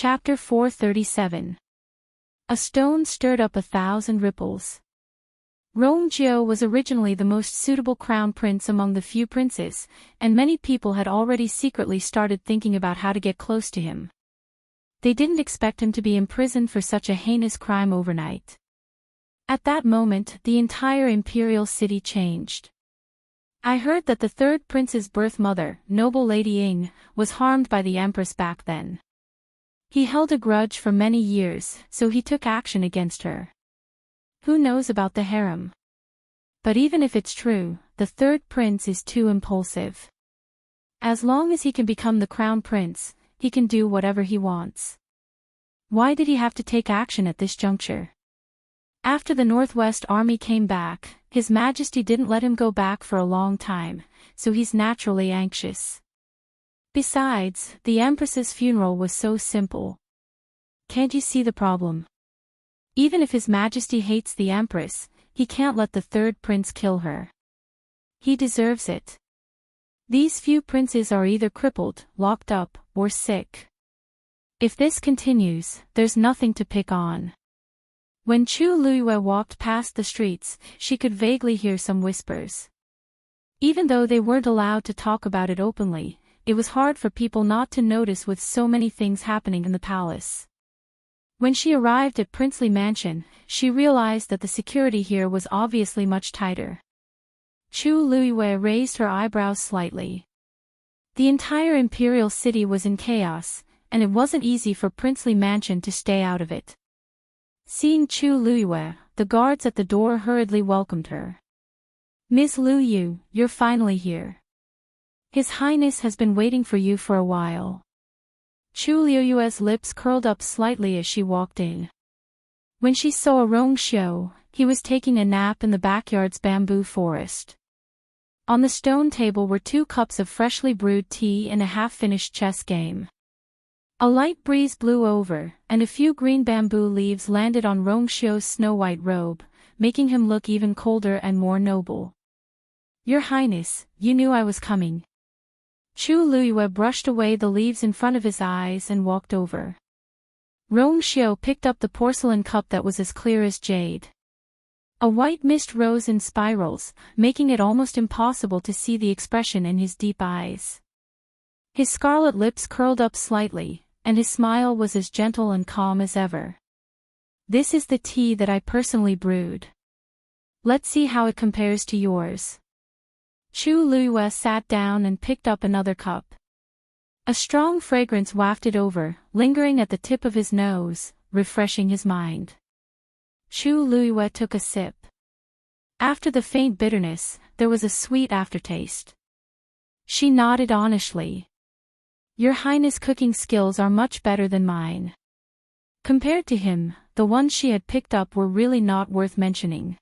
Chapter 437. A stone stirred up 1,000 ripples. Rongjiu was originally the most suitable crown prince among the few princes, and many people had already secretly started thinking about how to get close to him. They didn't expect him to be imprisoned for such a heinous crime overnight. At that moment, the entire Imperial city changed. I heard that the third prince's birth mother, noble Lady Ying, was harmed by the Empress back then. He held a grudge for many years, so he took action against her. Who knows about the harem? But even if it's true, the third prince is too impulsive. As long as he can become the crown prince, he can do whatever he wants. Why did he have to take action at this juncture? After the Northwest Army came back, His Majesty didn't let him go back for a long time, so he's naturally anxious. Besides, the Empress's funeral was so simple. Can't you see the problem? Even if His Majesty hates the Empress, he can't let the third prince kill her. He deserves it. These few princes are either crippled, locked up, or sick. If this continues, there's nothing to pick on. When Chu Luiyue walked past the streets, she could vaguely hear some whispers. Even though they weren't allowed to talk about it openly, it was hard for people not to notice with so many things happening in the palace. When she arrived at Princely Mansion, she realized that the security here was obviously much tighter. Chu Luiyue raised her eyebrows slightly. The entire Imperial city was in chaos, and it wasn't easy for Princely Mansion to stay out of it. Seeing Chu Luiyue, the guards at the door hurriedly welcomed her. "Ms. Lu Yu, you're finally here. His Highness has been waiting for you for a while." Chu Luiyue's lips curled up slightly as she walked in. When she saw Rongxiu, he was taking a nap in the backyard's bamboo forest. On the stone table were 2 cups of freshly brewed tea and a half-finished chess game. A light breeze blew over, and a few green bamboo leaves landed on Rongxiu's snow-white robe, making him look even colder and more noble. "Your Highness, you knew I was coming." Chu Luiyue brushed away the leaves in front of his eyes and walked over. Rongxiu picked up the porcelain cup that was as clear as jade. A white mist rose in spirals, making it almost impossible to see the expression in his deep eyes. His scarlet lips curled up slightly, and his smile was as gentle and calm as ever. "This is the tea that I personally brewed. Let's see how it compares to yours." Chu Luiyue sat down and picked up another cup. A strong fragrance wafted over, lingering at the tip of his nose, refreshing his mind. Chu Luiyue took a sip. After the faint bitterness, there was a sweet aftertaste. She nodded honestly. "Your Highness' cooking skills are much better than mine." Compared to him, the ones she had picked up were really not worth mentioning.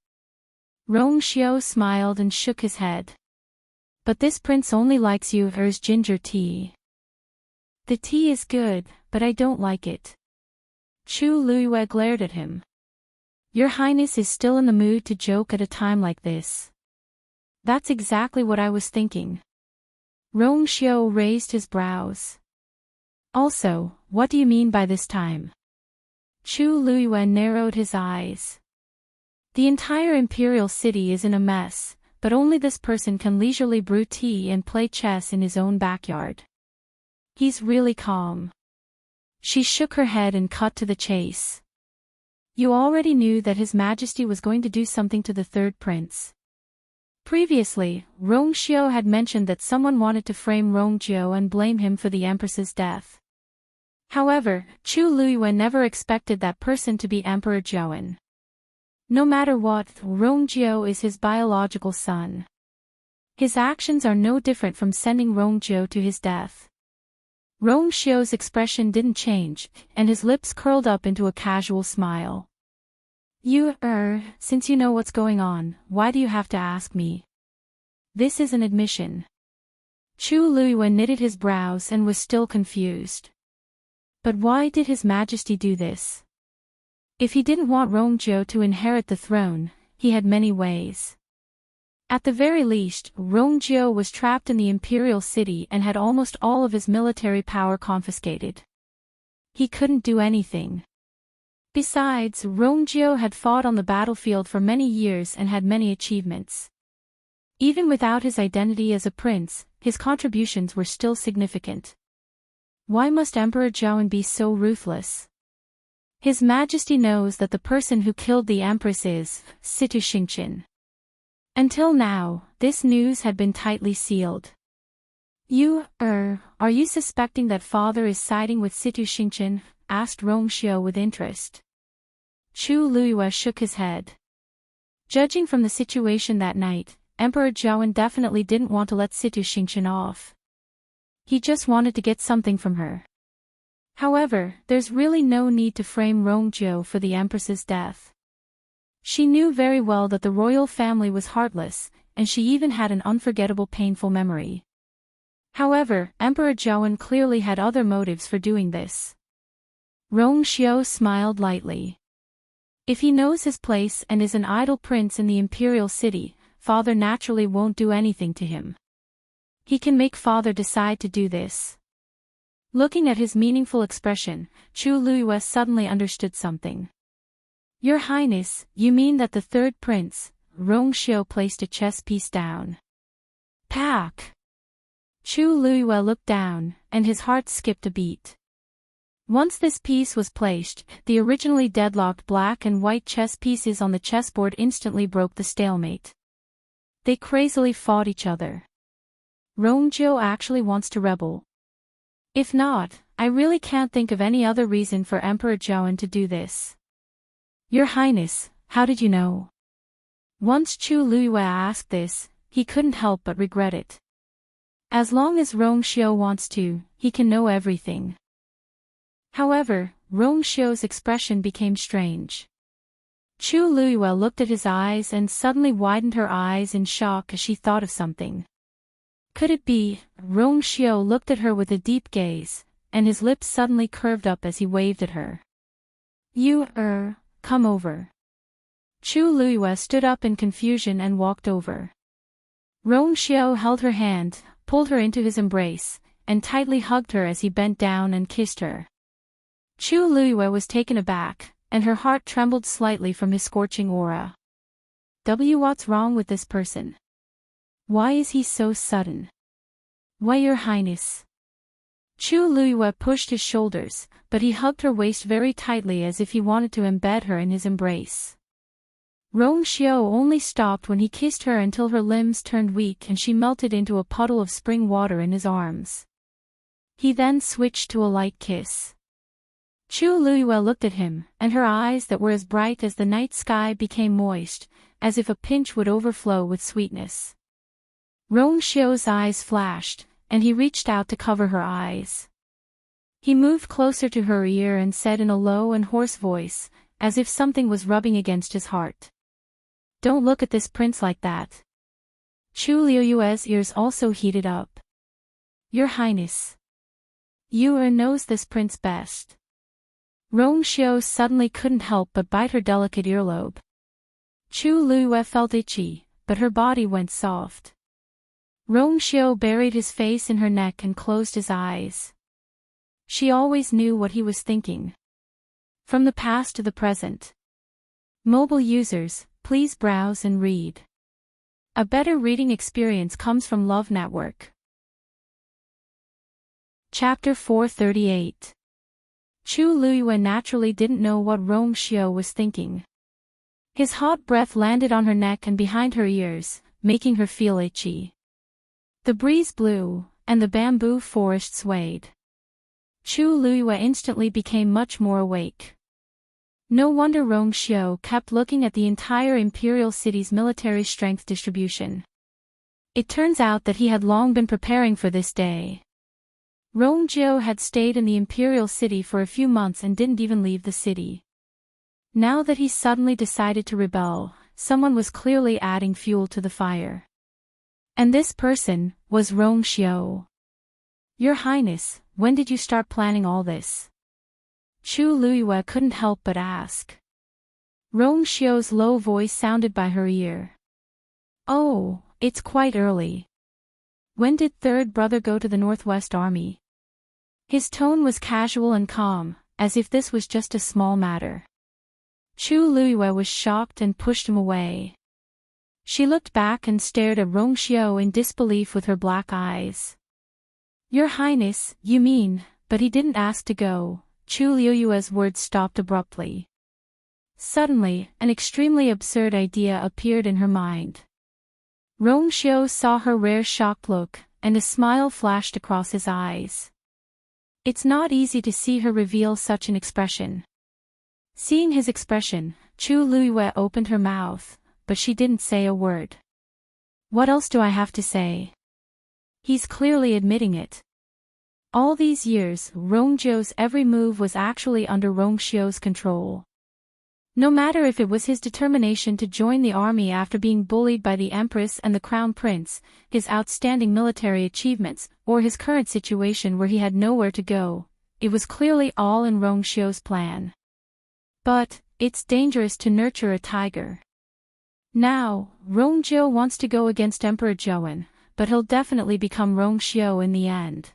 Rongxiu smiled and shook his head. "But this prince only likes Yu'er's ginger tea." "The tea is good, but I don't like it." Chu Luiyue glared at him. "Your Highness is still in the mood to joke at a time like this." "That's exactly what I was thinking." Rongxiu raised his brows. "Also, what do you mean by this time?" Chu Luiyue narrowed his eyes. "The entire Imperial city is in a mess, but only this person can leisurely brew tea and play chess in his own backyard. He's really calm." She shook her head and cut to the chase. "You already knew that His Majesty was going to do something to the third prince." Previously, Rongxiu had mentioned that someone wanted to frame Rongjiu and blame him for the Empress's death. However, Chu Luiyue never expected that person to be Emperor Zhouan. No matter what, Rongjiu is his biological son. His actions are no different from sending Rongjiu to his death. Rongxiu's expression didn't change, and his lips curled up into a casual smile. Since you know what's going on, why do you have to ask me?" "This is an admission." Chu Luiyue knitted his brows and was still confused. But why did His Majesty do this? If he didn't want Rongjiu to inherit the throne, he had many ways. At the very least, Rongjiu was trapped in the Imperial city and had almost all of his military power confiscated. He couldn't do anything. Besides, Rongjio had fought on the battlefield for many years and had many achievements. Even without his identity as a prince, his contributions were still significant. Why must Emperor Zhaoan be so ruthless? His Majesty knows that the person who killed the Empress is Situ Xingqian. Until now, this news had been tightly sealed. Are you suspecting that father is siding with Situ Xingqian? Asked Rongxiu with interest. Chu Luiyue shook his head. Judging from the situation that night, Emperor Zhaoan definitely didn't want to let Situ Xingqian off. He just wanted to get something from her. However, there's really no need to frame Rongjiu for the Empress's death. She knew very well that the royal family was heartless, and she even had an unforgettable painful memory. However, Emperor Zhaoan clearly had other motives for doing this. Rongxiu smiled lightly. If he knows his place and is an idle prince in the Imperial city, father naturally won't do anything to him. He can make father decide to do this. Looking at his meaningful expression, Chu Luiyue suddenly understood something. Your Highness, you mean that the third prince, Rongxiu, placed a chess piece down. Pack! Chu Luiyue looked down, and his heart skipped a beat. Once this piece was placed, the originally deadlocked black and white chess pieces on the chessboard instantly broke the stalemate. They crazily fought each other. Rongjiu actually wants to rebel. If not, I really can't think of any other reason for Emperor Zhaoan to do this. Your Highness, how did you know? Once Chu Luiyue asked this, he couldn't help but regret it. As long as Rongxiu wants to, he can know everything. However, Rongxiu's expression became strange. Chu Luiyue looked at his eyes and suddenly widened her eyes in shock as she thought of something. Could it be? Rongxiu looked at her with a deep gaze, and his lips suddenly curved up as he waved at her. Come over. Chu Luiyue stood up in confusion and walked over. Rongxiu held her hand, pulled her into his embrace, and tightly hugged her as he bent down and kissed her. Chu Luiyue was taken aback, and her heart trembled slightly from his scorching aura. What's wrong with this person? Why is he so sudden? Why, Your Highness? Chu Luiyue pushed his shoulders, but he hugged her waist very tightly as if he wanted to embed her in his embrace. Rongxiu only stopped when he kissed her until her limbs turned weak and she melted into a puddle of spring water in his arms. He then switched to a light kiss. Chu Luiyue looked at him, and her eyes that were as bright as the night sky became moist, as if a pinch would overflow with sweetness. Rongxiu's eyes flashed, and he reached out to cover her eyes. He moved closer to her ear and said in a low and hoarse voice, as if something was rubbing against his heart. Don't look at this prince like that. Chu Luiyue's ears also heated up. Your Highness. You knows this prince best. Rongxiu suddenly couldn't help but bite her delicate earlobe. Chu Luiyue felt itchy, but her body went soft. Rongxiu buried his face in her neck and closed his eyes. She always knew what he was thinking. From the past to the present. Mobile users, please browse and read. A better reading experience comes from Love Network. Chapter 438. Chu Luiyue naturally didn't know what Rongxiu was thinking. His hot breath landed on her neck and behind her ears, making her feel itchy. The breeze blew, and the bamboo forest swayed. Chu Luiyue instantly became much more awake. No wonder Rongxiu kept looking at the entire Imperial city's military strength distribution. It turns out that he had long been preparing for this day. Rongjiu had stayed in the Imperial city for a few months and didn't even leave the city. Now that he suddenly decided to rebel, someone was clearly adding fuel to the fire. And this person was Rongxiu. Your Highness, when did you start planning all this? Chu Luiyue couldn't help but ask. Rongxiu's low voice sounded by her ear. Oh, it's quite early. When did third brother go to the Northwest Army? His tone was casual and calm, as if this was just a small matter. Chu Luiyue was shocked and pushed him away. She looked back and stared at Rongxiu in disbelief with her black eyes. "Your Highness, you mean," but he didn't ask to go. Chu Luiyue's words stopped abruptly. Suddenly, an extremely absurd idea appeared in her mind. Rongxiu saw her rare shocked look, and a smile flashed across his eyes. It's not easy to see her reveal such an expression. Seeing his expression, Chu Luiyue opened her mouth, but she didn't say a word. What else do I have to say? He's clearly admitting it. All these years, Rongjiu's every move was actually under Rongxiu's control. No matter if it was his determination to join the army after being bullied by the Empress and the Crown Prince, his outstanding military achievements, or his current situation where he had nowhere to go, it was clearly all in Rongxiu's plan. But, it's dangerous to nurture a tiger. Now, Rongjiu wants to go against Emperor Zhouwen, but he'll definitely become Rongxiu in the end.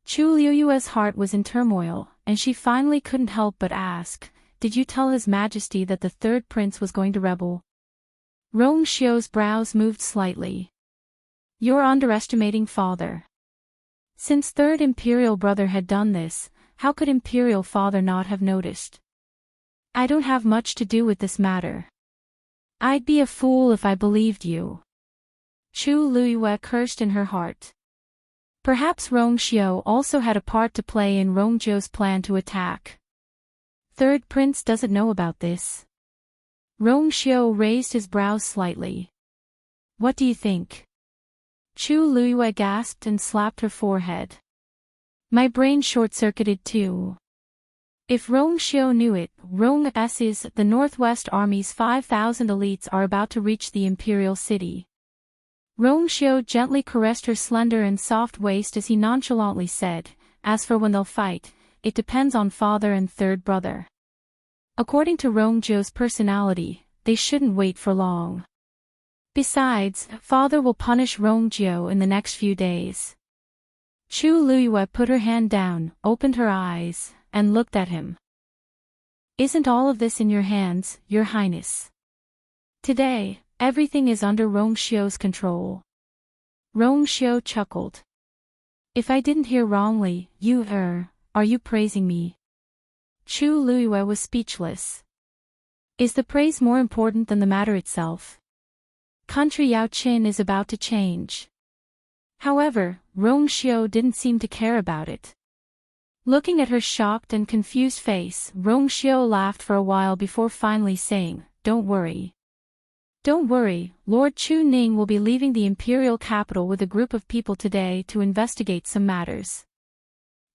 Chu Luiyue's heart was in turmoil, and she finally couldn't help but ask, "Did you tell His Majesty that the third prince was going to rebel?" Rongxiu's brows moved slightly. "You're underestimating father. Since third Imperial brother had done this, how could Imperial father not have noticed? I don't have much to do with this matter. I'd be a fool if I believed you." Chu Luiyue cursed in her heart. Perhaps Rongxiu also had a part to play in Rongjiu's plan to attack. Third prince doesn't know about this. Rongxiu raised his brows slightly. "What do you think?" Chu Luiyue gasped and slapped her forehead. "My brain short-circuited too. If Rongxiu knew it, the Northwest Army's 5,000 elites are about to reach the Imperial City." Rongxiu gently caressed her slender and soft waist as he nonchalantly said, "As for when they'll fight, it depends on father and third brother. According to Rongjiu's personality, they shouldn't wait for long. Besides, father will punish Rongjiu in the next few days." Chu Luiyue put her hand down, opened her eyes, and looked at him. "Isn't all of this in your hands, Your Highness? Today, everything is under Rongxiu's control." Rongxiu chuckled. "If I didn't hear wrongly, are you praising me?" Chu Luiyue was speechless. Is the praise more important than the matter itself? Country Yao Qin is about to change. However, Rongxiu didn't seem to care about it. Looking at her shocked and confused face, Rongxiu laughed for a while before finally saying, "Don't worry. Don't worry, Lord Chu Ning will be leaving the imperial capital with a group of people today to investigate some matters.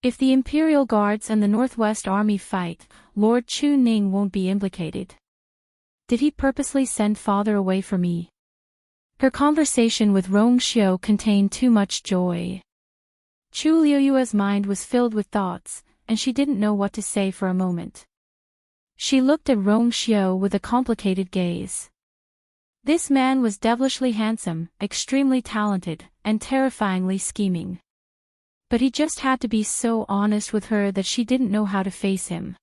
If the Imperial Guards and the Northwest Army fight, Lord Chu Ning won't be implicated. Did he purposely send father away for me?" Her conversation with Rongxiu contained too much joy. Chu Luiyue's mind was filled with thoughts, and she didn't know what to say for a moment. She looked at Rongxiu with a complicated gaze. This man was devilishly handsome, extremely talented, and terrifyingly scheming. But he just had to be so honest with her that she didn't know how to face him.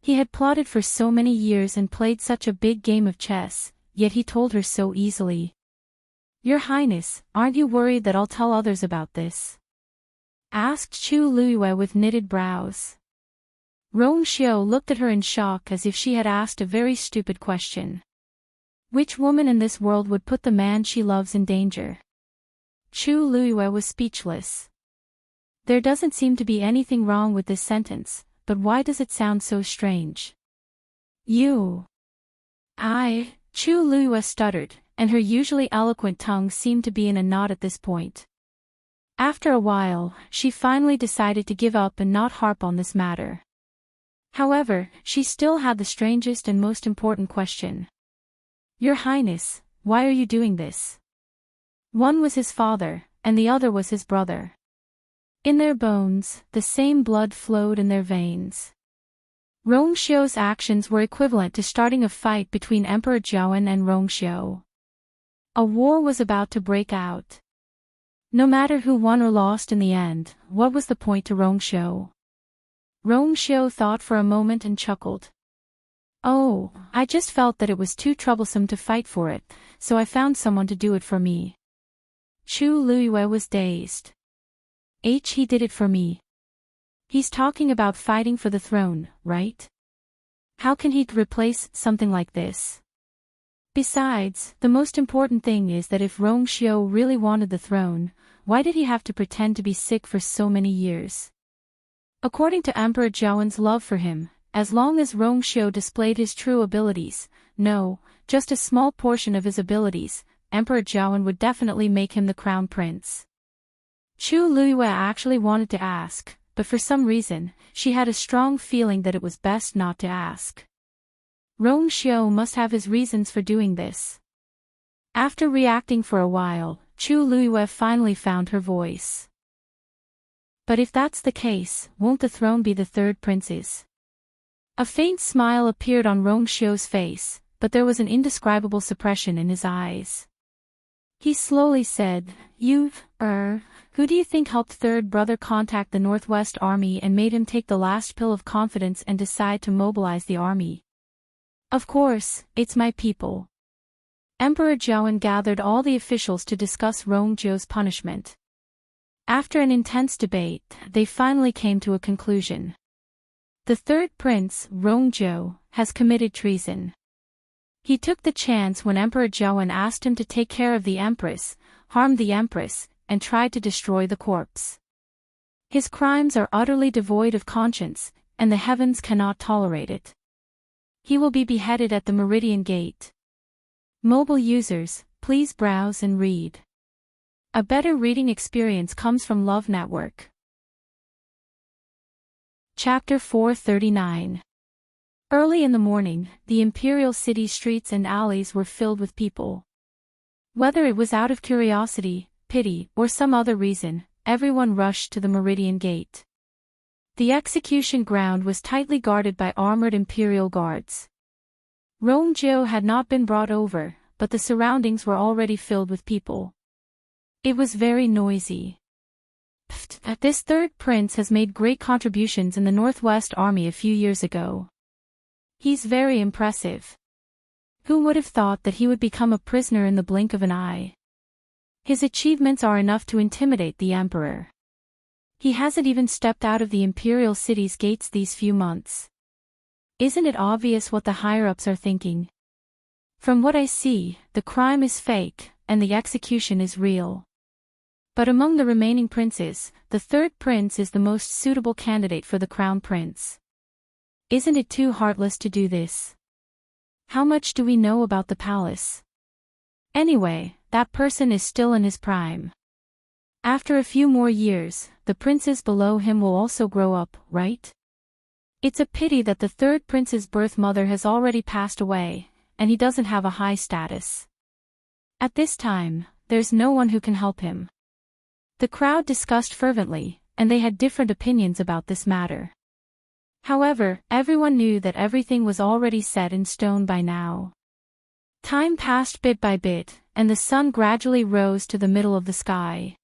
He had plotted for so many years and played such a big game of chess, yet he told her so easily. "Your Highness, aren't you worried that I'll tell others about this?" asked Chu Luiyue with knitted brows. Rongxiu looked at her in shock as if she had asked a very stupid question. Which woman in this world would put the man she loves in danger? Chu Luiyue was speechless. There doesn't seem to be anything wrong with this sentence, but why does it sound so strange? Chu Luiyue stuttered, and her usually eloquent tongue seemed to be in a knot at this point. After a while, she finally decided to give up and not harp on this matter. However, she still had the strangest and most important question. "Your Highness, why are you doing this?" One was his father, and the other was his brother. In their bones, the same blood flowed in their veins. Rongxiu's actions were equivalent to starting a fight between Emperor Zhouwen and Rongxiu. A war was about to break out. No matter who won or lost in the end, what was the point to Rongxiu? Rongxiu thought for a moment and chuckled. Oh, I just felt that it was too troublesome to fight for it, so I found someone to do it for me. Chu Luiyue was dazed. He did it for me. He's talking about fighting for the throne, right? How can he replace something like this? Besides, the most important thing is that if Rongxiu really wanted the throne, why did he have to pretend to be sick for so many years? According to Emperor Zhaowen's love for him, as long as Rongxiu displayed his true abilities, no, just a small portion of his abilities, Emperor Zhaowen would definitely make him the crown prince. Chu Luiyue actually wanted to ask, but for some reason, she had a strong feeling that it was best not to ask. Rongxiu must have his reasons for doing this. After reacting for a while, Chu Luiyue finally found her voice. But if that's the case, won't the throne be the third prince's? A faint smile appeared on Rongxiu's face, but there was an indescribable suppression in his eyes. He slowly said, who do you think helped third brother contact the Northwest Army and made him take the last pill of confidence and decide to mobilize the army? Of course, it's my people. Emperor Zhaowen gathered all the officials to discuss Rongxiu's punishment. After an intense debate, they finally came to a conclusion. The third prince, Rongxiu, has committed treason. He took the chance when Emperor Zhaowen asked him to take care of the empress, harmed the empress, and tried to destroy the corpse. His crimes are utterly devoid of conscience, and the heavens cannot tolerate it. He will be beheaded at the Meridian Gate. Mobile users, please browse and read. A better reading experience comes from Love Network. Chapter 439. Early in the morning, the Imperial city streets and alleys were filled with people. Whether it was out of curiosity, pity, or some other reason, everyone rushed to the Meridian Gate. The execution ground was tightly guarded by armored Imperial guards. Rongxiu had not been brought over, but the surroundings were already filled with people. It was very noisy. This third prince has made great contributions in the Northwest Army a few years ago. He's very impressive. Who would have thought that he would become a prisoner in the blink of an eye? His achievements are enough to intimidate the emperor. He hasn't even stepped out of the Imperial city's gates these few months. Isn't it obvious what the higher-ups are thinking? From what I see, the crime is fake, and the execution is real. But among the remaining princes, the third prince is the most suitable candidate for the crown prince. Isn't it too heartless to do this? How much do we know about the palace? Anyway, that person is still in his prime. After a few more years, the princes below him will also grow up, right? It's a pity that the third prince's birth mother has already passed away, and he doesn't have a high status. At this time, there's no one who can help him. The crowd discussed fervently, and they had different opinions about this matter. However, everyone knew that everything was already set in stone by now. Time passed bit by bit, and the sun gradually rose to the middle of the sky.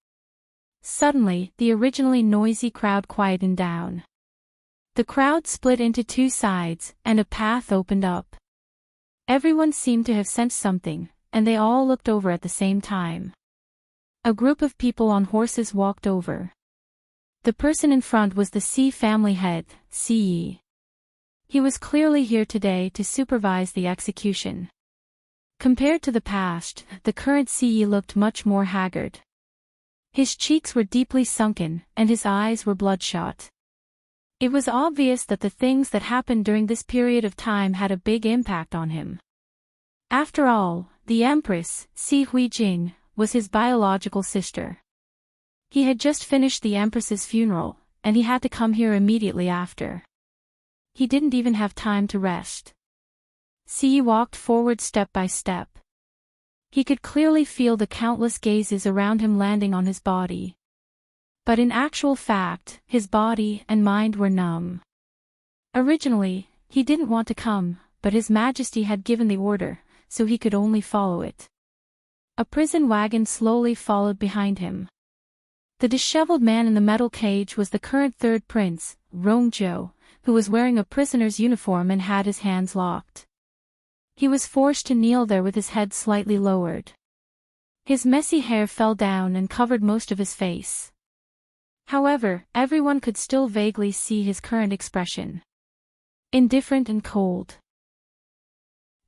Suddenly, the originally noisy crowd quietened down. The crowd split into two sides, and a path opened up. Everyone seemed to have sensed something, and they all looked over at the same time. A group of people on horses walked over. The person in front was the Xi family head, Xi. He was clearly here today to supervise the execution. Compared to the past, the current Xi looked much more haggard. His cheeks were deeply sunken, and his eyes were bloodshot. It was obvious that the things that happened during this period of time had a big impact on him. After all, the Empress, Xi Huijing, was his biological sister. He had just finished the Empress's funeral, and he had to come here immediately after. He didn't even have time to rest. Xi walked forward step by step. He could clearly feel the countless gazes around him landing on his body. But in actual fact, his body and mind were numb. Originally, he didn't want to come, but His Majesty had given the order, so he could only follow it. A prison wagon slowly followed behind him. The disheveled man in the metal cage was the current third prince, Rongjo, who was wearing a prisoner's uniform and had his hands locked. He was forced to kneel there with his head slightly lowered. His messy hair fell down and covered most of his face. However, everyone could still vaguely see his current expression. Indifferent and cold.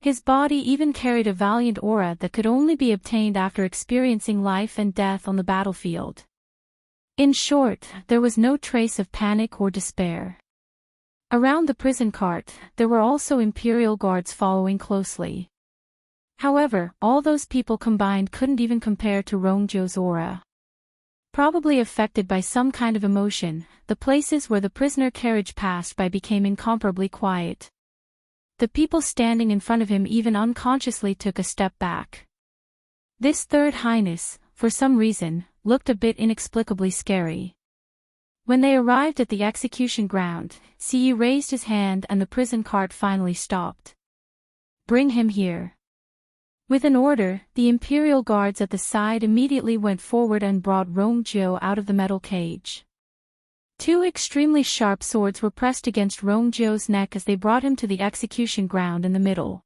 His body even carried a valiant aura that could only be obtained after experiencing life and death on the battlefield. In short, there was no trace of panic or despair. Around the prison cart, there were also Imperial guards following closely. However, all those people combined couldn't even compare to Rongjo's aura. Probably affected by some kind of emotion, the places where the prisoner carriage passed by became incomparably quiet. The people standing in front of him even unconsciously took a step back. This third highness, for some reason, looked a bit inexplicably scary. When they arrived at the execution ground, Ce raised his hand and the prison cart finally stopped. "Bring him here." With an order, the Imperial guards at the side immediately went forward and brought Rongjo out of the metal cage. Two extremely sharp swords were pressed against Rongjo's neck as they brought him to the execution ground in the middle.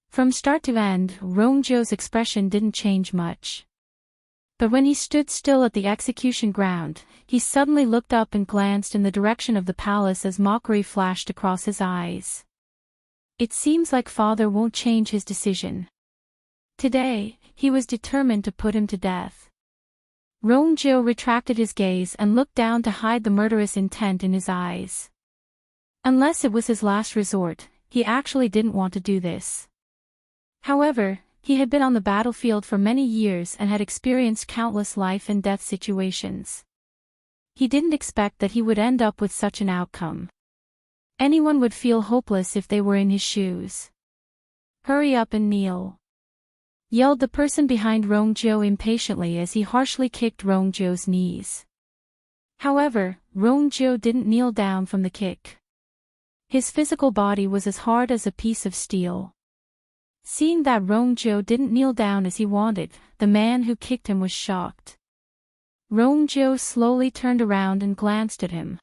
From start to end, Rongjo's expression didn't change much. But when he stood still at the execution ground, he suddenly looked up and glanced in the direction of the palace as mockery flashed across his eyes. It seems like father won't change his decision. Today, he was determined to put him to death. Rongjo retracted his gaze and looked down to hide the murderous intent in his eyes. Unless it was his last resort, he actually didn't want to do this. However, he had been on the battlefield for many years and had experienced countless life and death situations. He didn't expect that he would end up with such an outcome. Anyone would feel hopeless if they were in his shoes. "Hurry up and kneel," yelled the person behind Rongjo impatiently as he harshly kicked Rongjo's knees. However, Rongjo didn't kneel down from the kick. His physical body was as hard as a piece of steel. Seeing that Rongjo didn't kneel down as he wanted, the man who kicked him was shocked. Rongjo slowly turned around and glanced at him.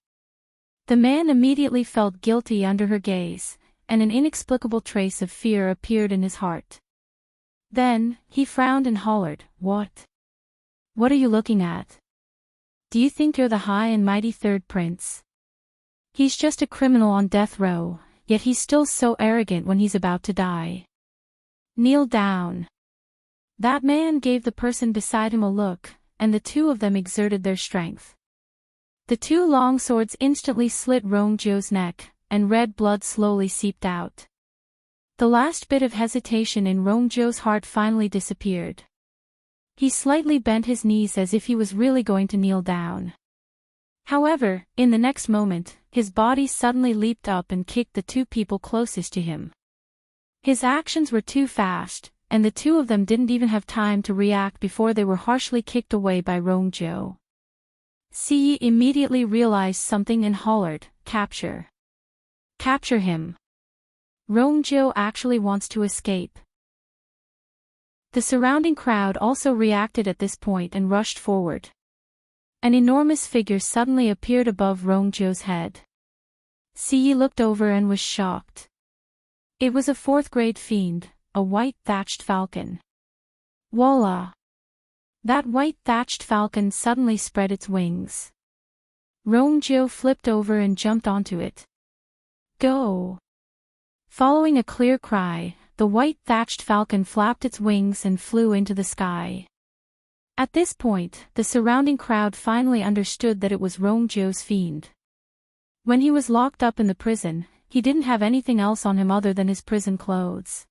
The man immediately felt guilty under her gaze, and an inexplicable trace of fear appeared in his heart. Then, he frowned and hollered, "What? What are you looking at? Do you think you're the high and mighty third prince? He's just a criminal on death row, yet he's still so arrogant when he's about to die. Kneel down." That man gave the person beside him a look, and the two of them exerted their strength. The two long swords instantly slit Rongjo's neck, and red blood slowly seeped out. The last bit of hesitation in Rongjo's heart finally disappeared. He slightly bent his knees as if he was really going to kneel down. However, in the next moment, his body suddenly leaped up and kicked the two people closest to him. His actions were too fast, and the two of them didn't even have time to react before they were harshly kicked away by Rongjo. Ce immediately realized something and hollered, "Capture! Capture him! Rongjo actually wants to escape." The surrounding crowd also reacted at this point and rushed forward. An enormous figure suddenly appeared above Rongjo's head. Ce looked over and was shocked. It was a fourth-grade fiend, a white thatched falcon. Voila! That white thatched falcon suddenly spread its wings. Rongjo flipped over and jumped onto it. "Go!" Following a clear cry, the white thatched falcon flapped its wings and flew into the sky. At this point, the surrounding crowd finally understood that it was Rongjo's fiend. When he was locked up in the prison, he didn't have anything else on him other than his prison clothes.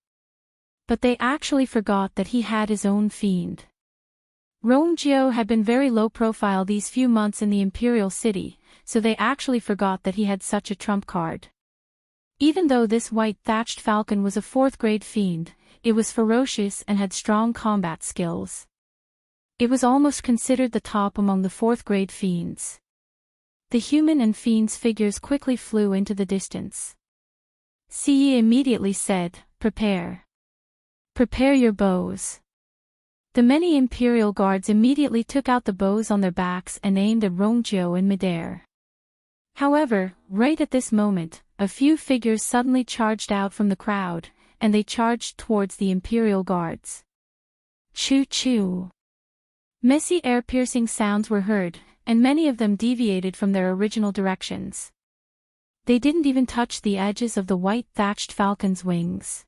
But they actually forgot that he had his own fiend. Rongjo had been very low profile these few months in the Imperial city, so they actually forgot that he had such a trump card. Even though this white thatched falcon was a fourth-grade fiend, it was ferocious and had strong combat skills. It was almost considered the top among the fourth-grade fiends. The human and fiends figures quickly flew into the distance. Ce immediately said, "Prepare. Prepare your bows." The many Imperial guards immediately took out the bows on their backs and aimed at Rongjio in midair. However, right at this moment, a few figures suddenly charged out from the crowd, and they charged towards the Imperial guards. Choo-choo! Messy air-piercing sounds were heard, and many of them deviated from their original directions. They didn't even touch the edges of the white-thatched falcon's wings.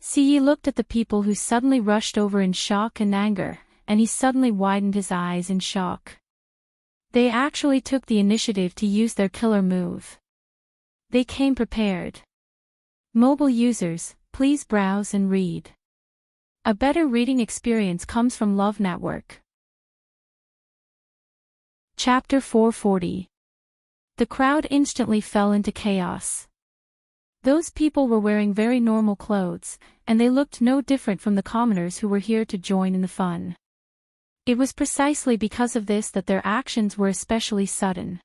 Siyi looked at the people who suddenly rushed over in shock and anger, and he suddenly widened his eyes in shock. They actually took the initiative to use their killer move. They came prepared. Mobile users, please browse and read. A better reading experience comes from Love Network. Chapter 440. The crowd instantly fell into chaos. Those people were wearing very normal clothes, and they looked no different from the commoners who were here to join in the fun. It was precisely because of this that their actions were especially sudden.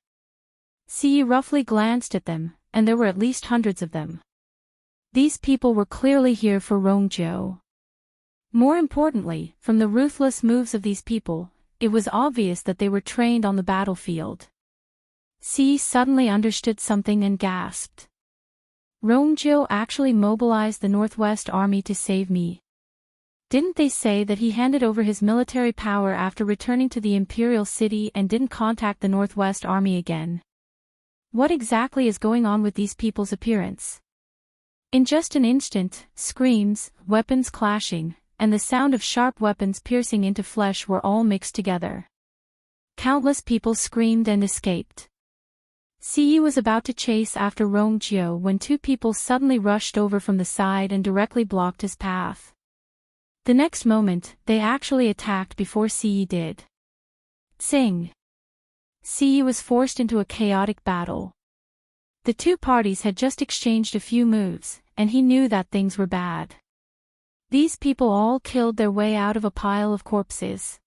Siyi roughly glanced at them, and there were at least hundreds of them. These people were clearly here for Rongjio. More importantly, from the ruthless moves of these people, it was obvious that they were trained on the battlefield. Siyi suddenly understood something and gasped. Rongjio actually mobilized the Northwest Army to save me. Didn't they say that he handed over his military power after returning to the Imperial city and didn't contact the Northwest Army again? What exactly is going on with these people's appearance? In just an instant, screams, weapons clashing, and the sound of sharp weapons piercing into flesh were all mixed together. Countless people screamed and escaped. Siyi was about to chase after Rongjio when two people suddenly rushed over from the side and directly blocked his path. The next moment, they actually attacked before Siyi did. Tsing! Siyi was forced into a chaotic battle. The two parties had just exchanged a few moves, and he knew that things were bad. These people all killed their way out of a pile of corpses.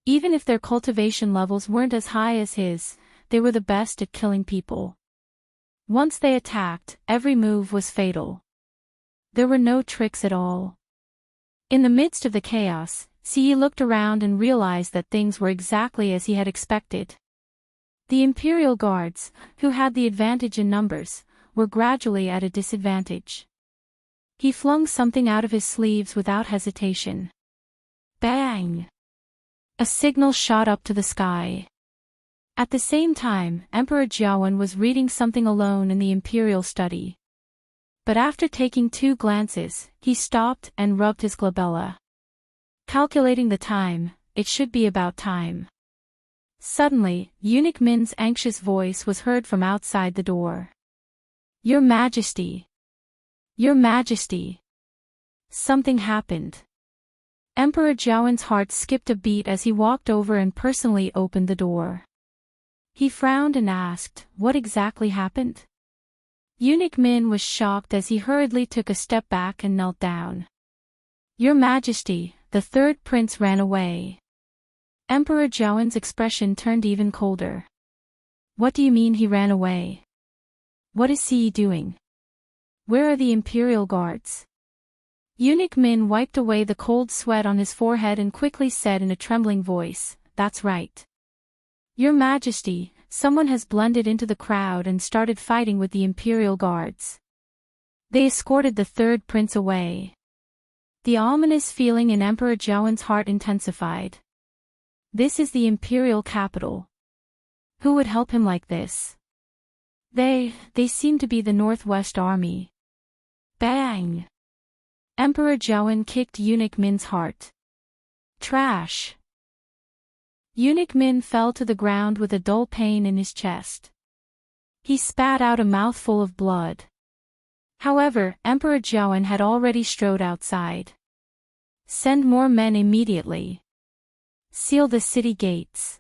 Even if their cultivation levels weren't as high as his, they were the best at killing people. Once they attacked, every move was fatal. There were no tricks at all. In the midst of the chaos, Siyi looked around and realized that things were exactly as he had expected. The Imperial guards, who had the advantage in numbers, were gradually at a disadvantage. He flung something out of his sleeves without hesitation. Bang! A signal shot up to the sky. At the same time, Emperor Jiawen was reading something alone in the Imperial study. But after taking 2 glances, he stopped and rubbed his glabella. Calculating the time, it should be about time. Suddenly, Eunuch Min's anxious voice was heard from outside the door. Your Majesty! Your Majesty! Something happened. Emperor Jiawen's heart skipped a beat as he walked over and personally opened the door. He frowned and asked, what exactly happened? Eunuch Min was shocked as he hurriedly took a step back and knelt down. Your Majesty, the third prince ran away. Emperor Jiawen's expression turned even colder. What do you mean he ran away? What is he doing? Where are the Imperial guards? Eunuch Min wiped away the cold sweat on his forehead and quickly said in a trembling voice, that's right. Your Majesty, someone has blended into the crowd and started fighting with the Imperial guards. They escorted the third prince away. The ominous feeling in Emperor Jiawen's heart intensified. This is the Imperial capital. Who would help him like this? They seem to be the Northwest Army. Bang! Emperor Jiawen kicked Eunuch Min's heart. Trash! Eunuch Min fell to the ground with a dull pain in his chest. He spat out a mouthful of blood. However, Emperor Jiawen had already strode outside. Send more men immediately. Seal the city gates.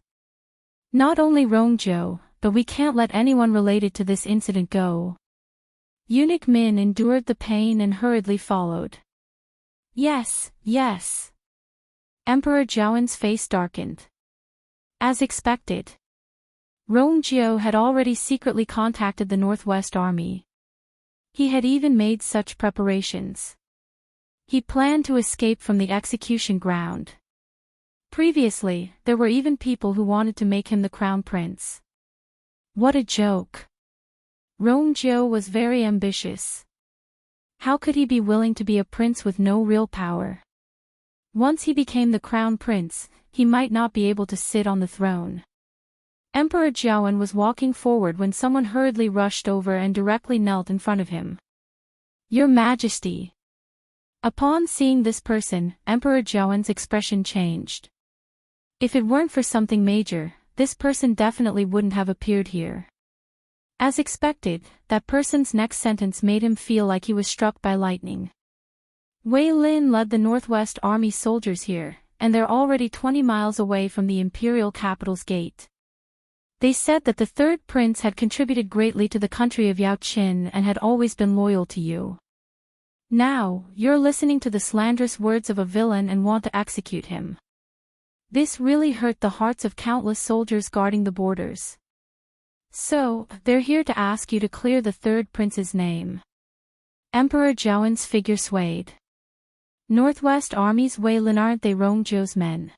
Not only Rongjio, but we can't let anyone related to this incident go. Eunuch Min endured the pain and hurriedly followed. Yes, yes. Emperor Jiawen's face darkened. As expected. Rongjio had already secretly contacted the Northwest Army. He had even made such preparations. He planned to escape from the execution ground. Previously, there were even people who wanted to make him the crown prince. What a joke. Romeo was very ambitious. How could he be willing to be a prince with no real power? Once he became the crown prince, he might not be able to sit on the throne. Emperor Jiawen was walking forward when someone hurriedly rushed over and directly knelt in front of him. Your Majesty. Upon seeing this person, Emperor Jiawen's expression changed. If it weren't for something major, this person definitely wouldn't have appeared here. As expected, that person's next sentence made him feel like he was struck by lightning. Wei Lin led the Northwest Army soldiers here, and they're already 20 miles away from the Imperial capital's gate. They said that the third prince had contributed greatly to the country of Yao Qin and had always been loyal to you. Now, you're listening to the slanderous words of a villain and want to execute him. This really hurt the hearts of countless soldiers guarding the borders. So, they're here to ask you to clear the third prince's name. Emperor Jiawen's figure swayed. Northwest Army's Wei Lin, aren't they Rongzhou's men?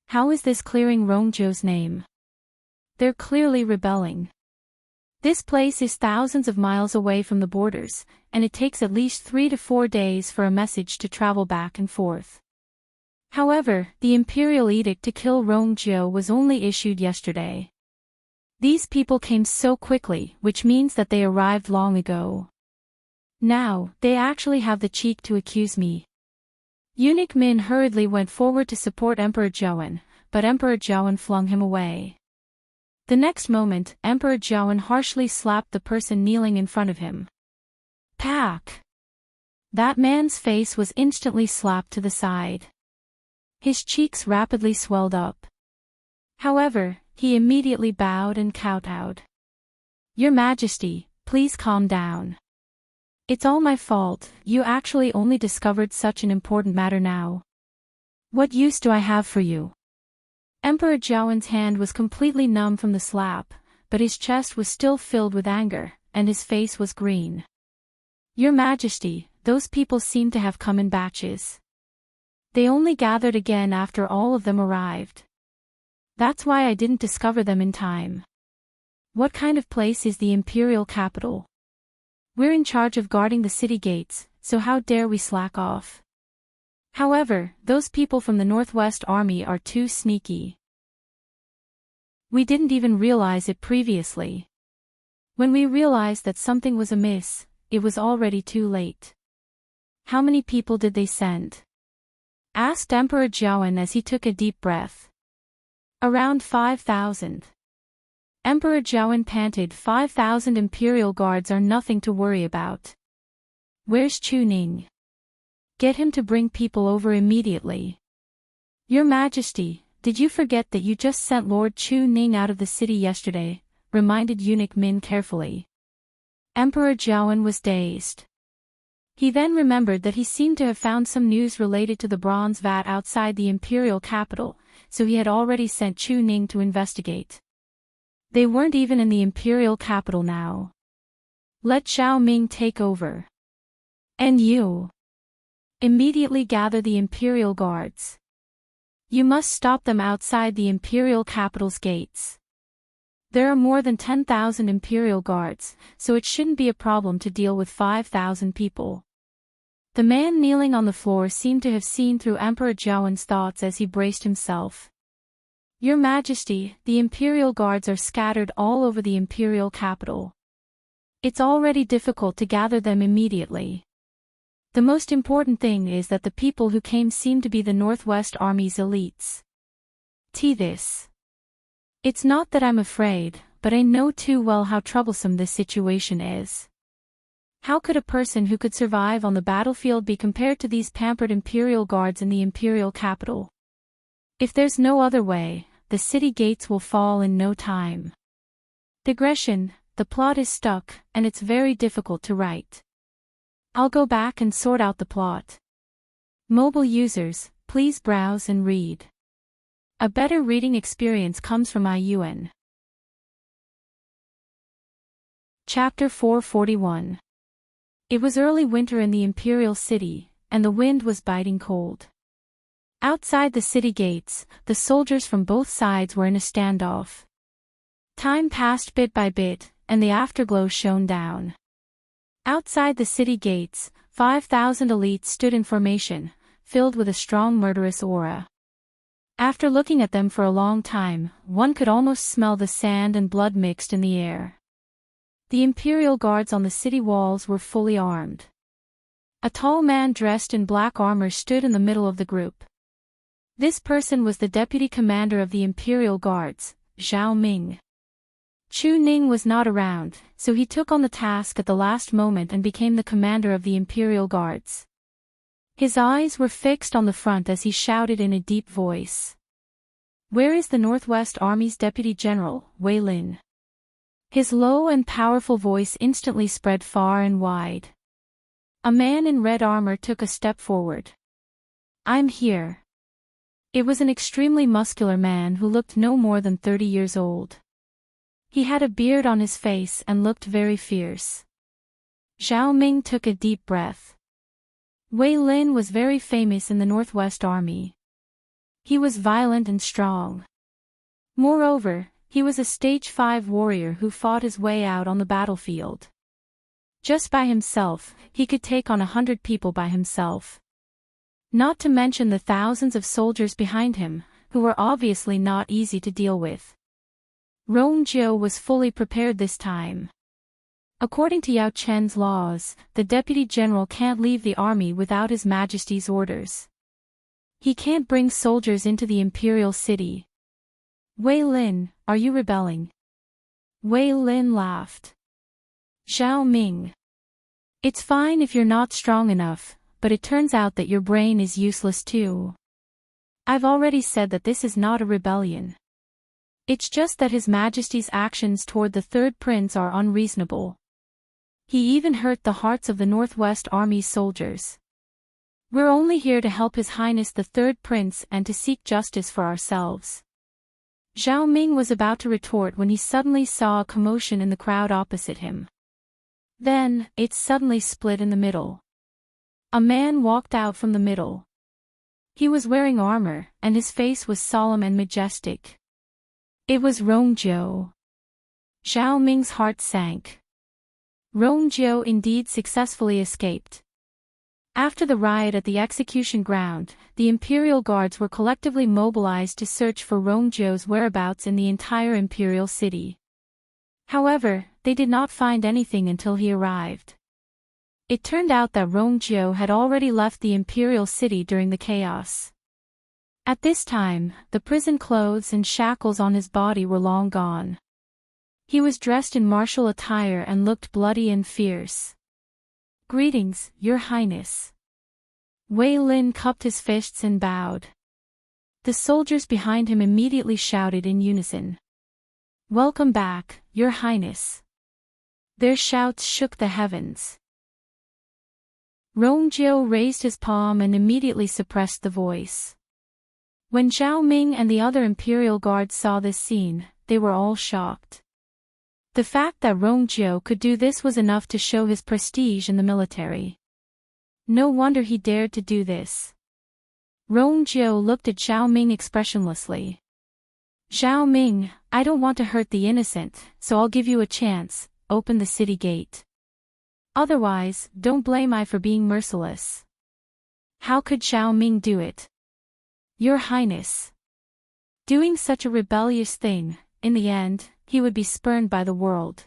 How is this clearing Rongzhou's name? They're clearly rebelling. This place is thousands of miles away from the borders, and it takes at least 3 to 4 days for a message to travel back and forth. However, the Imperial edict to kill Rongzhou was only issued yesterday. These people came so quickly, which means that they arrived long ago. Now, they actually have the cheek to accuse me. Eunuch Min hurriedly went forward to support Emperor Jiawen, but Emperor Jiawen flung him away. The next moment, Emperor Jiawen harshly slapped the person kneeling in front of him. Pack! That man's face was instantly slapped to the side. His cheeks rapidly swelled up. However, he immediately bowed and kowtowed. Your Majesty, please calm down. It's all my fault, you actually only discovered such an important matter now. What use do I have for you? Emperor Jiawen's hand was completely numb from the slap, but his chest was still filled with anger, and his face was green. Your Majesty, those people seem to have come in batches. They only gathered again after all of them arrived. That's why I didn't discover them in time. What kind of place is the Imperial capital? We're in charge of guarding the city gates, so how dare we slack off? However, those people from the Northwest Army are too sneaky. We didn't even realize it previously. When we realized that something was amiss, it was already too late. How many people did they send? Asked Emperor Jiawen as he took a deep breath. Around 5,000. Emperor Jiawen panted. 5,000 Imperial guards are nothing to worry about. Where's Chu Ning? Get him to bring people over immediately. Your Majesty, did you forget that you just sent Lord Chu Ning out of the city yesterday? Reminded Eunuch Min carefully. Emperor Jiawen was dazed. He then remembered that he seemed to have found some news related to the bronze vat outside the Imperial capital, so he had already sent Chu Ning to investigate. They weren't even in the Imperial capital now. Let Xiao Ming take over. And you. Immediately gather the Imperial guards. You must stop them outside the Imperial capital's gates. There are more than 10,000 Imperial guards, so it shouldn't be a problem to deal with 5,000 people. The man kneeling on the floor seemed to have seen through Emperor Jiawen's thoughts as he braced himself. Your Majesty, the Imperial guards are scattered all over the Imperial capital. It's already difficult to gather them immediately. The most important thing is that the people who came seem to be the Northwest Army's elites. This. It's not that I'm afraid, but I know too well how troublesome this situation is. How could a person who could survive on the battlefield be compared to these pampered Imperial guards in the Imperial capital? If there's no other way, the city gates will fall in no time. Digression, the plot is stuck, and it's very difficult to write. I'll go back and sort out the plot. Mobile users, please browse and read. A better reading experience comes from IUN. Chapter 441. It was early winter in the Imperial city, and the wind was biting cold. Outside the city gates, the soldiers from both sides were in a standoff. Time passed bit by bit, and the afterglow shone down. Outside the city gates, 5,000 elites stood in formation, filled with a strong murderous aura. After looking at them for a long time, one could almost smell the sand and blood mixed in the air. The Imperial guards on the city walls were fully armed. A tall man dressed in black armor stood in the middle of the group. This person was the deputy commander of the Imperial guards, Zhao Ming. Chu Ning was not around, so he took on the task at the last moment and became the commander of the Imperial guards. His eyes were fixed on the front as he shouted in a deep voice. "Where is the Northwest Army's Deputy General, Wei Lin?" His low and powerful voice instantly spread far and wide. A man in red armor took a step forward. "I'm here." It was an extremely muscular man who looked no more than 30 years old. He had a beard on his face and looked very fierce. Zhao Ming took a deep breath. Wei Lin was very famous in the Northwest Army. He was violent and strong. Moreover, he was a Stage 5 warrior who fought his way out on the battlefield. Just by himself, he could take on 100 people by himself. Not to mention the thousands of soldiers behind him, who were obviously not easy to deal with. Rongjiu was fully prepared this time. According to Yao Chen's laws, the deputy general can't leave the army without His Majesty's orders. He can't bring soldiers into the Imperial city. "Wei Lin, are you rebelling?" Wei Lin laughed. "Zhao Ming. It's fine if you're not strong enough, but it turns out that your brain is useless too. I've already said that this is not a rebellion. It's just that His Majesty's actions toward the third prince are unreasonable. He even hurt the hearts of the Northwest Army's soldiers. We're only here to help His Highness the third prince and to seek justice for ourselves." Zhao Ming was about to retort when he suddenly saw a commotion in the crowd opposite him. Then, it suddenly split in the middle. A man walked out from the middle. He was wearing armor, and his face was solemn and majestic. It was Rongjiu. Zhao Ming's heart sank. Rongjiu indeed successfully escaped. After the riot at the execution ground, the Imperial guards were collectively mobilized to search for Rongjiu's whereabouts in the entire Imperial city. However, they did not find anything until he arrived. It turned out that Rongjiu had already left the Imperial city during the chaos. At this time, the prison clothes and shackles on his body were long gone. He was dressed in martial attire and looked bloody and fierce. "Greetings, Your Highness." Wei Lin cupped his fists and bowed. The soldiers behind him immediately shouted in unison. "Welcome back, Your Highness." Their shouts shook the heavens. Rongjiu raised his palm and immediately suppressed the voice. When Zhao Ming and the other Imperial guards saw this scene, they were all shocked. The fact that Rongjiu could do this was enough to show his prestige in the military. No wonder he dared to do this. Rongjiu looked at Zhao Ming expressionlessly. "Zhao Ming, I don't want to hurt the innocent, so I'll give you a chance, open the city gate. Otherwise, don't blame I for being merciless." How could Zhao Ming do it? "Your Highness." Doing such a rebellious thing, in the end, he would be spurned by the world.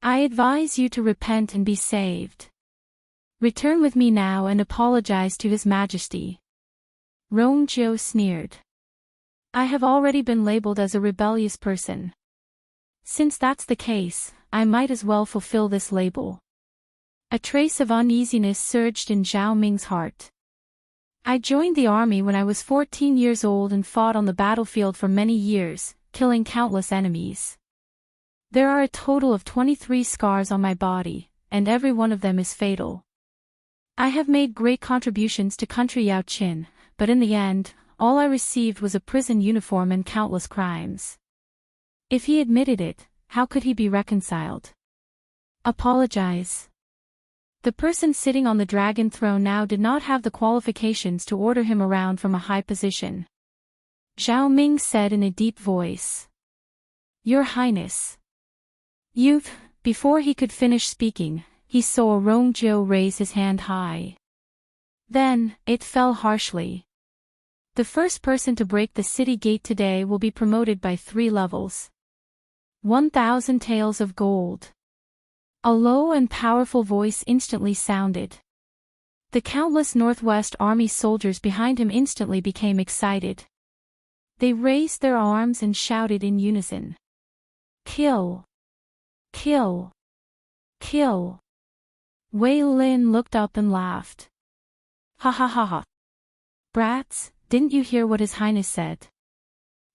"I advise you to repent and be saved. Return with me now and apologize to His Majesty." Rongjiu sneered. "I have already been labeled as a rebellious person. Since that's the case, I might as well fulfill this label." A trace of uneasiness surged in Zhao Ming's heart. "I joined the army when I was 14 years old and fought on the battlefield for many years, killing countless enemies. There are a total of 23 scars on my body, and every one of them is fatal. I have made great contributions to country Yao Qin, but in the end, all I received was a prison uniform and countless crimes." If he admitted it, how could he be reconciled? "Apologize." The person sitting on the dragon throne now did not have the qualifications to order him around from a high position. Zhao Ming said in a deep voice. Your Highness. Youth. Before he could finish speaking, he saw Rongjiu raise his hand high. Then, it fell harshly. The first person to break the city gate today will be promoted by 3 levels. 1,000 taels of gold. A low and powerful voice instantly sounded. The countless Northwest Army soldiers behind him instantly became excited. They raised their arms and shouted in unison. Kill! Kill! Kill! Wei Lin looked up and laughed. Ha ha ha ha. Brats, didn't you hear what His Highness said?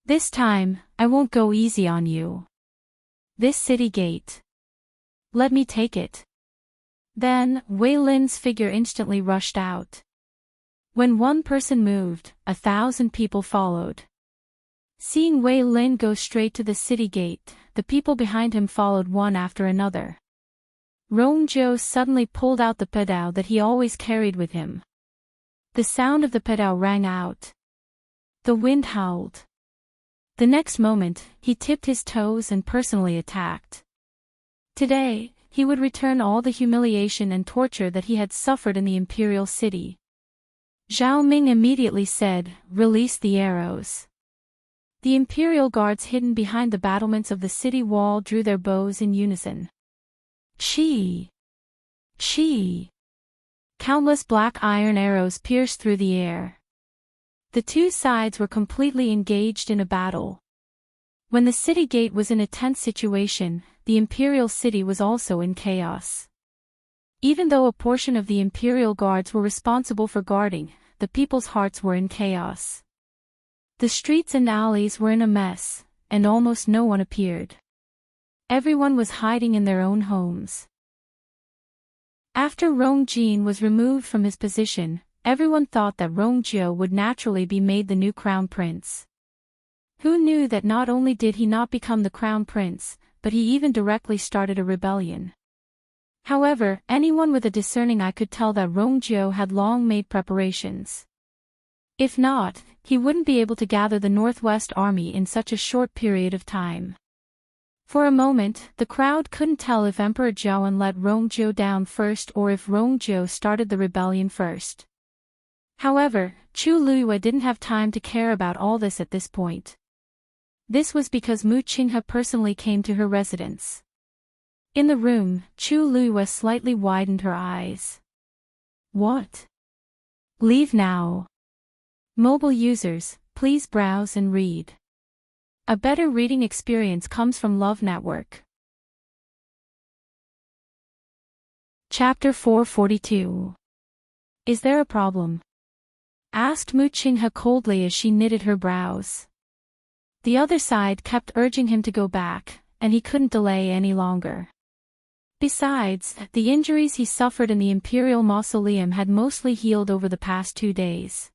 This time, I won't go easy on you. This city gate. Let me take it. Then, Wei Lin's figure instantly rushed out. When one person moved, 1,000 people followed. Seeing Wei Lin go straight to the city gate, the people behind him followed one after another. Rongjiu suddenly pulled out the pedao that he always carried with him. The sound of the pedao rang out. The wind howled. The next moment, he tipped his toes and personally attacked. Today, he would return all the humiliation and torture that he had suffered in the Imperial city. Zhao Ming immediately said, "Release the arrows." The Imperial guards hidden behind the battlements of the city wall drew their bows in unison. Chi! Chi! Countless black iron arrows pierced through the air. The two sides were completely engaged in a battle. When the city gate was in a tense situation, the Imperial city was also in chaos. Even though a portion of the Imperial guards were responsible for guarding, the people's hearts were in chaos. The streets and alleys were in a mess, and almost no one appeared. Everyone was hiding in their own homes. After Rongjin was removed from his position, everyone thought that Rongjiu would naturally be made the new crown prince. Who knew that not only did he not become the crown prince, but he even directly started a rebellion. However, anyone with a discerning eye could tell that Rongjiu had long made preparations. If not, he wouldn't be able to gather the Northwest Army in such a short period of time. For a moment, the crowd couldn't tell if Emperor Zhaoan let Rongjiu down first or if Rongjiu started the rebellion first. However, Chu Luiyue didn't have time to care about all this at this point. This was because Mu Qinghe personally came to her residence. In the room, Chu Luiyue slightly widened her eyes. What? Leave now. Mobile users, please browse and read. A better reading experience comes from Love Network. Chapter 442. Is there a problem? Asked Mu Qinghe coldly as she knitted her brows. The other side kept urging him to go back, and he couldn't delay any longer. Besides, the injuries he suffered in the Imperial Mausoleum had mostly healed over the past 2 days.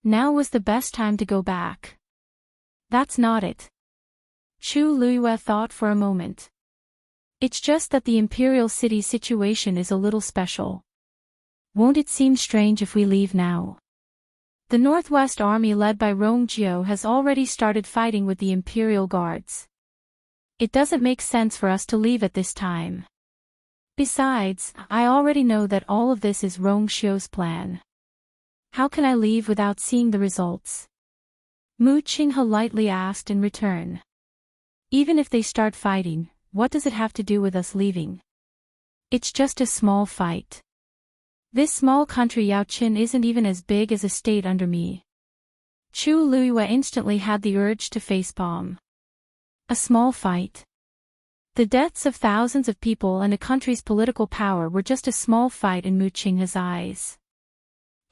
Now was the best time to go back. That's not it. Chu Luiyue thought for a moment. It's just that the Imperial City situation is a little special. Won't it seem strange if we leave now? The Northwest Army led by Rongjiu has already started fighting with the Imperial Guards. It doesn't make sense for us to leave at this time. Besides, I already know that all of this is Rongjiu's plan. How can I leave without seeing the results? Mu Qinghe lightly asked in return. Even if they start fighting, what does it have to do with us leaving? It's just a small fight. This small country Yaoqin isn't even as big as a state under me. Chu Luiyue instantly had the urge to facepalm. A small fight. The deaths of thousands of people and a country's political power were just a small fight in Mu Qinghe's eyes.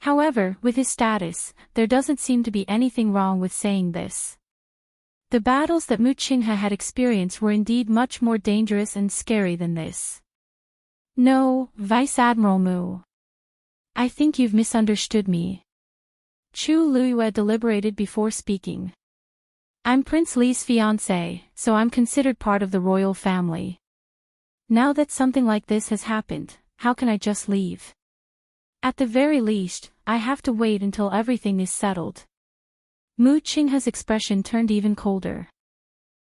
However, with his status, there doesn't seem to be anything wrong with saying this. The battles that Mu Qinghe had experienced were indeed much more dangerous and scary than this. No, Vice Admiral Mu. I think you've misunderstood me. Chu Luiyue deliberated before speaking. I'm Prince Li's fiancé, so I'm considered part of the royal family. Now that something like this has happened, how can I just leave? At the very least, I have to wait until everything is settled. Mu Qinghe's expression turned even colder.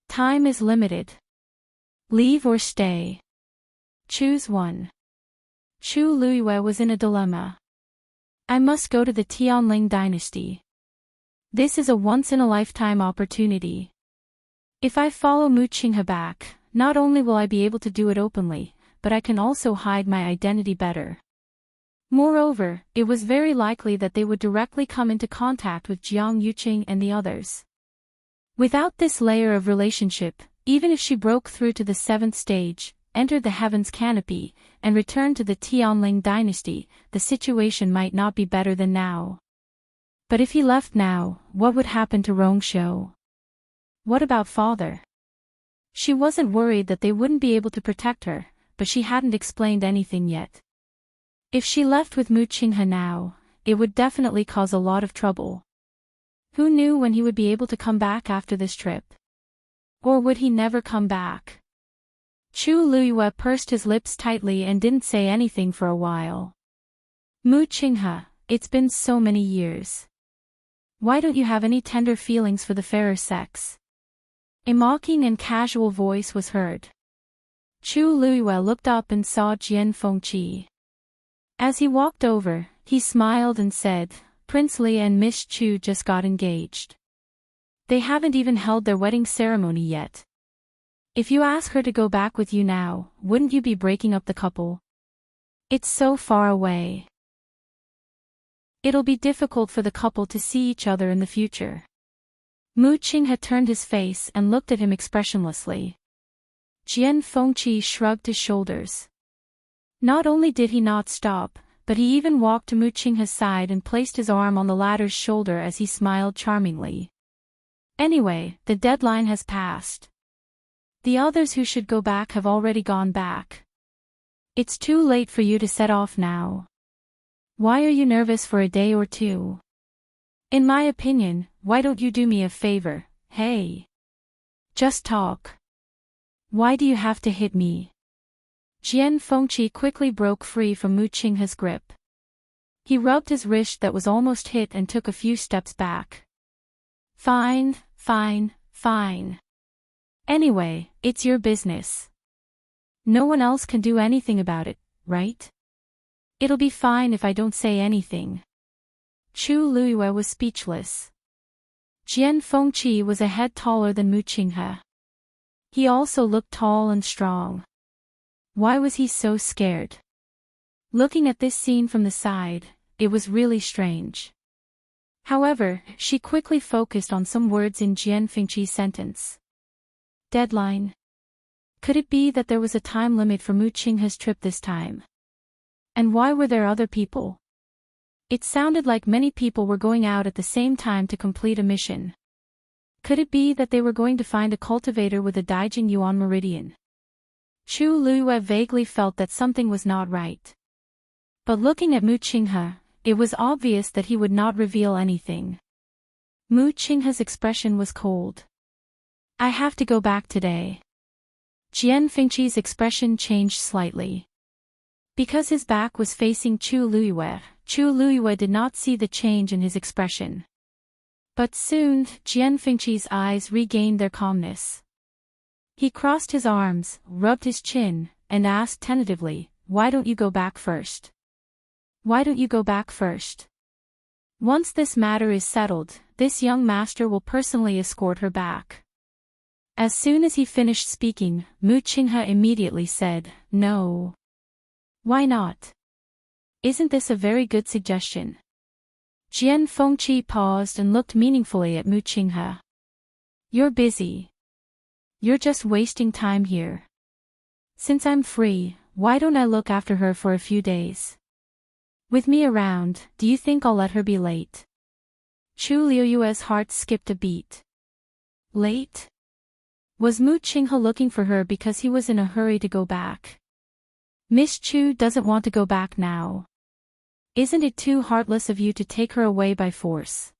Time is limited. Leave or stay. Choose one. Chu Luiyue was in a dilemma. I must go to the Tianling dynasty. This is a once-in-a-lifetime opportunity. If I follow Mu Qinghe back, not only will I be able to do it openly, but I can also hide my identity better. Moreover, it was very likely that they would directly come into contact with Jiang Yuqing and the others. Without this layer of relationship, even if she broke through to the 7th stage, entered the heavens canopy, and returned to the Tianling dynasty, the situation might not be better than now. But if he left now, what would happen to Rongxiu? What about father? She wasn't worried that they wouldn't be able to protect her, but she hadn't explained anything yet. If she left with Mu Qinghe now, it would definitely cause a lot of trouble. Who knew when he would be able to come back after this trip? Or would he never come back? Chu Luiyue pursed his lips tightly and didn't say anything for a while. Mu Qinghe, it's been so many years. Why don't you have any tender feelings for the fairer sex? A mocking and casual voice was heard. Chu Luiyue looked up and saw Jian Fengqi. As he walked over, he smiled and said, Prince Li and Miss Chu just got engaged. They haven't even held their wedding ceremony yet. If you ask her to go back with you now, wouldn't you be breaking up the couple? It's so far away. It'll be difficult for the couple to see each other in the future. Mu Qinghe turned his face and looked at him expressionlessly. Jian Fengqi shrugged his shoulders. Not only did he not stop, but he even walked to Mu Qinghe's side and placed his arm on the latter's shoulder as he smiled charmingly. Anyway, the deadline has passed. The others who should go back have already gone back. It's too late for you to set off now. Why are you nervous for a day or two? In my opinion, why don't you do me a favor, hey? Just talk. Why do you have to hit me? Jian Fengqi quickly broke free from Mu Qinghe's grip. He rubbed his wrist that was almost hit and took a few steps back. Fine. Anyway, it's your business. No one else can do anything about it, right? It'll be fine if I don't say anything. Chu Luiyue was speechless. Jian Fengqi was a head taller than Mu Qinghe. He also looked tall and strong. Why was he so scared? Looking at this scene from the side, it was really strange. However, she quickly focused on some words in Jian Fengqi's sentence. Deadline. Could it be that there was a time limit for Mu Qinghe's trip this time? And why were there other people? It sounded like many people were going out at the same time to complete a mission. Could it be that they were going to find a cultivator with a Daijing Yuan meridian? Chu Luiyue vaguely felt that something was not right. But looking at Mu Qinghe, it was obvious that he would not reveal anything. Mu Qinghe's expression was cold. I have to go back today. Jian Fengqi's expression changed slightly. Because his back was facing Chu Luiyue did not see the change in his expression. But soon, Jian Fengqi's eyes regained their calmness. He crossed his arms, rubbed his chin, and asked tentatively, Why don't you go back first? Why don't you go back first? Once this matter is settled, this young master will personally escort her back. As soon as he finished speaking, Mu Qinghe immediately said, No. Why not? Isn't this a very good suggestion? Jian Fengqi paused and looked meaningfully at Mu Qinghe. You're busy. You're just wasting time here. Since I'm free, why don't I look after her for a few days? With me around, do you think I'll let her be late? Chu Luiyue's heart skipped a beat. Late? Was Mu Qinghe looking for her because he was in a hurry to go back? Miss Chu doesn't want to go back now. Isn't it too heartless of you to take her away by force?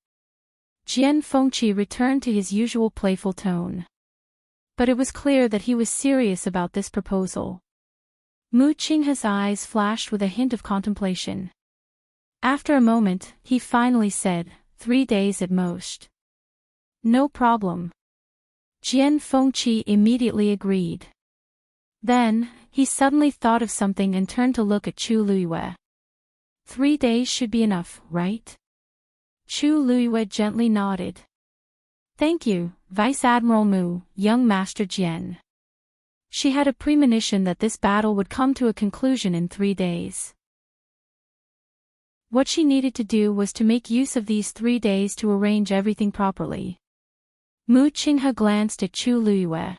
Jian Fengqi returned to his usual playful tone. But it was clear that he was serious about this proposal. Mu Qinghe's eyes flashed with a hint of contemplation. After a moment, he finally said, 3 days at most. No problem. Jian Fengqi immediately agreed. Then, he suddenly thought of something and turned to look at Chu Luiyue. 3 days should be enough, right? Chu Luiyue gently nodded. Thank you, Vice Admiral Mu, young Master Jian. She had a premonition that this battle would come to a conclusion in 3 days. What she needed to do was to make use of these 3 days to arrange everything properly. Mu Qinghe glanced at Chu Luiyue.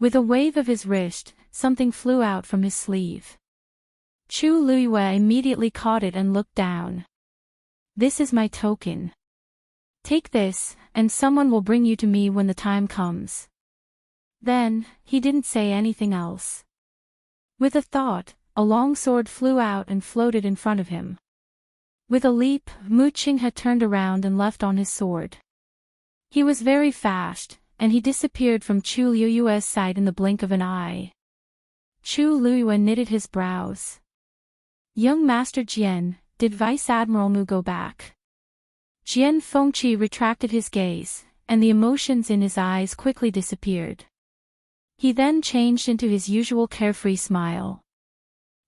With a wave of his wrist, something flew out from his sleeve. Chu Luiyue immediately caught it and looked down. This is my token. Take this, and someone will bring you to me when the time comes. Then, he didn't say anything else. With a thought, a long sword flew out and floated in front of him. With a leap, Mu Qinghe turned around and left on his sword. He was very fast, and he disappeared from Chu Luiyue's sight in the blink of an eye. Chu Luiyue knitted his brows. Young Master Jian, did Vice Admiral Mu go back? Jian Fengqi retracted his gaze, and the emotions in his eyes quickly disappeared. He then changed into his usual carefree smile.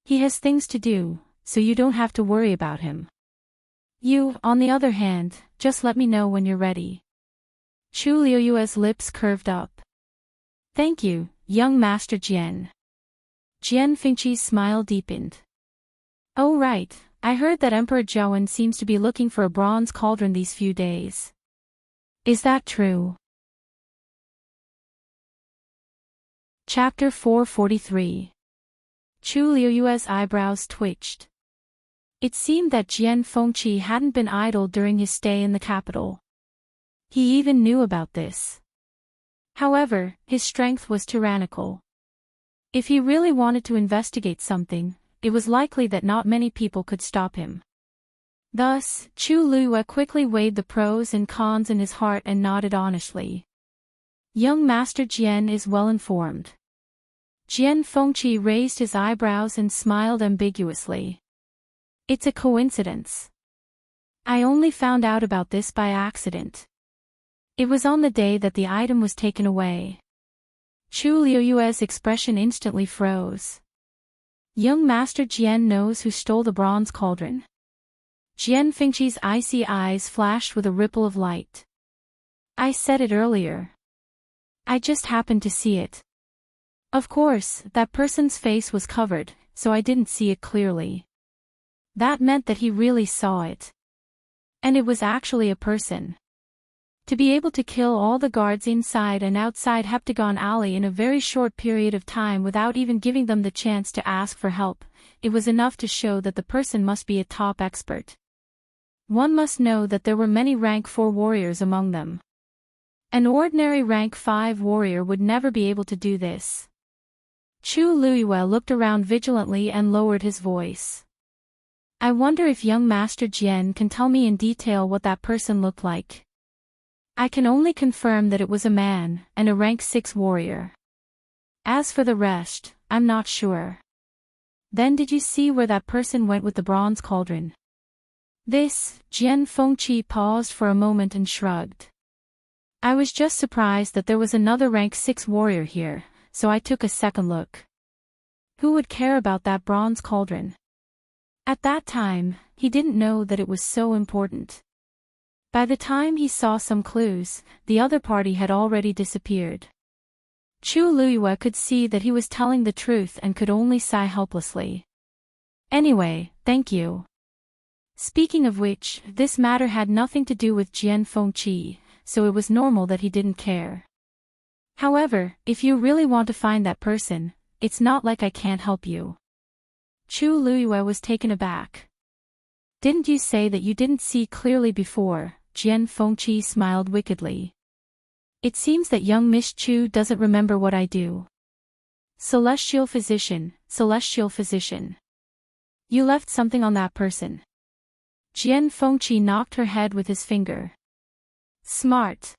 He has things to do, so you don't have to worry about him. You, on the other hand, just let me know when you're ready. Chu Luiyue's lips curved up. Thank you, young Master Jian. Jian Fengqi's smile deepened. Oh right, I heard that Emperor Zhaowen seems to be looking for a bronze cauldron these few days. Is that true? Chapter 443. Chu Luiyue's eyebrows twitched. It seemed that Jian Fengqi hadn't been idle during his stay in the capital. He even knew about this. However, his strength was tyrannical. If he really wanted to investigate something, it was likely that not many people could stop him. Thus, Chu Luiyue quickly weighed the pros and cons in his heart and nodded honestly. Young Master Jian is well informed. Jian Fengqi raised his eyebrows and smiled ambiguously. It's a coincidence. I only found out about this by accident. It was on the day that the item was taken away. Chu Luiyue's expression instantly froze. Young Master Jian knows who stole the bronze cauldron. Jian Fengqi's icy eyes flashed with a ripple of light. I said it earlier. I just happened to see it. Of course, that person's face was covered, so I didn't see it clearly. That meant that he really saw it. And it was actually a person. To be able to kill all the guards inside and outside Heptagon Alley in a very short period of time without even giving them the chance to ask for help, it was enough to show that the person must be a top expert. One must know that there were many rank 4 warriors among them. An ordinary rank 5 warrior would never be able to do this. Chu Luiyue looked around vigilantly and lowered his voice. I wonder if young Master Jian can tell me in detail what that person looked like. I can only confirm that it was a man, and a rank 6 warrior. As for the rest, I'm not sure. Then did you see where that person went with the bronze cauldron? This, Jian Fengqi paused for a moment and shrugged. I was just surprised that there was another rank 6 warrior here, so I took a second look. Who would care about that bronze cauldron? At that time, he didn't know that it was so important. By the time he saw some clues, the other party had already disappeared. Chu Luiyue could see that he was telling the truth and could only sigh helplessly. Anyway, thank you. Speaking of which, this matter had nothing to do with Jian Fengqi, so it was normal that he didn't care. However, if you really want to find that person, it's not like I can't help you. Chu Luiyue was taken aback. Didn't you say that you didn't see clearly before? Jian Fengqi smiled wickedly. It seems that young Miss Chu doesn't remember what I do. Celestial physician, celestial physician. You left something on that person. Jian Fengqi knocked her head with his finger. Smart.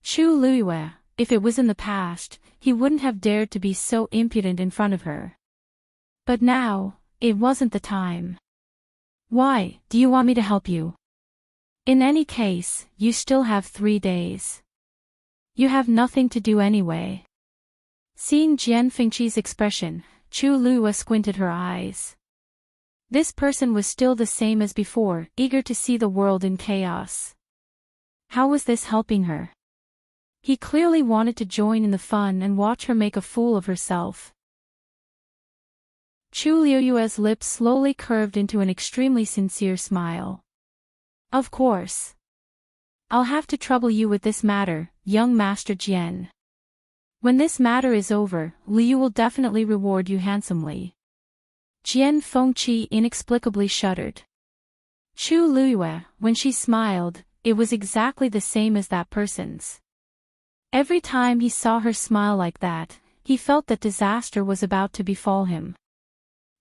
Chu Luiyue, if it was in the past, he wouldn't have dared to be so impudent in front of her. But now, it wasn't the time. Why, do you want me to help you? In any case, you still have 3 days. You have nothing to do anyway. Seeing Jian Fengqi's expression, Chu Lua squinted her eyes. This person was still the same as before, eager to see the world in chaos. How was this helping her? He clearly wanted to join in the fun and watch her make a fool of herself. Chu Liuyue's lips slowly curved into an extremely sincere smile. Of course. I'll have to trouble you with this matter, young Master Jian. When this matter is over, Liu will definitely reward you handsomely. Jian Fengqi inexplicably shuddered. Chu Liyue, when she smiled, it was exactly the same as that person's. Every time he saw her smile like that, he felt that disaster was about to befall him.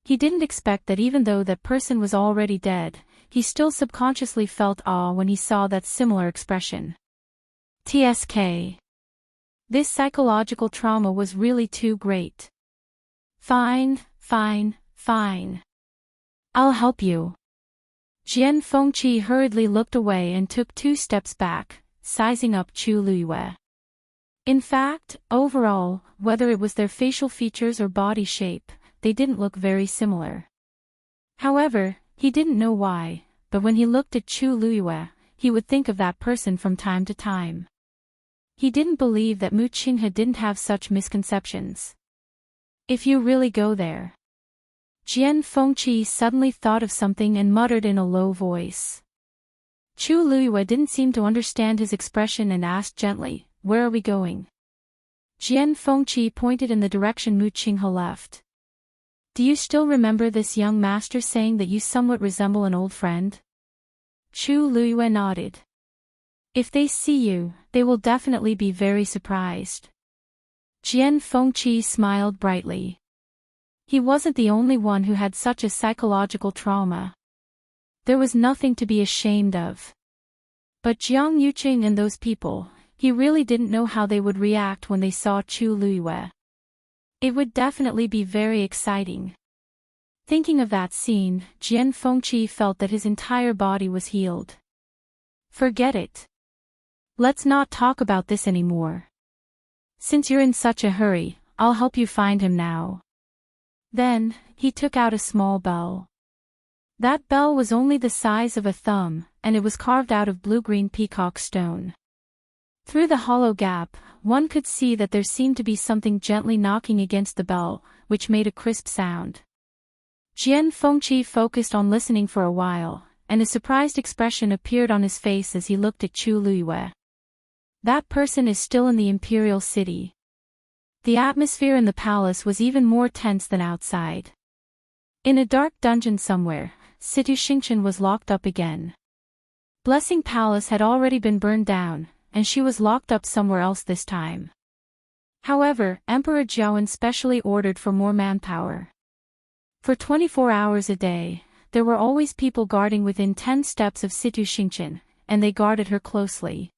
He didn't expect that even though that person was already dead, he still subconsciously felt awe when he saw that similar expression. TSK. This psychological trauma was really too great. Fine. I'll help you. Jian Fengqi hurriedly looked away and took 2 steps back, sizing up Chu Liyue. In fact, overall, whether it was their facial features or body shape, they didn't look very similar. However, he didn't know why, but when he looked at Chu Liyue, he would think of that person from time to time. He didn't believe that Mu Qinghe didn't have such misconceptions. If you really go there. Jian Fengqi suddenly thought of something and muttered in a low voice. Chu Liyue didn't seem to understand his expression and asked gently, "Where are we going?" Jian Fengqi pointed in the direction Mu Qinghe left. Do you still remember this young master saying that you somewhat resemble an old friend? Chu Liyue nodded. If they see you, they will definitely be very surprised. Jian Fengqi smiled brightly. He wasn't the only one who had such a psychological trauma. There was nothing to be ashamed of. But Jiang Yuqing and those people, he really didn't know how they would react when they saw Chu Liyue. It would definitely be very exciting. Thinking of that scene, Jian Fengqi felt that his entire body was healed. Forget it. Let's not talk about this anymore. Since you're in such a hurry, I'll help you find him now. Then, he took out a small bell. That bell was only the size of a thumb, and it was carved out of blue-green peacock stone. Through the hollow gap, one could see that there seemed to be something gently knocking against the bell, which made a crisp sound. Jian Fengqi focused on listening for a while, and a surprised expression appeared on his face as he looked at Chu Liyue. That person is still in the Imperial city. The atmosphere in the palace was even more tense than outside. In a dark dungeon somewhere, Situ Xingqian was locked up again. Blessing Palace had already been burned down, and she was locked up somewhere else this time. However, Emperor Jiaowen specially ordered for more manpower. For 24 hours a day, there were always people guarding within 10 steps of Situ Xingqian, and they guarded her closely.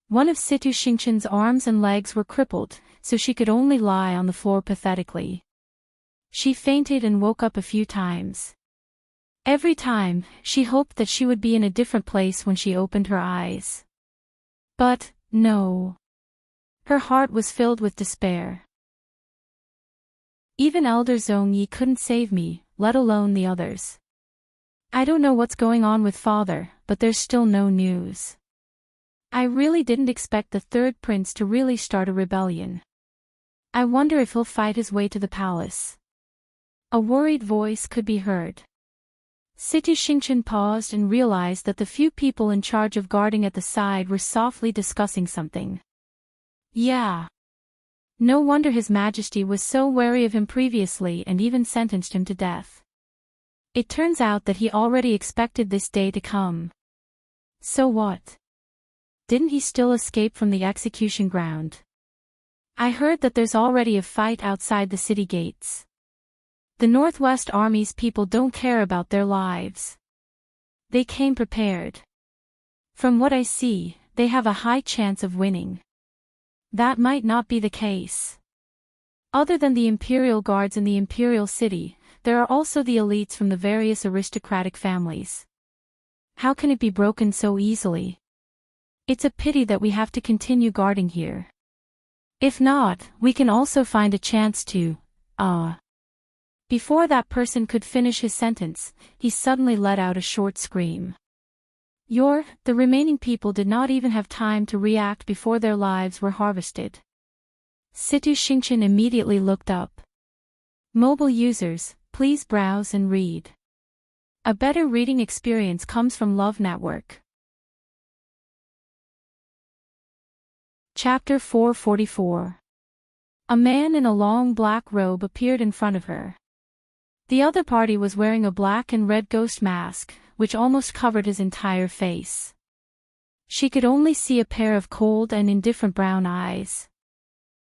One of Situ Xingqian's arms and legs were crippled, so she could only lie on the floor pathetically. She fainted and woke up a few times. Every time, she hoped that she would be in a different place when she opened her eyes. But, no. Her heart was filled with despair. Even Elder Zhong Yi couldn't save me, let alone the others. I don't know what's going on with father, but there's still no news. I really didn't expect the third prince to really start a rebellion. I wonder if he'll fight his way to the palace. A worried voice could be heard. Situ Xingqian paused and realized that the few people in charge of guarding at the side were softly discussing something. Yeah. No wonder His Majesty was so wary of him previously and even sentenced him to death. It turns out that he already expected this day to come. So what? Didn't he still escape from the execution ground? I heard that there's already a fight outside the city gates. The Northwest Army's people don't care about their lives. They came prepared. From what I see, they have a high chance of winning. That might not be the case. Other than the Imperial guards in the Imperial city, there are also the elites from the various aristocratic families. How can it be broken so easily? It's a pity that we have to continue guarding here. If not, we can also find a chance to, Before that person could finish his sentence, he suddenly let out a short scream. The remaining people did not even have time to react before their lives were harvested. Situ Xingchen immediately looked up. Mobile users, please browse and read. A better reading experience comes from Love Network. Chapter 444. A man in a long black robe appeared in front of her. The other party was wearing a black and red ghost mask, which almost covered his entire face. She could only see a pair of cold and indifferent brown eyes.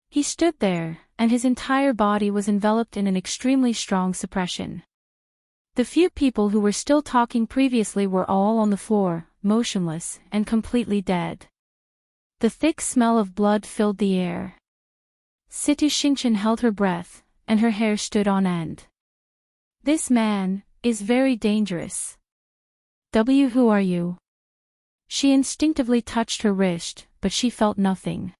He stood there, and his entire body was enveloped in an extremely strong suppression. The few people who were still talking previously were all on the floor, motionless, and completely dead. The thick smell of blood filled the air. Situ Xingchen held her breath, and her hair stood on end. This man is very dangerous. Who are you? She instinctively touched her wrist, but she felt nothing.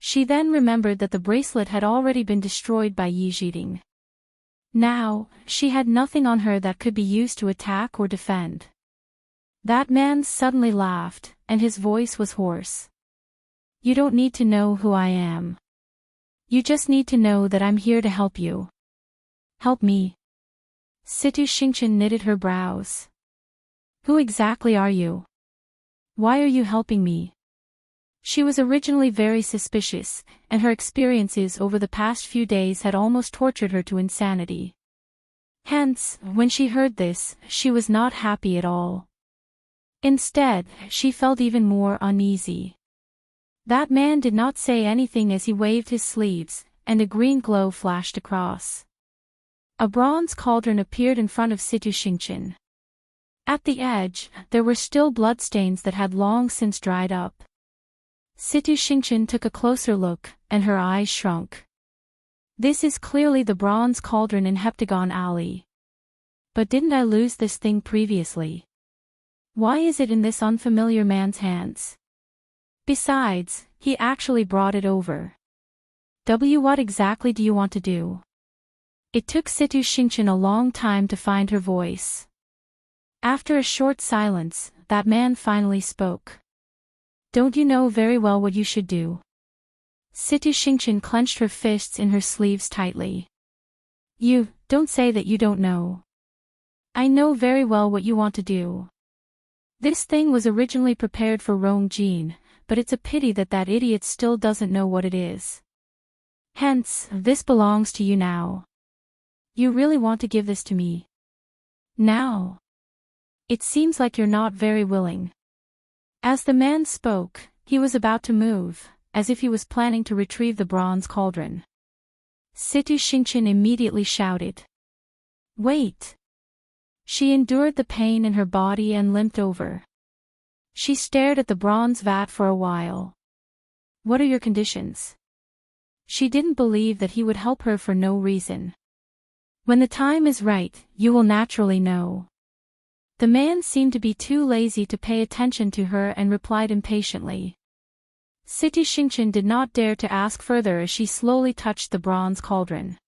She then remembered that the bracelet had already been destroyed by Yi Zhiding. Now, she had nothing on her that could be used to attack or defend. That man suddenly laughed, and his voice was hoarse. You don't need to know who I am. You just need to know that I'm here to help you. Help me. Situ Xingchen knitted her brows. Who exactly are you? Why are you helping me? She was originally very suspicious, and her experiences over the past few days had almost tortured her to insanity. Hence, when she heard this, she was not happy at all. Instead, she felt even more uneasy. That man did not say anything as he waved his sleeves, and a green glow flashed across. A bronze cauldron appeared in front of Situ Xingchen. At the edge, there were still bloodstains that had long since dried up. Situ Xingchen took a closer look, and her eyes shrunk. This is clearly the bronze cauldron in Heptagon Alley. But didn't I lose this thing previously? Why is it in this unfamiliar man's hands? Besides, he actually brought it over. What exactly do you want to do? It took Situ Xingchen a long time to find her voice. After a short silence, that man finally spoke. Don't you know very well what you should do? Situ Xingchen clenched her fists in her sleeves tightly. Don't say that you don't know. I know very well what you want to do. This thing was originally prepared for Rong Jin, but it's a pity that that idiot still doesn't know what it is. Hence, this belongs to you now. You really want to give this to me? Now? It seems like you're not very willing. As the man spoke, he was about to move, as if he was planning to retrieve the bronze cauldron. Situ Xingchen immediately shouted. Wait! She endured the pain in her body and limped over. She stared at the bronze vat for a while. What are your conditions? She didn't believe that he would help her for no reason. When the time is right, you will naturally know. The man seemed to be too lazy to pay attention to her and replied impatiently. Situ Xingchen did not dare to ask further as she slowly touched the bronze cauldron.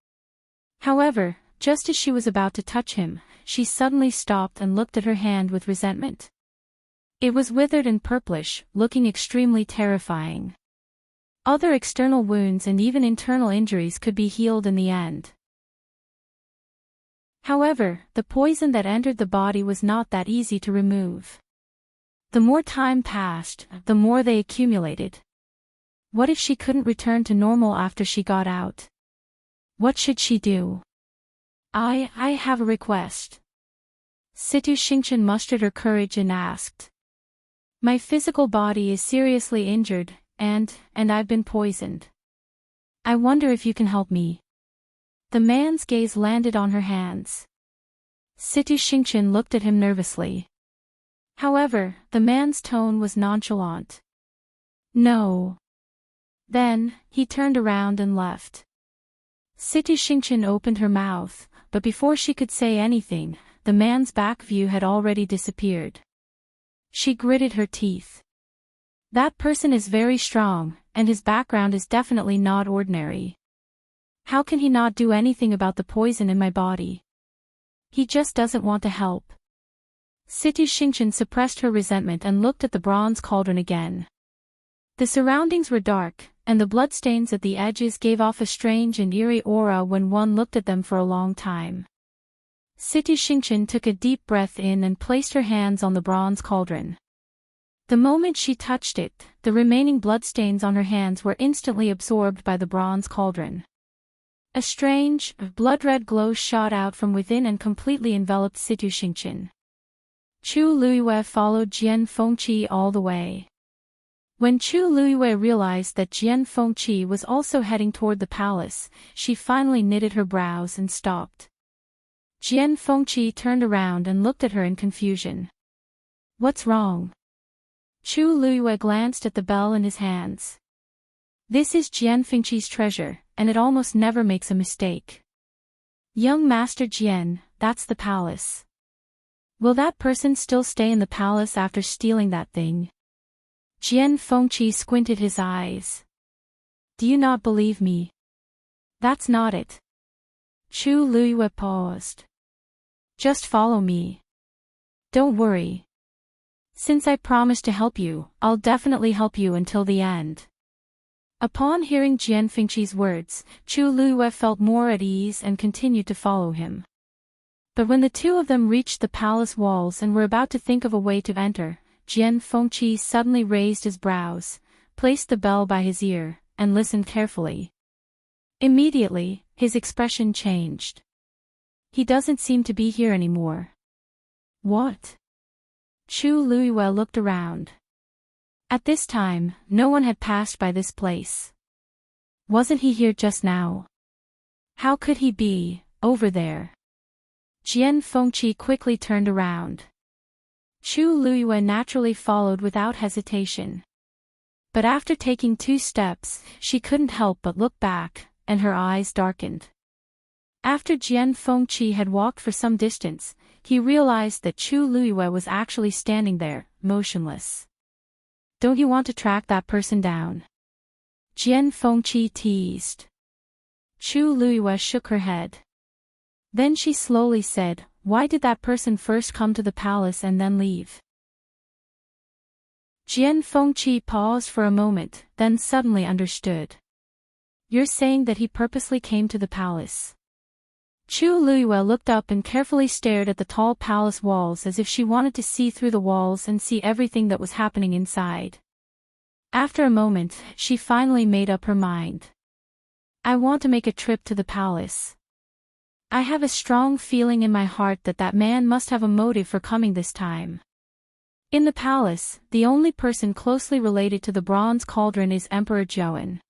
However, just as she was about to touch him, she suddenly stopped and looked at her hand with resentment. It was withered and purplish, looking extremely terrifying. Other external wounds and even internal injuries could be healed in the end. However, the poison that entered the body was not that easy to remove. The more time passed, the more they accumulated. What if she couldn't return to normal after she got out? What should she do? I have a request. Situ Xingchen mustered her courage and asked. My physical body is seriously injured, and I've been poisoned. I wonder if you can help me. The man's gaze landed on her hands. Situ Xingchen looked at him nervously. However, the man's tone was nonchalant. No. Then, he turned around and left. Situ Xingchen opened her mouth, but before she could say anything, the man's back view had already disappeared. She gritted her teeth. That person is very strong, and his background is definitely not ordinary. How can he not do anything about the poison in my body? He just doesn't want to help. Situ Xingqian suppressed her resentment and looked at the bronze cauldron again. The surroundings were dark, and the bloodstains at the edges gave off a strange and eerie aura when one looked at them for a long time. Situ Xingqian took a deep breath in and placed her hands on the bronze cauldron. The moment she touched it, the remaining bloodstains on her hands were instantly absorbed by the bronze cauldron. A strange, blood-red glow shot out from within and completely enveloped Situ Xingqian. Chu Luiyue followed Jian Fengqi all the way. When Chu Luiyue realized that Jian Fengqi was also heading toward the palace, she finally knitted her brows and stopped. Jian Fengqi turned around and looked at her in confusion. What's wrong? Chu Luiyue glanced at the bell in his hands. This is Jian Fengqi's treasure, and it almost never makes a mistake. Young Master Jian, that's the palace. Will that person still stay in the palace after stealing that thing? Jian Fengqi squinted his eyes. Do you not believe me? That's not it. Chu Luiyue paused. Just follow me. Don't worry. Since I promised to help you, I'll definitely help you until the end. Upon hearing Jian Fengqi's words, Chu Luiyue felt more at ease and continued to follow him. But when the two of them reached the palace walls and were about to think of a way to enter, Jian Fengqi suddenly raised his brows, placed the bell by his ear, and listened carefully. Immediately, his expression changed. He doesn't seem to be here anymore. What? Chu Luiyue looked around. At this time, no one had passed by this place. Wasn't he here just now? How could he be, over there? Jian Fengqi quickly turned around. Chu Luiyue naturally followed without hesitation. But after taking 2 steps, she couldn't help but look back, and her eyes darkened. After Jian Fengqi had walked for some distance, he realized that Chu Luiyue was actually standing there, motionless. Don't you want to track that person down? Jian Fengqi teased. Chu Luiyue shook her head. Then she slowly said, why did that person first come to the palace and then leave? Jian Fengqi paused for a moment, then suddenly understood. You're saying that he purposely came to the palace. Chu Luiyue looked up and carefully stared at the tall palace walls as if she wanted to see through the walls and see everything that was happening inside. After a moment, she finally made up her mind. I want to make a trip to the palace. I have a strong feeling in my heart that that man must have a motive for coming this time. In the palace, the only person closely related to the bronze cauldron is Emperor Zhouan.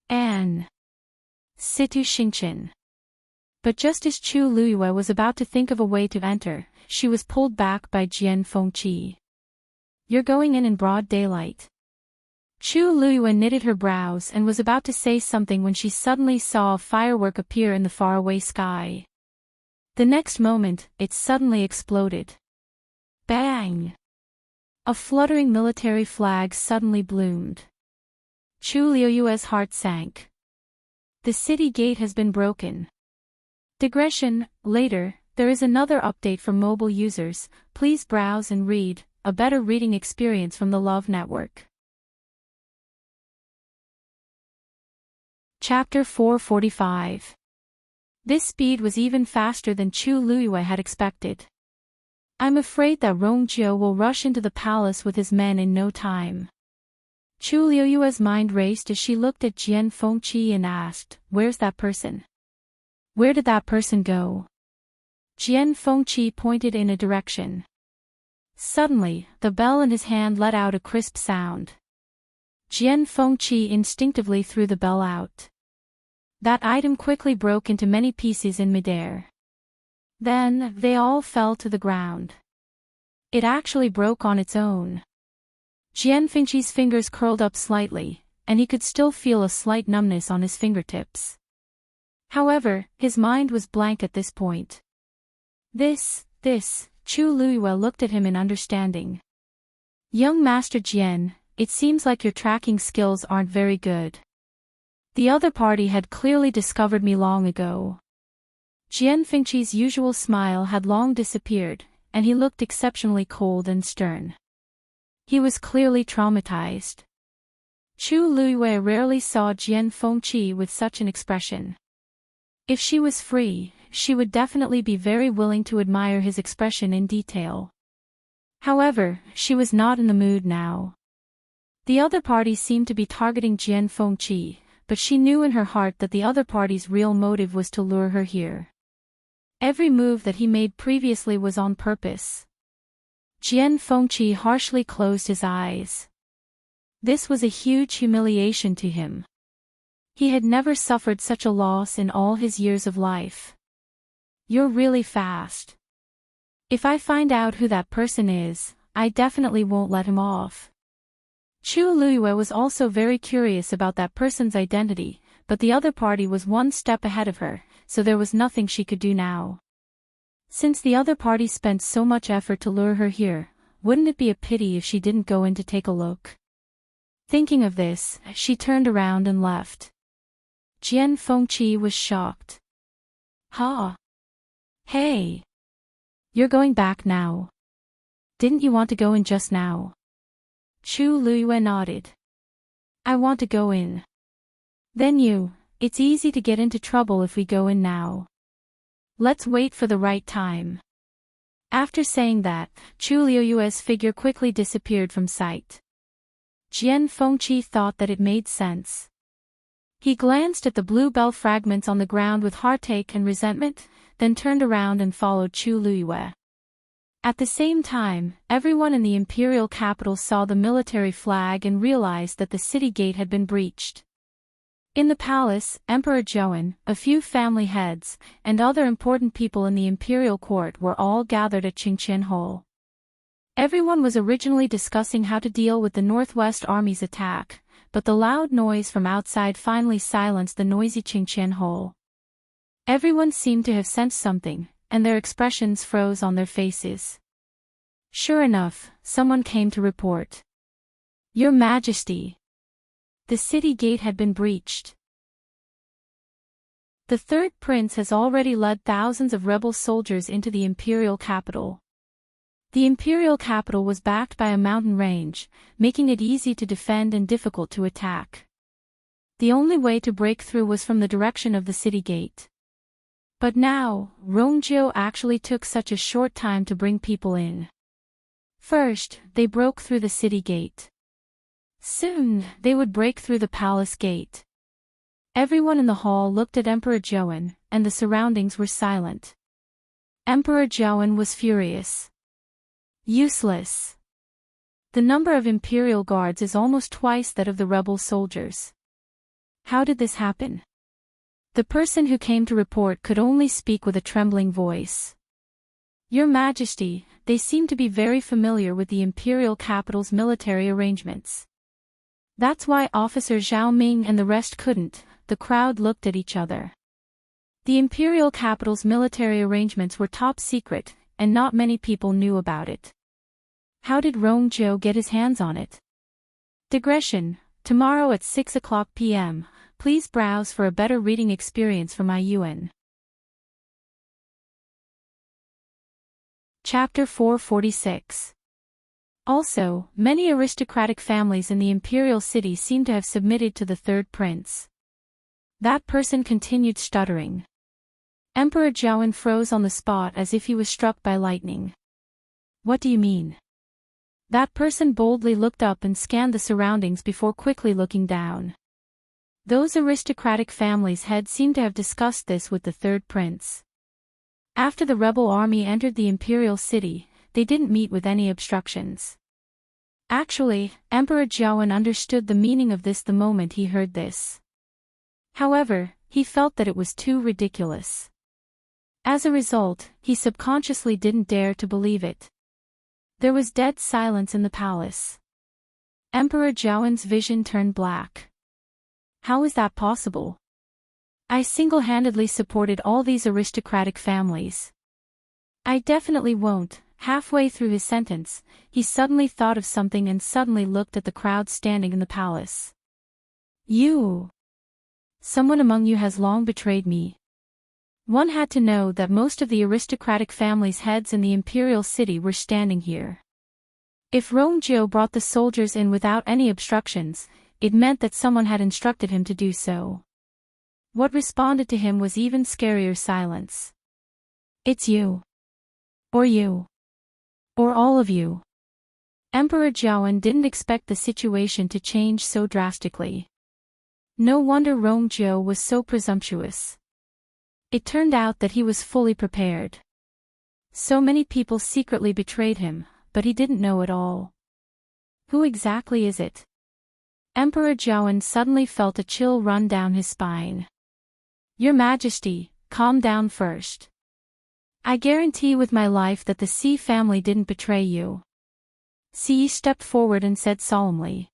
And Situ Xingqian. But just as Chu Luiyue was about to think of a way to enter, she was pulled back by Jian Fengqi. You're going in broad daylight. Chu Luiyue knitted her brows and was about to say something when she suddenly saw a firework appear in the faraway sky. The next moment, it suddenly exploded. Bang! A fluttering military flag suddenly bloomed. Chu Luiyue's heart sank. The city gate has been broken. Digression, later, there is another update for mobile users. Please browse and read, a better reading experience from the Love Network. Chapter 445. This speed was even faster than Chu Luiyue had expected. I'm afraid that Rongjio will rush into the palace with his men in no time. Chu Luiyue's mind raced as she looked at Jian Fengqi and asked, where's that person? Where did that person go? Jian Fengqi pointed in a direction. Suddenly, the bell in his hand let out a crisp sound. Jian Fengqi instinctively threw the bell out. That item quickly broke into many pieces in midair. Then, they all fell to the ground. It actually broke on its own. Jian Fengqi's fingers curled up slightly, and he could still feel a slight numbness on his fingertips. However, his mind was blank at this point. This, Chu Luiyue looked at him in understanding. Young Master Jian, it seems like your tracking skills aren't very good. The other party had clearly discovered me long ago. Jian Fengqi's usual smile had long disappeared, and he looked exceptionally cold and stern. He was clearly traumatized. Chu Luiyue rarely saw Jian Fengqi with such an expression. If she was free, she would definitely be very willing to admire his expression in detail. However, she was not in the mood now. The other party seemed to be targeting Jian Fengqi, but she knew in her heart that the other party's real motive was to lure her here. Every move that he made previously was on purpose. Jian Fengqi harshly closed his eyes. This was a huge humiliation to him. He had never suffered such a loss in all his years of life. You're really fast. If I find out who that person is, I definitely won't let him off. Chu Luiyue was also very curious about that person's identity, but the other party was one step ahead of her, so there was nothing she could do now. Since the other party spent so much effort to lure her here, wouldn't it be a pity if she didn't go in to take a look? Thinking of this, she turned around and left. Jian Fengqi was shocked. Ha! Hey! You're going back now. Didn't you want to go in just now? Chu Luiyue nodded. I want to go in. Then it's easy to get into trouble if we go in now. Let's wait for the right time. After saying that, Chu Luiyue's figure quickly disappeared from sight. Jian Fengqi thought that it made sense. He glanced at the bluebell fragments on the ground with heartache and resentment, then turned around and followed Chu Luiyue. At the same time, everyone in the Imperial capital saw the military flag and realized that the city gate had been breached. In the palace, Emperor Zhouan, a few family heads, and other important people in the Imperial court were all gathered at Qingqian Hall. Everyone was originally discussing how to deal with the Northwest Army's attack, but the loud noise from outside finally silenced the noisy Qingqian Hall. Everyone seemed to have sensed something, and their expressions froze on their faces. Sure enough, someone came to report. Your Majesty! The city gate had been breached. The third prince has already led thousands of rebel soldiers into the Imperial capital. The Imperial capital was backed by a mountain range, making it easy to defend and difficult to attack. The only way to break through was from the direction of the city gate. But now, Rongjiu actually took such a short time to bring people in. First, they broke through the city gate. Soon, they would break through the palace gate. Everyone in the hall looked at Emperor Zhouan, and the surroundings were silent. Emperor Zhouan was furious. Useless. The number of Imperial guards is almost twice that of the rebel soldiers. How did this happen? The person who came to report could only speak with a trembling voice. Your Majesty, they seem to be very familiar with the Imperial capital's military arrangements. That's why Officer Zhao Ming and the rest couldn't. The crowd looked at each other. The Imperial capital's military arrangements were top secret, and not many people knew about it. How did Rongjiu get his hands on it? Digression. Tomorrow at 6:00 p.m., please browse for a better reading experience from IUN. Chapter 446. Also, many aristocratic families in the Imperial city seem to have submitted to the third prince. That person continued stuttering. Emperor Zhouan froze on the spot as if he was struck by lightning. What do you mean? That person boldly looked up and scanned the surroundings before quickly looking down. Those aristocratic families' heads seemed to have discussed this with the third prince. After the rebel army entered the Imperial city, they didn't meet with any obstructions. Actually, Emperor Zhouan understood the meaning of this the moment he heard this. However, he felt that it was too ridiculous. As a result, he subconsciously didn't dare to believe it. There was dead silence in the palace. Emperor Zhouan's vision turned black. How is that possible? I single-handedly supported all these aristocratic families. I definitely won't. Halfway through his sentence, he suddenly thought of something and suddenly looked at the crowd standing in the palace. You! Someone among you has long betrayed me. One had to know that most of the aristocratic families' heads in the Imperial city were standing here. If Romeo brought the soldiers in without any obstructions, it meant that someone had instructed him to do so. What responded to him was even scarier silence. It's you. Or you. Or all of you. Emperor Jiawen didn't expect the situation to change so drastically. No wonder Romeo was so presumptuous. It turned out that he was fully prepared. So many people secretly betrayed him, but he didn't know it all. Who exactly is it? Emperor Jiawen suddenly felt a chill run down his spine. Your Majesty, calm down first. I guarantee with my life that the Xi family didn't betray you. Xi stepped forward and said solemnly.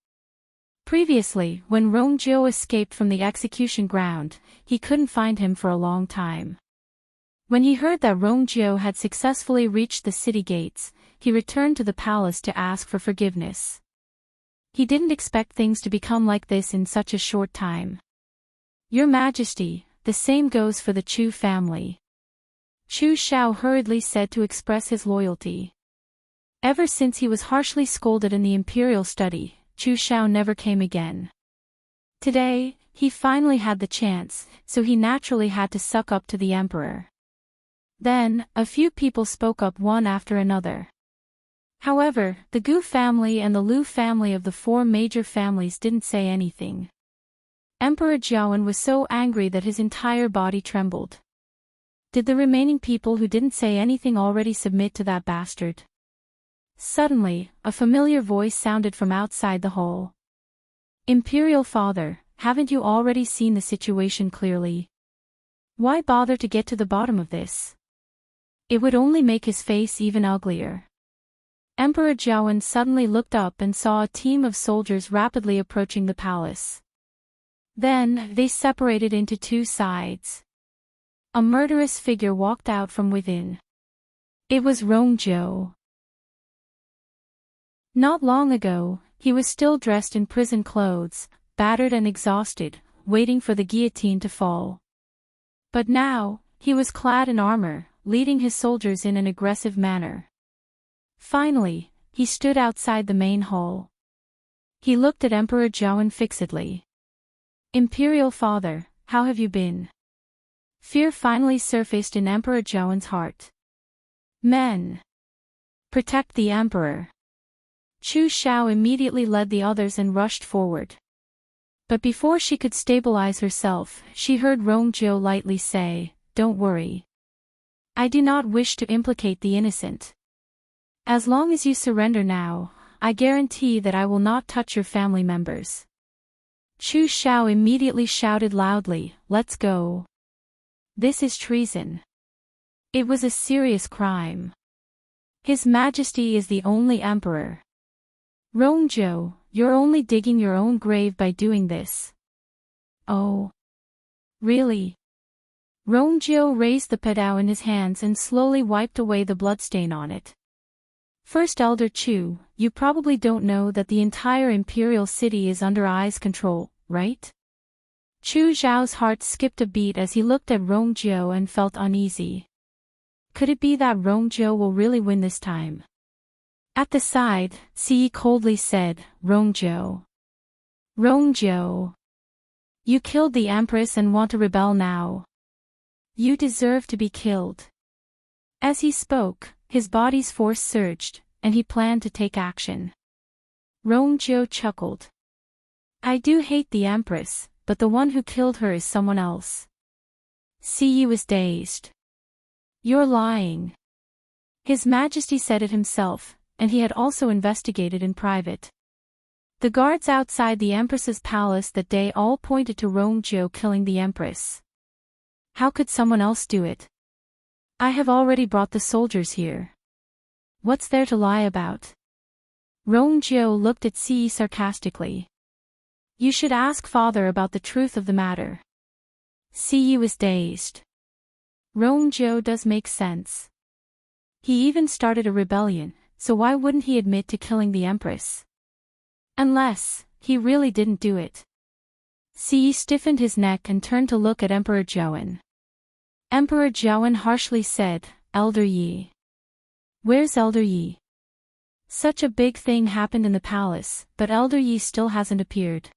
Previously, when Romeo escaped from the execution ground, he couldn't find him for a long time. When he heard that Romeo had successfully reached the city gates, he returned to the palace to ask for forgiveness. He didn't expect things to become like this in such a short time. Your Majesty, the same goes for the Chu family. Chu Shao hurriedly said to express his loyalty. Ever since he was harshly scolded in the Imperial study, Chu Shao never came again. Today, he finally had the chance, so he naturally had to suck up to the emperor. Then, a few people spoke up one after another. However, the Gu family and the Lu family of the four major families didn't say anything. Emperor Jiawen was so angry that his entire body trembled. Did the remaining people who didn't say anything already submit to that bastard? Suddenly, a familiar voice sounded from outside the hall. Imperial Father, haven't you already seen the situation clearly? Why bother to get to the bottom of this? It would only make his face even uglier. Emperor Jiawen suddenly looked up and saw a team of soldiers rapidly approaching the palace. Then, they separated into two sides. A murderous figure walked out from within. It was Romeo. Not long ago, he was still dressed in prison clothes, battered and exhausted, waiting for the guillotine to fall. But now, he was clad in armor, leading his soldiers in an aggressive manner. Finally, he stood outside the main hall. He looked at Emperor Jiawen fixedly. Imperial Father, how have you been? Fear finally surfaced in Emperor Jiawen's heart. Men! Protect the Emperor! Chu Shao immediately led the others and rushed forward. But before she could stabilize herself, she heard Romeo lightly say, Don't worry. I do not wish to implicate the innocent. As long as you surrender now, I guarantee that I will not touch your family members. Chu Shao immediately shouted loudly, Let's go. This is treason. It was a serious crime. His Majesty is the only emperor. Romeo, you're only digging your own grave by doing this. Oh. Really? Romeo raised the pedao in his hands and slowly wiped away the bloodstain on it. First Elder Chu, you probably don't know that the entire Imperial city is under Ai's control, right? Chu Zhao's heart skipped a beat as he looked at Romeo and felt uneasy. Could it be that Romeo will really win this time? At the side, Xi coldly said, Romeo. Romeo. You killed the Empress and want to rebel now. You deserve to be killed. As he spoke, his body's force surged, and he planned to take action. Romeo chuckled. I do hate the Empress, but the one who killed her is someone else. Xi was dazed. You're lying. His Majesty said it himself, and he had also investigated in private. The guards outside the Empress's palace that day all pointed to Romeo killing the Empress. How could someone else do it? I have already brought the soldiers here. What's there to lie about? Romeo looked at Xi sarcastically. You should ask father about the truth of the matter. Siyi was dazed. Rongjiu does make sense. He even started a rebellion, so why wouldn't he admit to killing the Empress? Unless he really didn't do it. Siyi stiffened his neck and turned to look at Emperor Zhaoan. Emperor Zhaoan harshly said, "Elder Yi. Where's Elder Yi? Such a big thing happened in the palace, but Elder Yi still hasn't appeared."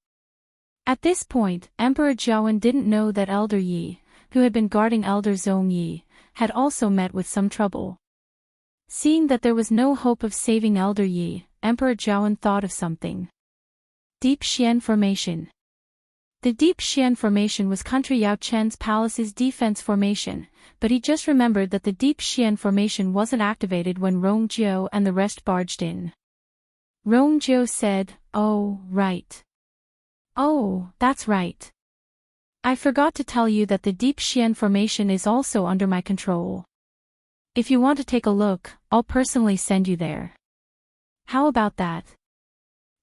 At this point, Emperor Zhaoan didn't know that Elder Yi, who had been guarding Elder Zhong Yi, had also met with some trouble. Seeing that there was no hope of saving Elder Yi, Emperor Zhaoan thought of something. Deep Xian Formation. The Deep Xian Formation was Country Yao Chen's palace's defense formation, but he just remembered that the Deep Xian Formation wasn't activated when Rongjiu and the rest barged in. Rongjiu said, "Oh, right. Oh, that's right. I forgot to tell you that the Deep Xian Formation is also under my control. If you want to take a look, I'll personally send you there. How about that?"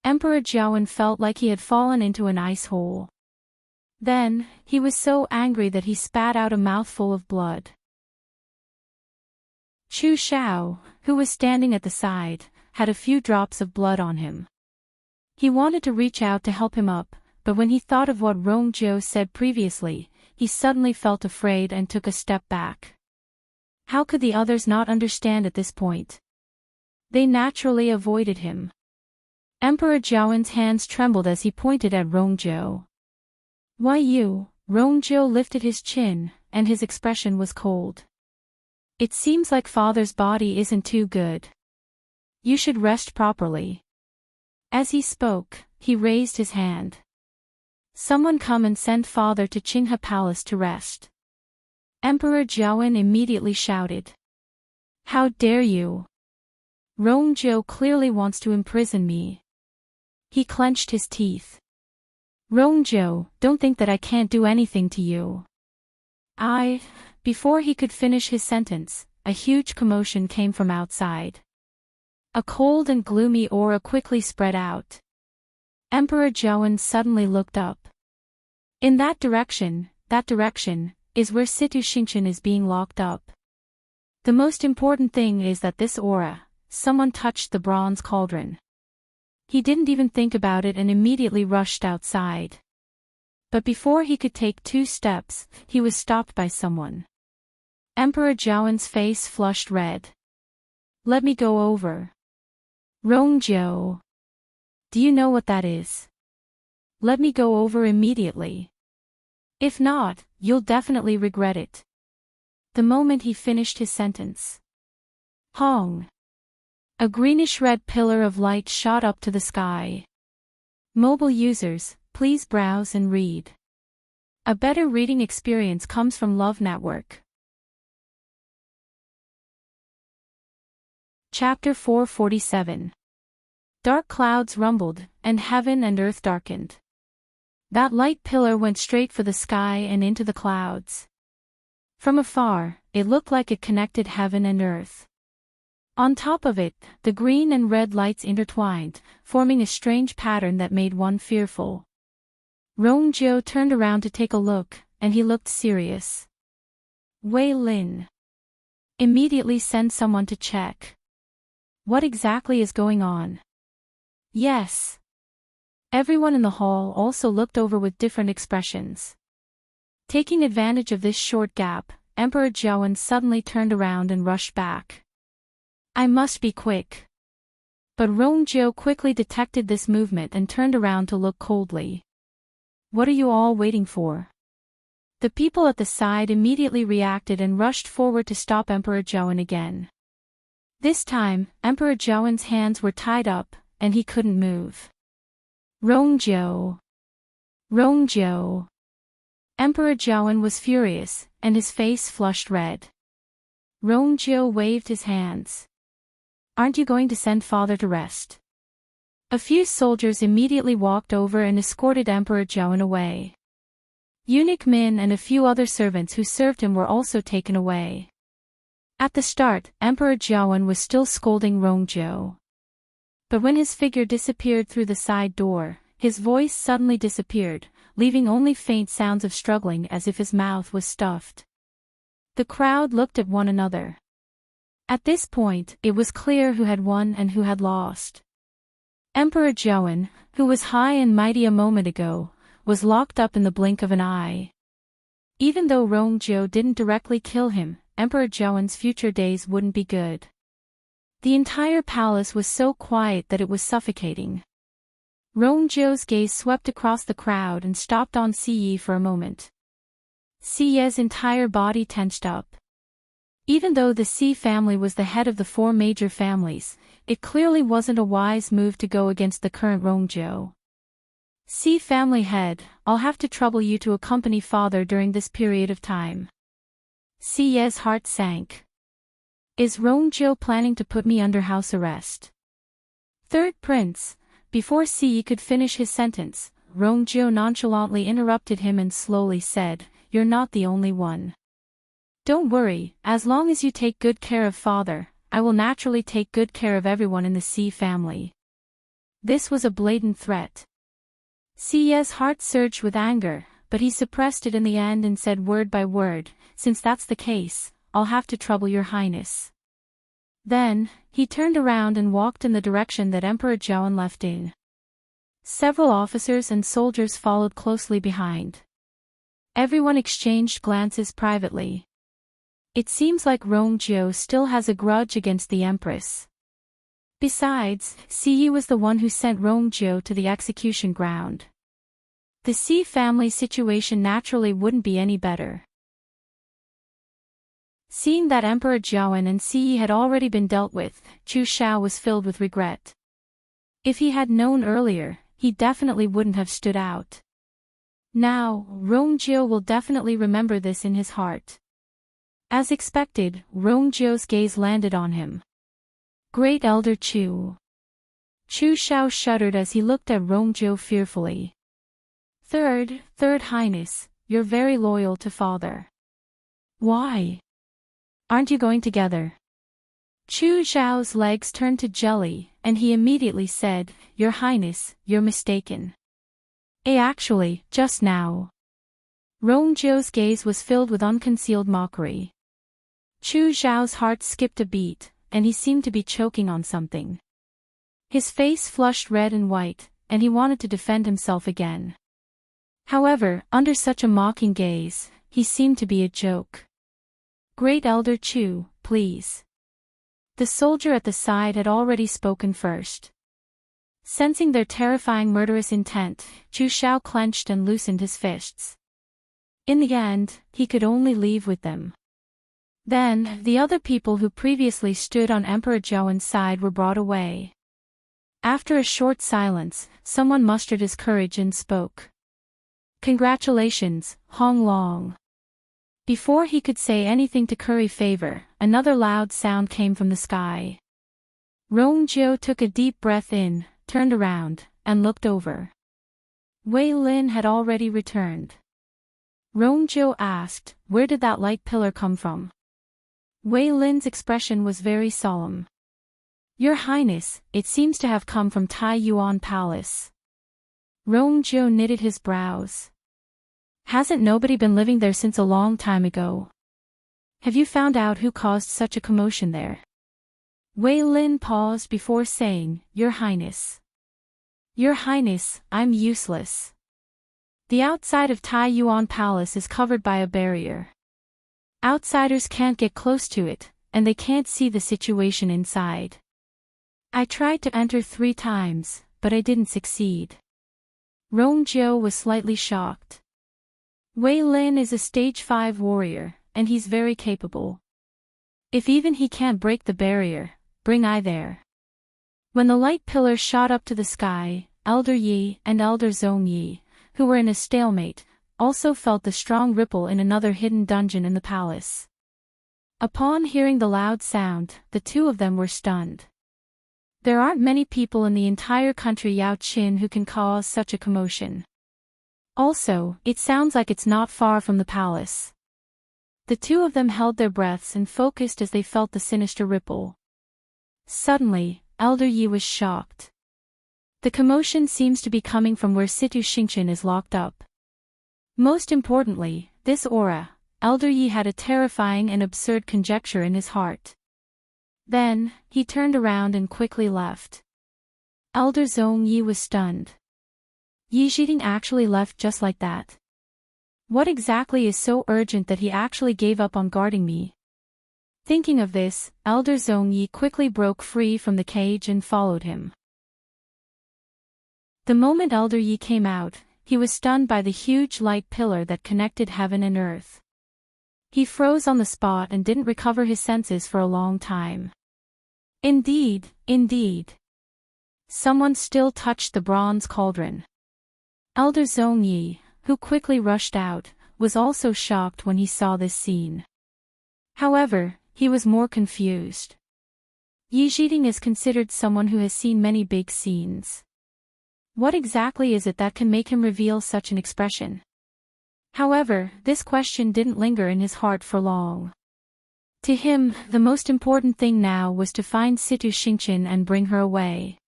Emperor Zhaoan felt like he had fallen into an ice hole. Then, he was so angry that he spat out a mouthful of blood. Chu Xiao, who was standing at the side, had a few drops of blood on him. He wanted to reach out to help him up, but when he thought of what Rongjiu said previously, he suddenly felt afraid and took a step back. How could the others not understand at this point? They naturally avoided him. Emperor Zhaoan's hands trembled as he pointed at Rongjiu. "Why you?" Rongjiu lifted his chin, and his expression was cold. "It seems like father's body isn't too good. You should rest properly." As he spoke, he raised his hand. "Someone come and send father to Qinghe Palace to rest." Emperor Zhaoan immediately shouted. "How dare you? Rongjiu clearly wants to imprison me." He clenched his teeth. "Rongjiu, don't think that I can't do anything to you." Before he could finish his sentence, a huge commotion came from outside. A cold and gloomy aura quickly spread out. Emperor Zhaoan suddenly looked up. In that direction is where Situ Xingqian is being locked up. The most important thing is that this aura, someone touched the bronze cauldron. He didn't even think about it and immediately rushed outside. But before he could take 2 steps, he was stopped by someone. Emperor Zhaoan's face flushed red. "Let me go over." "Rongjiu. Do you know what that is? Let me go over immediately. If not, you'll definitely regret it." The moment he finished his sentence, Hong! A greenish-red pillar of light shot up to the sky. Mobile users, please browse and read. A better reading experience comes from Love Network. Chapter 447. Dark clouds rumbled, and heaven and earth darkened. That light pillar went straight for the sky and into the clouds. From afar, it looked like it connected heaven and earth. On top of it, the green and red lights intertwined, forming a strange pattern that made one fearful. Rongjiu turned around to take a look, and he looked serious. "Wei Lin. Immediately send someone to check. What exactly is going on?" "Yes." Everyone in the hall also looked over with different expressions. Taking advantage of this short gap, Emperor Zhaoan suddenly turned around and rushed back. "I must be quick." But Rongjiu quickly detected this movement and turned around to look coldly. "What are you all waiting for?" The people at the side immediately reacted and rushed forward to stop Emperor Zhaoan again. This time, Emperor Zhaoan's hands were tied up, and he couldn't move. "Rongjiu! Rongjiu!" Emperor Zhaoan was furious, and his face flushed red. Rongjiu waved his hands. "Aren't you going to send father to rest?" A few soldiers immediately walked over and escorted Emperor Zhaoan away. Eunuch Min and a few other servants who served him were also taken away. At the start, Emperor Zhaoan was still scolding Rongjiu. But when his figure disappeared through the side door, his voice suddenly disappeared, leaving only faint sounds of struggling as if his mouth was stuffed. The crowd looked at one another. At this point, it was clear who had won and who had lost. Emperor Joan, who was high and mighty a moment ago, was locked up in the blink of an eye. Even though Rongjiu didn't directly kill him, Emperor Joan's future days wouldn't be good. The entire palace was so quiet that it was suffocating. Rongjiu's gaze swept across the crowd and stopped on Siyi for a moment. Siyi's entire body tensed up. Even though the Si family was the head of the four major families, it clearly wasn't a wise move to go against the current Rongjiu. Si family head, I'll have to trouble you to accompany father during this period of time. Siyi's heart sank. Is Rongjiu planning to put me under house arrest? Third prince. Before Siyi could finish his sentence, Rongjiu nonchalantly interrupted him and slowly said, "You're not the only one. Don't worry, as long as you take good care of father, I will naturally take good care of everyone in the Si family." This was a blatant threat. Siyi's heart surged with anger, but he suppressed it in the end and said word by word, "Since that's the case, I'll have to trouble your highness." Then, he turned around and walked in the direction that Emperor Joan left in. Several officers and soldiers followed closely behind. Everyone exchanged glances privately. It seems like Rongjiu still has a grudge against the empress. Besides, Siyi was the one who sent Rongjiu to the execution ground. The Si family situation naturally wouldn't be any better. Seeing that Emperor Joan and Siyi had already been dealt with, Chu Shao was filled with regret. If he had known earlier, he definitely wouldn't have stood out. Now, Rongjiu will definitely remember this in his heart. As expected, Rongjiu's gaze landed on him. Great Elder Chu. Chu Shao shuddered as he looked at Rongjiu fearfully. Third Highness, you're very loyal to father. Why? Aren't you going together? Chu Xiao's legs turned to jelly, and he immediately said, Your Highness, you're mistaken. Actually, just now. Rongjiu's gaze was filled with unconcealed mockery. Chu Xiao's heart skipped a beat, and he seemed to be choking on something. His face flushed red and white, and he wanted to defend himself again. However, under such a mocking gaze, he seemed to be a joke. Great Elder Chu, please. The soldier at the side had already spoken first. Sensing their terrifying murderous intent, Chu Shao clenched and loosened his fists. In the end, he could only leave with them. Then, the other people who previously stood on Emperor Joan's side were brought away. After a short silence, someone mustered his courage and spoke. Congratulations, Hong Long. Before he could say anything to curry favor, another loud sound came from the sky. Rongjiu took a deep breath in, turned around, and looked over. Wei Lin had already returned. Rongjiu asked, Where did that light pillar come from? Wei Lin's expression was very solemn. Your Highness, it seems to have come from Tai Yuan Palace. Rongjiu knitted his brows. Hasn't nobody been living there since a long time ago? Have you found out who caused such a commotion there? Wei Lin paused before saying, Your Highness. Your Highness, I'm useless. The outside of Tai Yuan Palace is covered by a barrier. Outsiders can't get close to it, and they can't see the situation inside. I tried to enter 3 times, but I didn't succeed. Rongjiu was slightly shocked. Wei Lin is a stage 5 warrior, and he's very capable. If even he can't break the barrier, bring I there. When the light pillar shot up to the sky, Elder Yi and Elder Zhong Yi, who were in a stalemate, also felt the strong ripple in another hidden dungeon in the palace. Upon hearing the loud sound, the two of them were stunned. There aren't many people in the entire country Yao Qin who can cause such a commotion. Also, it sounds like it's not far from the palace. The two of them held their breaths and focused as they felt the sinister ripple. Suddenly, Elder Yi was shocked. The commotion seems to be coming from where Situ Xingqian is locked up. Most importantly, this aura, Elder Yi had a terrifying and absurd conjecture in his heart. Then, he turned around and quickly left. Elder Zhong Yi was stunned. Yi Zhiding actually left just like that. What exactly is so urgent that he actually gave up on guarding me? Thinking of this, Elder Zhong Yi quickly broke free from the cage and followed him. The moment Elder Yi came out, he was stunned by the huge light pillar that connected heaven and earth. He froze on the spot and didn't recover his senses for a long time. Indeed. Someone still touched the bronze cauldron. Elder Zhong Yi, who quickly rushed out, was also shocked when he saw this scene. However, he was more confused. Yi Zhiding is considered someone who has seen many big scenes. What exactly is it that can make him reveal such an expression? However, this question didn't linger in his heart for long. To him, the most important thing now was to find Situ Xingqian and bring her away.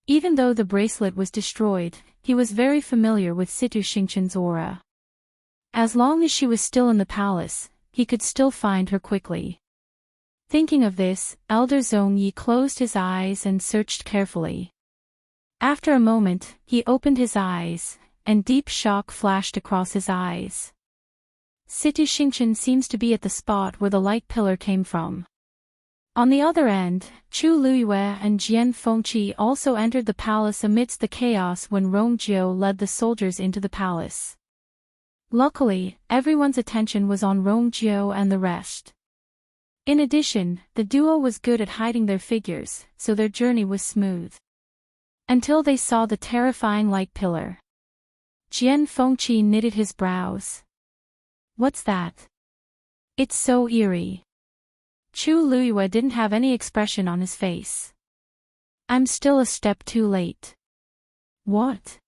Even though the bracelet was destroyed, he was very familiar with Situ Xingqian's aura. As long as she was still in the palace, he could still find her quickly. Thinking of this, Elder Zhong Yi closed his eyes and searched carefully. After a moment, he opened his eyes, and deep shock flashed across his eyes. Situ Xingqian seems to be at the spot where the light pillar came from. On the other end, Chu Luiyue and Jian Fengqi also entered the palace amidst the chaos when Rong Jiu led the soldiers into the palace. Luckily, everyone's attention was on Rong Jiu and the rest. In addition, the duo was good at hiding their figures, so their journey was smooth. Until they saw the terrifying light pillar. Jian Fengqi knitted his brows. What's that? It's so eerie. Chu Luiyue didn't have any expression on his face. I'm still a step too late. What?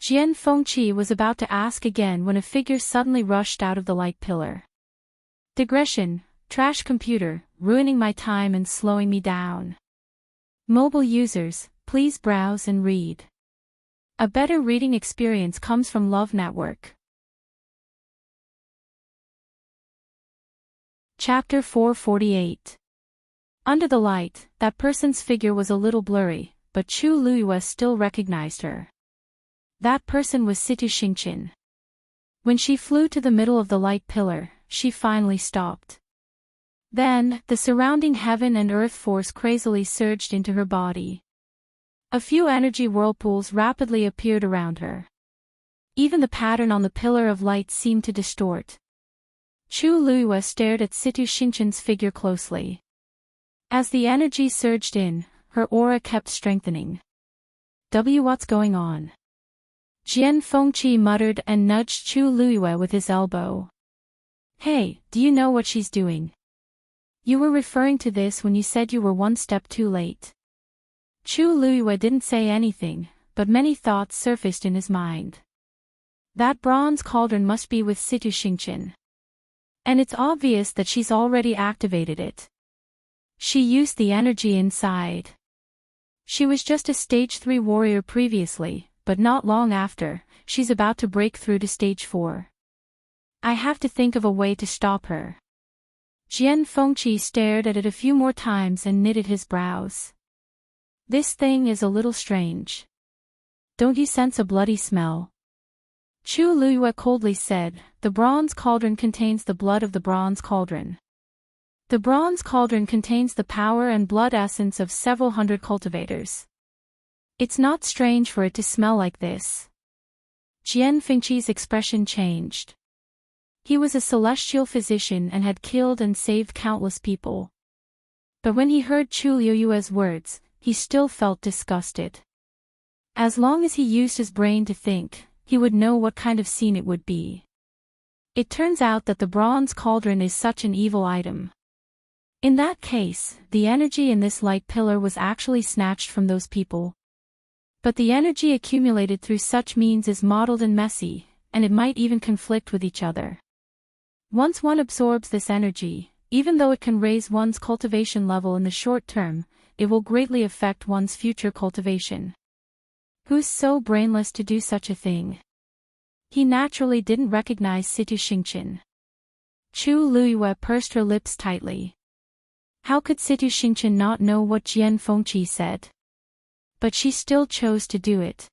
Jian Fengqi was about to ask again when a figure suddenly rushed out of the light pillar. Digression, trash computer, ruining my time and slowing me down. Mobile users, please browse and read. A better reading experience comes from Love Network. Chapter 448. Under the light, that person's figure was a little blurry, but Chu Luiyue still recognized her. That person was Situ Xingqian. When she flew to the middle of the light pillar, she finally stopped. Then, the surrounding heaven and earth force crazily surged into her body. A few energy whirlpools rapidly appeared around her. Even the pattern on the pillar of light seemed to distort. Chu Luiyue stared at Situ Xingqian's figure closely. As the energy surged in, her aura kept strengthening. What's going on? Jian Fengqi muttered and nudged Chu Luiyue with his elbow. Hey, do you know what she's doing? You were referring to this when you said you were one step too late. Chu Luiyue didn't say anything, but many thoughts surfaced in his mind. That bronze cauldron must be with Situ Xingqian. And it's obvious that she's already activated it. She used the energy inside. She was just a stage 3 warrior previously, but not long after, she's about to break through to stage 4. I have to think of a way to stop her. Jian Fengqi stared at it a few more times and knitted his brows. This thing is a little strange. Don't you sense a bloody smell? Chu Luiyue coldly said, the bronze cauldron contains the blood of the bronze cauldron. The bronze cauldron contains the power and blood essence of several hundred cultivators. It's not strange for it to smell like this. Jian Fengqi's expression changed. He was a celestial physician and had killed and saved countless people. But when he heard Chu Luiyue's words, he still felt disgusted. As long as he used his brain to think, he would know what kind of scene it would be. It turns out that the bronze cauldron is such an evil item. In that case, the energy in this light pillar was actually snatched from those people. But the energy accumulated through such means is mottled and messy, and it might even conflict with each other. Once one absorbs this energy, even though it can raise one's cultivation level in the short term, it will greatly affect one's future cultivation. Who's so brainless to do such a thing? He naturally didn't recognize Situ Xingqian. Chu Luiyue pursed her lips tightly. How could Situ Xingqian not know what Jian Fengqi said? But she still chose to do it.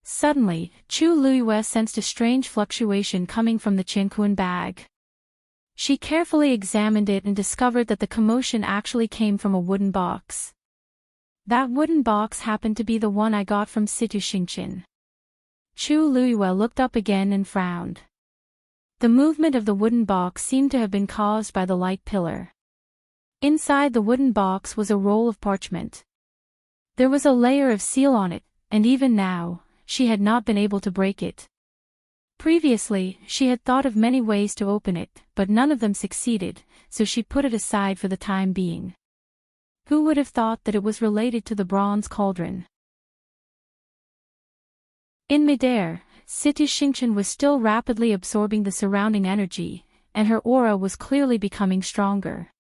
Suddenly, Chu Luiyue sensed a strange fluctuation coming from the Qianquan bag. She carefully examined it and discovered that the commotion actually came from a wooden box. That wooden box happened to be the one I got from Situ Xingqian. Chu Luiyue looked up again and frowned. The movement of the wooden box seemed to have been caused by the light pillar. Inside the wooden box was a roll of parchment. There was a layer of seal on it, and even now, she had not been able to break it. Previously, she had thought of many ways to open it, but none of them succeeded, so she put it aside for the time being. Who would have thought that it was related to the bronze cauldron? In midair, Situ Xingqian was still rapidly absorbing the surrounding energy, and her aura was clearly becoming stronger.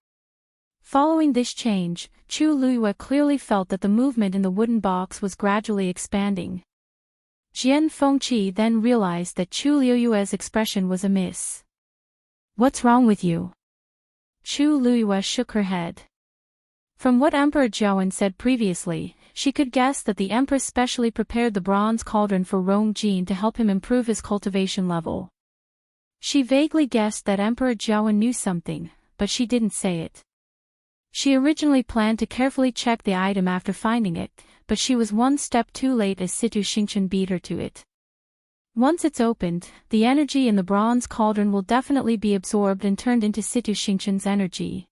Following this change, Chu Luiyue clearly felt that the movement in the wooden box was gradually expanding. Jian Fengqi then realized that Chu Luiyue's expression was amiss. "What's wrong with you?" Chu Luiyue shook her head. From what Emperor Zhaowen said previously, she could guess that the Empress specially prepared the bronze cauldron for Rong Jin to help him improve his cultivation level. She vaguely guessed that Emperor Zhaowen knew something, but she didn't say it. She originally planned to carefully check the item after finding it, but she was one step too late as Situ Xingqian beat her to it. Once it's opened, the energy in the bronze cauldron will definitely be absorbed and turned into Situ Xingqian's energy.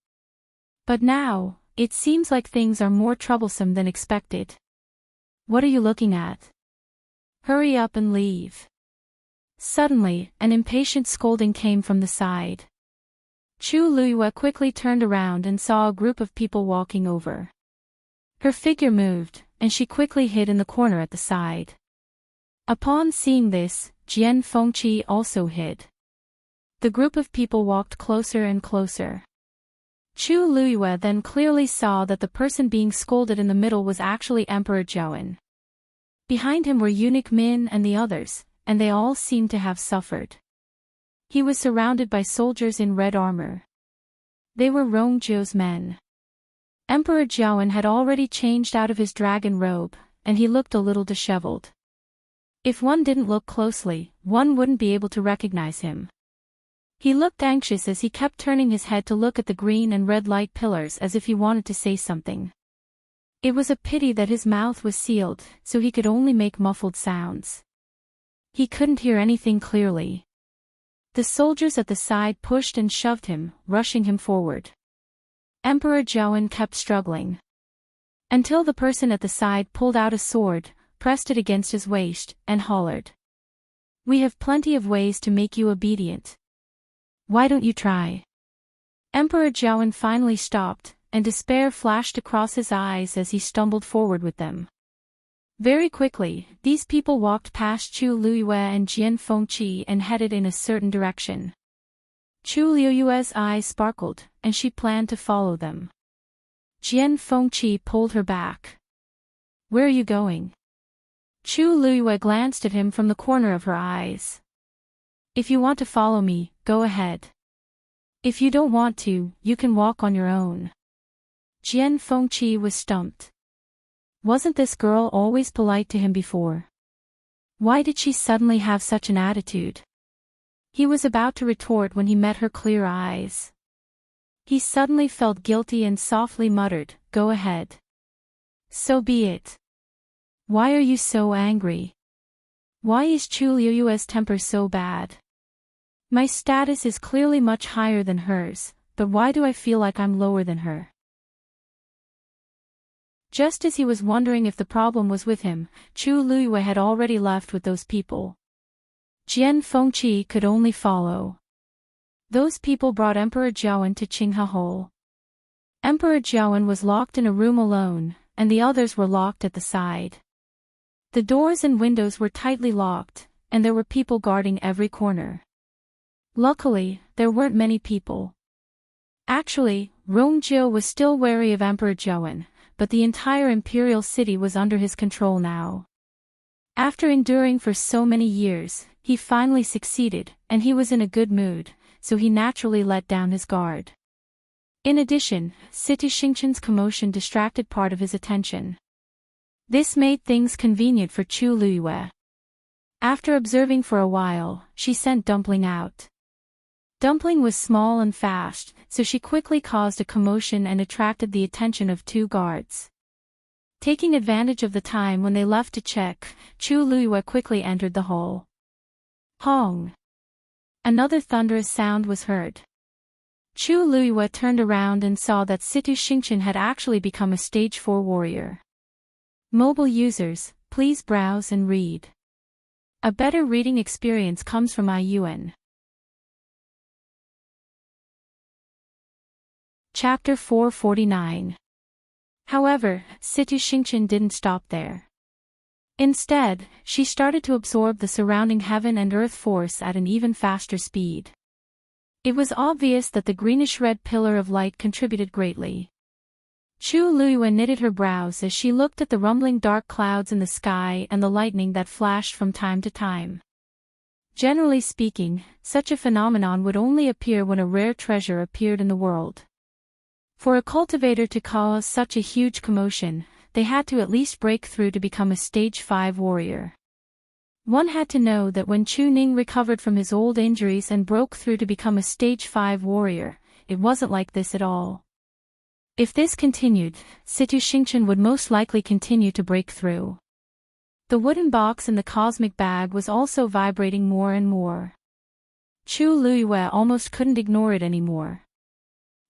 But now, it seems like things are more troublesome than expected. What are you looking at? Hurry up and leave. Suddenly, an impatient scolding came from the side. Chu Luiyue quickly turned around and saw a group of people walking over. Her figure moved, and she quickly hid in the corner at the side. Upon seeing this, Jian Fengqi also hid. The group of people walked closer and closer. Chu Luiyue then clearly saw that the person being scolded in the middle was actually Emperor Zhaowen. Behind him were Eunuch Min and the others, and they all seemed to have suffered. He was surrounded by soldiers in red armor. They were Rongzhou's men. Emperor Zhaowen had already changed out of his dragon robe, and he looked a little disheveled. If one didn't look closely, one wouldn't be able to recognize him. He looked anxious as he kept turning his head to look at the green and red light pillars as if he wanted to say something. It was a pity that his mouth was sealed, so he could only make muffled sounds. He couldn't hear anything clearly. The soldiers at the side pushed and shoved him, rushing him forward. Emperor Zhaowen kept struggling. Until the person at the side pulled out a sword, pressed it against his waist, and hollered. "We have plenty of ways to make you obedient. Why don't you try?" Emperor Zhaowen finally stopped, and despair flashed across his eyes as he stumbled forward with them. Very quickly, these people walked past Chu Luiyue and Jian Fengqi and headed in a certain direction. Chu Luiyue's eyes sparkled, and she planned to follow them. Jian Fengqi pulled her back. "Where are you going?" Chu Luiyue glanced at him from the corner of her eyes. "If you want to follow me, go ahead. If you don't want to, you can walk on your own." Jian Fengqi was stumped. Wasn't this girl always polite to him before? Why did she suddenly have such an attitude? He was about to retort when he met her clear eyes. He suddenly felt guilty and softly muttered, "Go ahead." "So be it. Why are you so angry? Why is Chu Luiyue's temper so bad? My status is clearly much higher than hers, but why do I feel like I'm lower than her?" Just as he was wondering if the problem was with him, Chu Luiyue had already left with those people. Jian Fengqi could only follow. Those people brought Emperor Zhaowen to Qinghe Hole. Emperor Zhaowen was locked in a room alone, and the others were locked at the side. The doors and windows were tightly locked, and there were people guarding every corner. Luckily, there weren't many people. Actually, Rongzhou was still wary of Emperor Zhaowen, but the entire Imperial city was under his control now. After enduring for so many years, He finally succeeded, and he was in a good mood, so he naturally let down his guard. In addition, Situ Xingqian's commotion distracted part of his attention. This made things convenient for Chu Luyue. After observing for a while, she sent Dumpling out. Dumpling was small and fast, so she quickly caused a commotion and attracted the attention of 2 guards. Taking advantage of the time when they left to check, Chu Luyue quickly entered the hall. Hong! Another thunderous sound was heard. Chu Luyue turned around and saw that Situ Xingqian had actually become a stage 4 warrior. Mobile users, please browse and read. A better reading experience comes from IUN. Chapter 449. However, Situ Xingqian didn't stop there. Instead, she started to absorb the surrounding heaven and earth force at an even faster speed. It was obvious that the greenish-red pillar of light contributed greatly. Chu Luyue knitted her brows as she looked at the rumbling dark clouds in the sky and the lightning that flashed from time to time. Generally speaking, such a phenomenon would only appear when a rare treasure appeared in the world. For a cultivator to cause such a huge commotion, they had to at least break through to become a stage 5 warrior. One had to know that when Chu Ning recovered from his old injuries and broke through to become a stage 5 warrior, it wasn't like this at all. If this continued, Situ Xingqian would most likely continue to break through. The wooden box in the cosmic bag was also vibrating more and more. Chu Luyue almost couldn't ignore it anymore.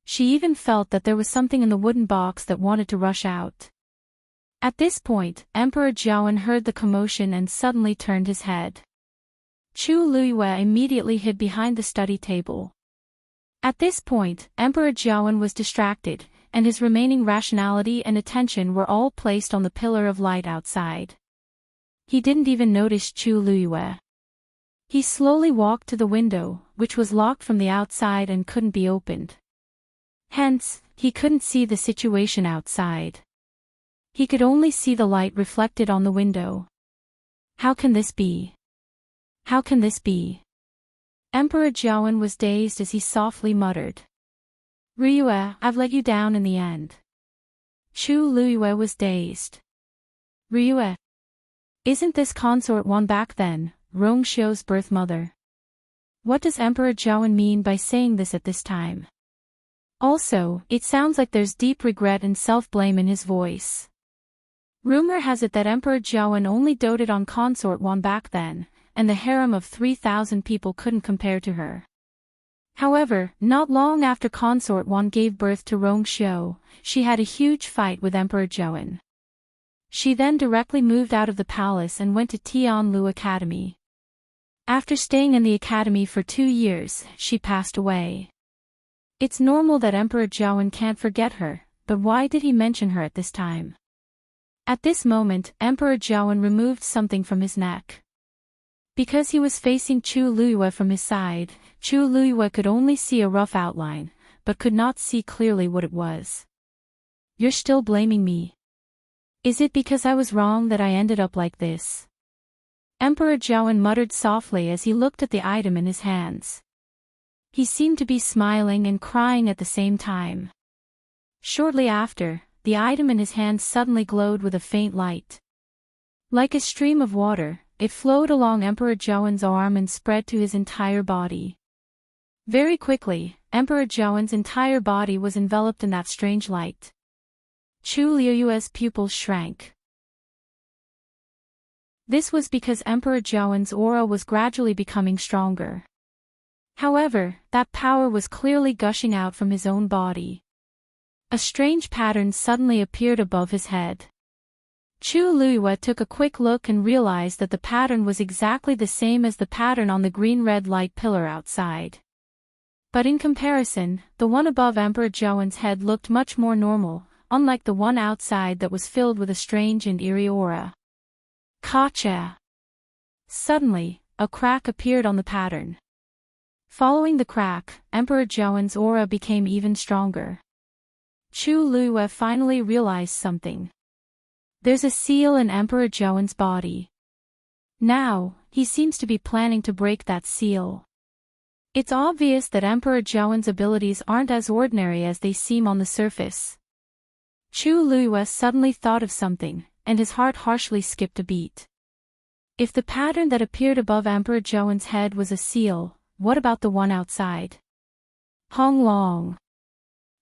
She even felt that there was something in the wooden box that wanted to rush out. At this point, Emperor Jiawen heard the commotion and suddenly turned his head. Chu Luyue immediately hid behind the study table. At this point, Emperor Jiawen was distracted, and his remaining rationality and attention were all placed on the pillar of light outside. He didn't even notice Chu Luyue. He slowly walked to the window, which was locked from the outside and couldn't be opened. Hence, he couldn't see the situation outside. He could only see the light reflected on the window. How can this be? How can this be? Emperor Jiawen was dazed as he softly muttered. Ryue, I've let you down in the end. Chu Luyue was dazed. Ryue. Isn't this consort Wan back then, Rongxiu's birth mother? What does Emperor Jiawen mean by saying this at this time? Also, it sounds like there's deep regret and self-blame in his voice. Rumor has it that Emperor Jiawen only doted on consort Wan back then, and the harem of 3,000 people couldn't compare to her. However, not long after consort Wan gave birth to Rongxiu, she had a huge fight with Emperor Jiawen. She then directly moved out of the palace and went to Tianlu Academy. After staying in the academy for 2 years, she passed away. It's normal that Emperor Jiawen can't forget her, but why did he mention her at this time? At this moment, Emperor Jiawen removed something from his neck. Because he was facing Chu Luyue from his side, Chu Luyue could only see a rough outline, but could not see clearly what it was. You're still blaming me. Is it because I was wrong that I ended up like this? Emperor Jiawen muttered softly as he looked at the item in his hands. He seemed to be smiling and crying at the same time. Shortly after, the item in his hand suddenly glowed with a faint light. Like a stream of water, it flowed along Emperor Jiawen's arm and spread to his entire body. Very quickly, Emperor Jiawen's entire body was enveloped in that strange light. Chu Liyue's pupils shrank. This was because Emperor Jiawen's aura was gradually becoming stronger. However, that power was clearly gushing out from his own body. A strange pattern suddenly appeared above his head. Chu Luyue took a quick look and realized that the pattern was exactly the same as the pattern on the green-red light pillar outside. But in comparison, the one above Emperor Jiawen's head looked much more normal, unlike the one outside that was filled with a strange and eerie aura. Kacha! Suddenly, a crack appeared on the pattern. Following the crack, Emperor Jiawen's aura became even stronger. Chu Luyue finally realized something. There's a seal in Emperor Jiawen's body. Now, he seems to be planning to break that seal. It's obvious that Emperor Zhaowen's abilities aren't as ordinary as they seem on the surface. Chu Luiyue suddenly thought of something, and his heart harshly skipped a beat. If the pattern that appeared above Emperor Zhaowen's head was a seal, what about the one outside? Hong Long.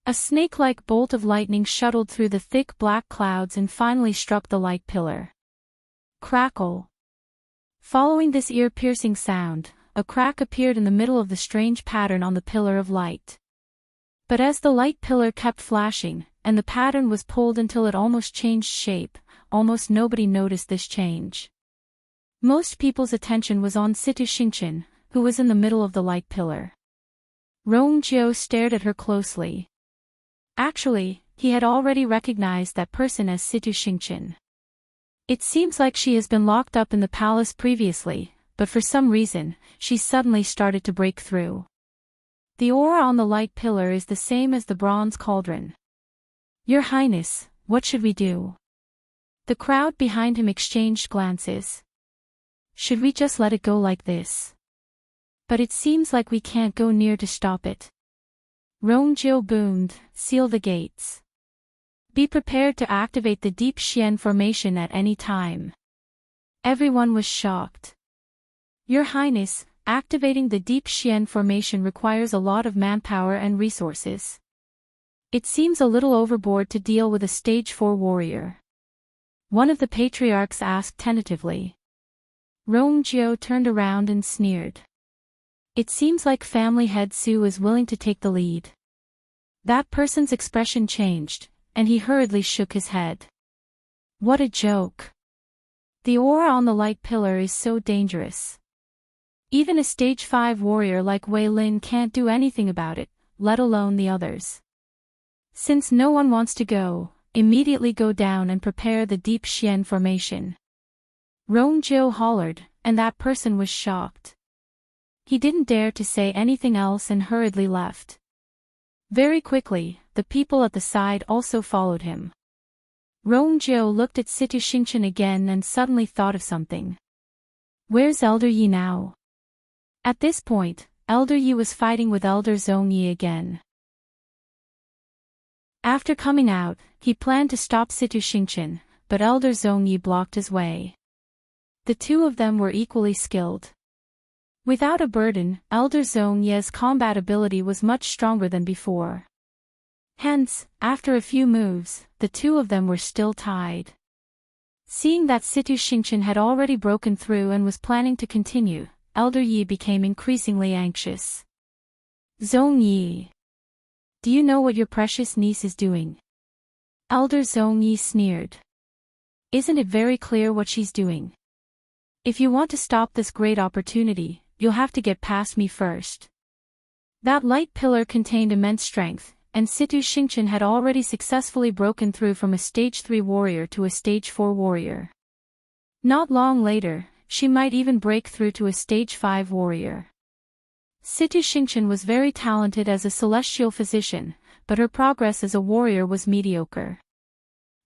A snake-like bolt of lightning shuttled through the thick black clouds and finally struck the light pillar. Crackle. Following this ear-piercing sound, a crack appeared in the middle of the strange pattern on the pillar of light. But as the light pillar kept flashing, and the pattern was pulled until it almost changed shape, almost nobody noticed this change. Most people's attention was on Situ Xingqian, who was in the middle of the light pillar. Rong Jiu stared at her closely. Actually, he had already recognized that person as Situ Xingqian. It seems like she has been locked up in the palace previously, but for some reason, she suddenly started to break through. The aura on the light pillar is the same as the bronze cauldron. Your Highness, what should we do? The crowd behind him exchanged glances. Should we just let it go like this? But it seems like we can't go near to stop it. Rongjiu boomed, seal the gates. Be prepared to activate the Deep Xian formation at any time. Everyone was shocked. Your Highness, activating the Deep Xian formation requires a lot of manpower and resources. It seems a little overboard to deal with a stage 4 warrior. One of the patriarchs asked tentatively. Rongjiu turned around and sneered. It seems like family head Su is willing to take the lead. That person's expression changed, and he hurriedly shook his head. What a joke. The aura on the light pillar is so dangerous. Even a stage 5 warrior like Wei Lin can't do anything about it, let alone the others. Since no one wants to go, immediately go down and prepare the Deep Xian formation. Rongjiu hollered, and that person was shocked. He didn't dare to say anything else and hurriedly left. Very quickly, the people at the side also followed him. Rongjiu looked at Situ Xingqian again and suddenly thought of something. Where's Elder Yi now? At this point, Elder Yi was fighting with Elder Zhongyi again. After coming out, he planned to stop Situ Xingqian, but Elder Zhongyi blocked his way. The two of them were equally skilled. Without a burden, Elder Zhongyi's combat ability was much stronger than before. Hence, after a few moves, the two of them were still tied. Seeing that Situ Xingqian had already broken through and was planning to continue, Elder Yi became increasingly anxious. Zhongyi. Do you know what your precious niece is doing? Elder Zhongyi sneered. Isn't it very clear what she's doing? If you want to stop this great opportunity, you'll have to get past me first. That light pillar contained immense strength, and Situ Xingqian had already successfully broken through from a stage 3 warrior to a stage 4 warrior. Not long later, she might even break through to a stage 5 warrior. Situ Xingqian was very talented as a celestial physician, but her progress as a warrior was mediocre.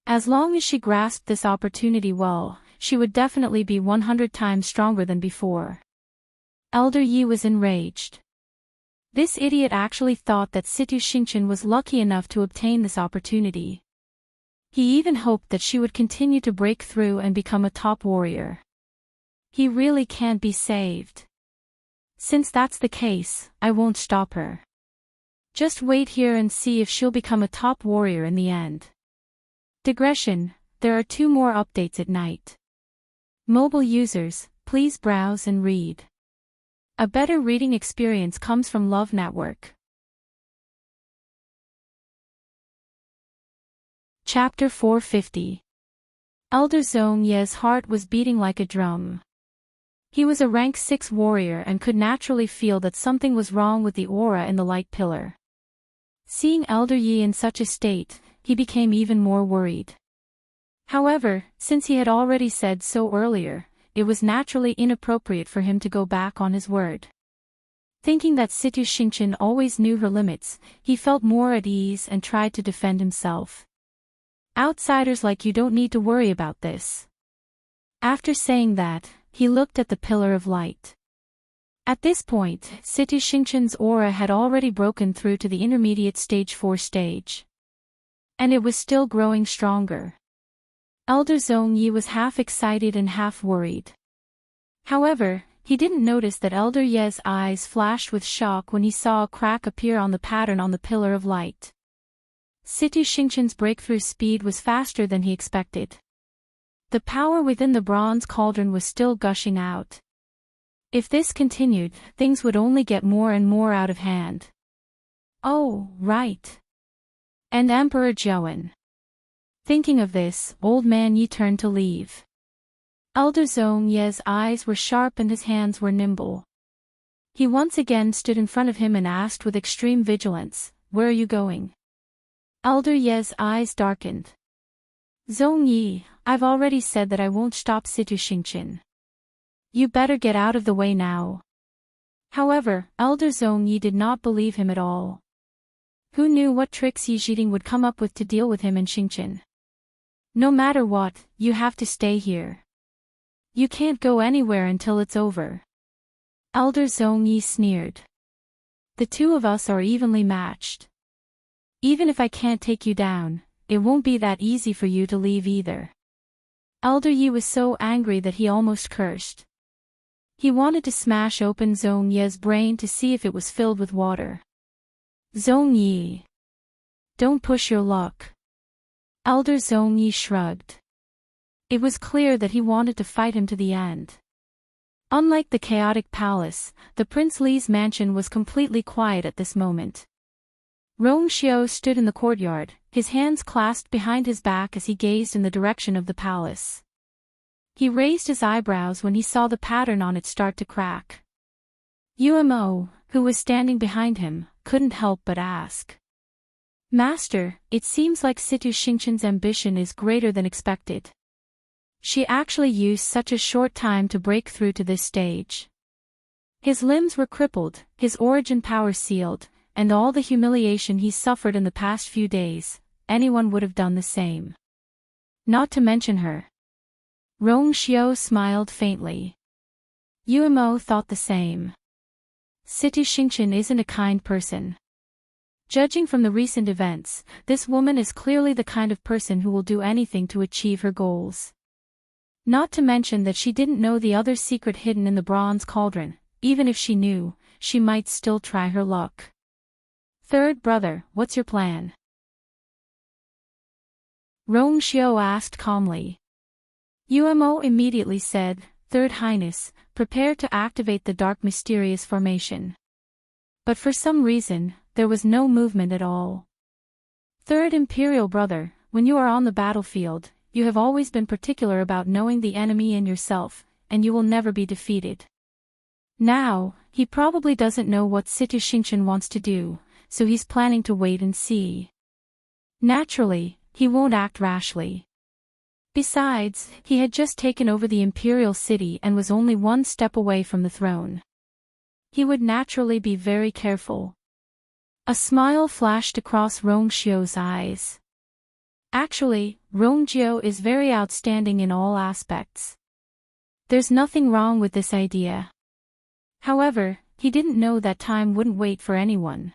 As long as she grasped this opportunity well, she would definitely be 100 times stronger than before. Elder Yi was enraged. This idiot actually thought that Situ Xingqian was lucky enough to obtain this opportunity. He even hoped that she would continue to break through and become a top warrior. He really can't be saved. Since that's the case, I won't stop her. Just wait here and see if she'll become a top warrior in the end. Digression, there are 2 more updates at night. Mobile users, please browse and read. A better reading experience comes from Love Network. Chapter 450. Elder Zhongyi's heart was beating like a drum. He was a rank 6 warrior and could naturally feel that something was wrong with the aura in the light pillar. Seeing Elder Yi in such a state, he became even more worried. However, since he had already said so earlier, it was naturally inappropriate for him to go back on his word. Thinking that Situ Xingqian always knew her limits, he felt more at ease and tried to defend himself. Outsiders like you don't need to worry about this. After saying that, he looked at the pillar of light. At this point, Situ Xingqian's aura had already broken through to the intermediate stage 4 stage. And it was still growing stronger. Elder Zhong Yi was half excited and half worried. However, he didn't notice that Elder Ye's eyes flashed with shock when he saw a crack appear on the pattern on the pillar of light. Situ Xingqian's breakthrough speed was faster than he expected. The power within the bronze cauldron was still gushing out. If this continued, things would only get more and more out of hand. Oh, right. And Emperor Zhouwen. Thinking of this, Old Man Yi turned to leave. Elder Zhong Ye's eyes were sharp and his hands were nimble. He once again stood in front of him and asked with extreme vigilance, "Where are you going?" Elder Ye's eyes darkened. "Zhong Yi, I've already said that I won't stop Situ Xingqian. You better get out of the way now." However, Elder Zhong Yi did not believe him at all. Who knew what tricks Yi Zhiding would come up with to deal with him and Xingqian? "No matter what, you have to stay here. You can't go anywhere until it's over." Elder Zhong Yi sneered. "The two of us are evenly matched. Even if I can't take you down, it won't be that easy for you to leave either." Elder Yi was so angry that he almost cursed. He wanted to smash open Zhong Ye's brain to see if it was filled with water. "Zhong Yi, don't push your luck." Elder Zhong Yi shrugged. It was clear that he wanted to fight him to the end. Unlike the chaotic palace, the Prince Li's mansion was completely quiet at this moment. Rong Xiao stood in the courtyard, his hands clasped behind his back as he gazed in the direction of the palace. He raised his eyebrows when he saw the pattern on it start to crack. Umo, who was standing behind him, couldn't help but ask. "Master, it seems like Situ Xingqian's ambition is greater than expected. She actually used such a short time to break through to this stage. His limbs were crippled, his origin power sealed, and all the humiliation he suffered in the past few days, anyone would have done the same. Not to mention her." Rong Xiao smiled faintly. Umo thought the same. Situ Xingqian isn't a kind person. Judging from the recent events, this woman is clearly the kind of person who will do anything to achieve her goals. Not to mention that she didn't know the other secret hidden in the bronze cauldron. Even if she knew, she might still try her luck. "Third brother, what's your plan?" Rong Xiao asked calmly. Umo immediately said, "Third Highness, prepare to activate the dark mysterious formation." But for some reason, there was no movement at all. "Third Imperial brother, when you are on the battlefield, you have always been particular about knowing the enemy and yourself, and you will never be defeated. Now, he probably doesn't know what Situ Xingqian wants to do, so he's planning to wait and see. Naturally, he won't act rashly. Besides, he had just taken over the Imperial city and was only one step away from the throne. He would naturally be very careful." A smile flashed across Rong Xiao's eyes. Actually, Rong Xiao is very outstanding in all aspects. There's nothing wrong with this idea. However, he didn't know that time wouldn't wait for anyone.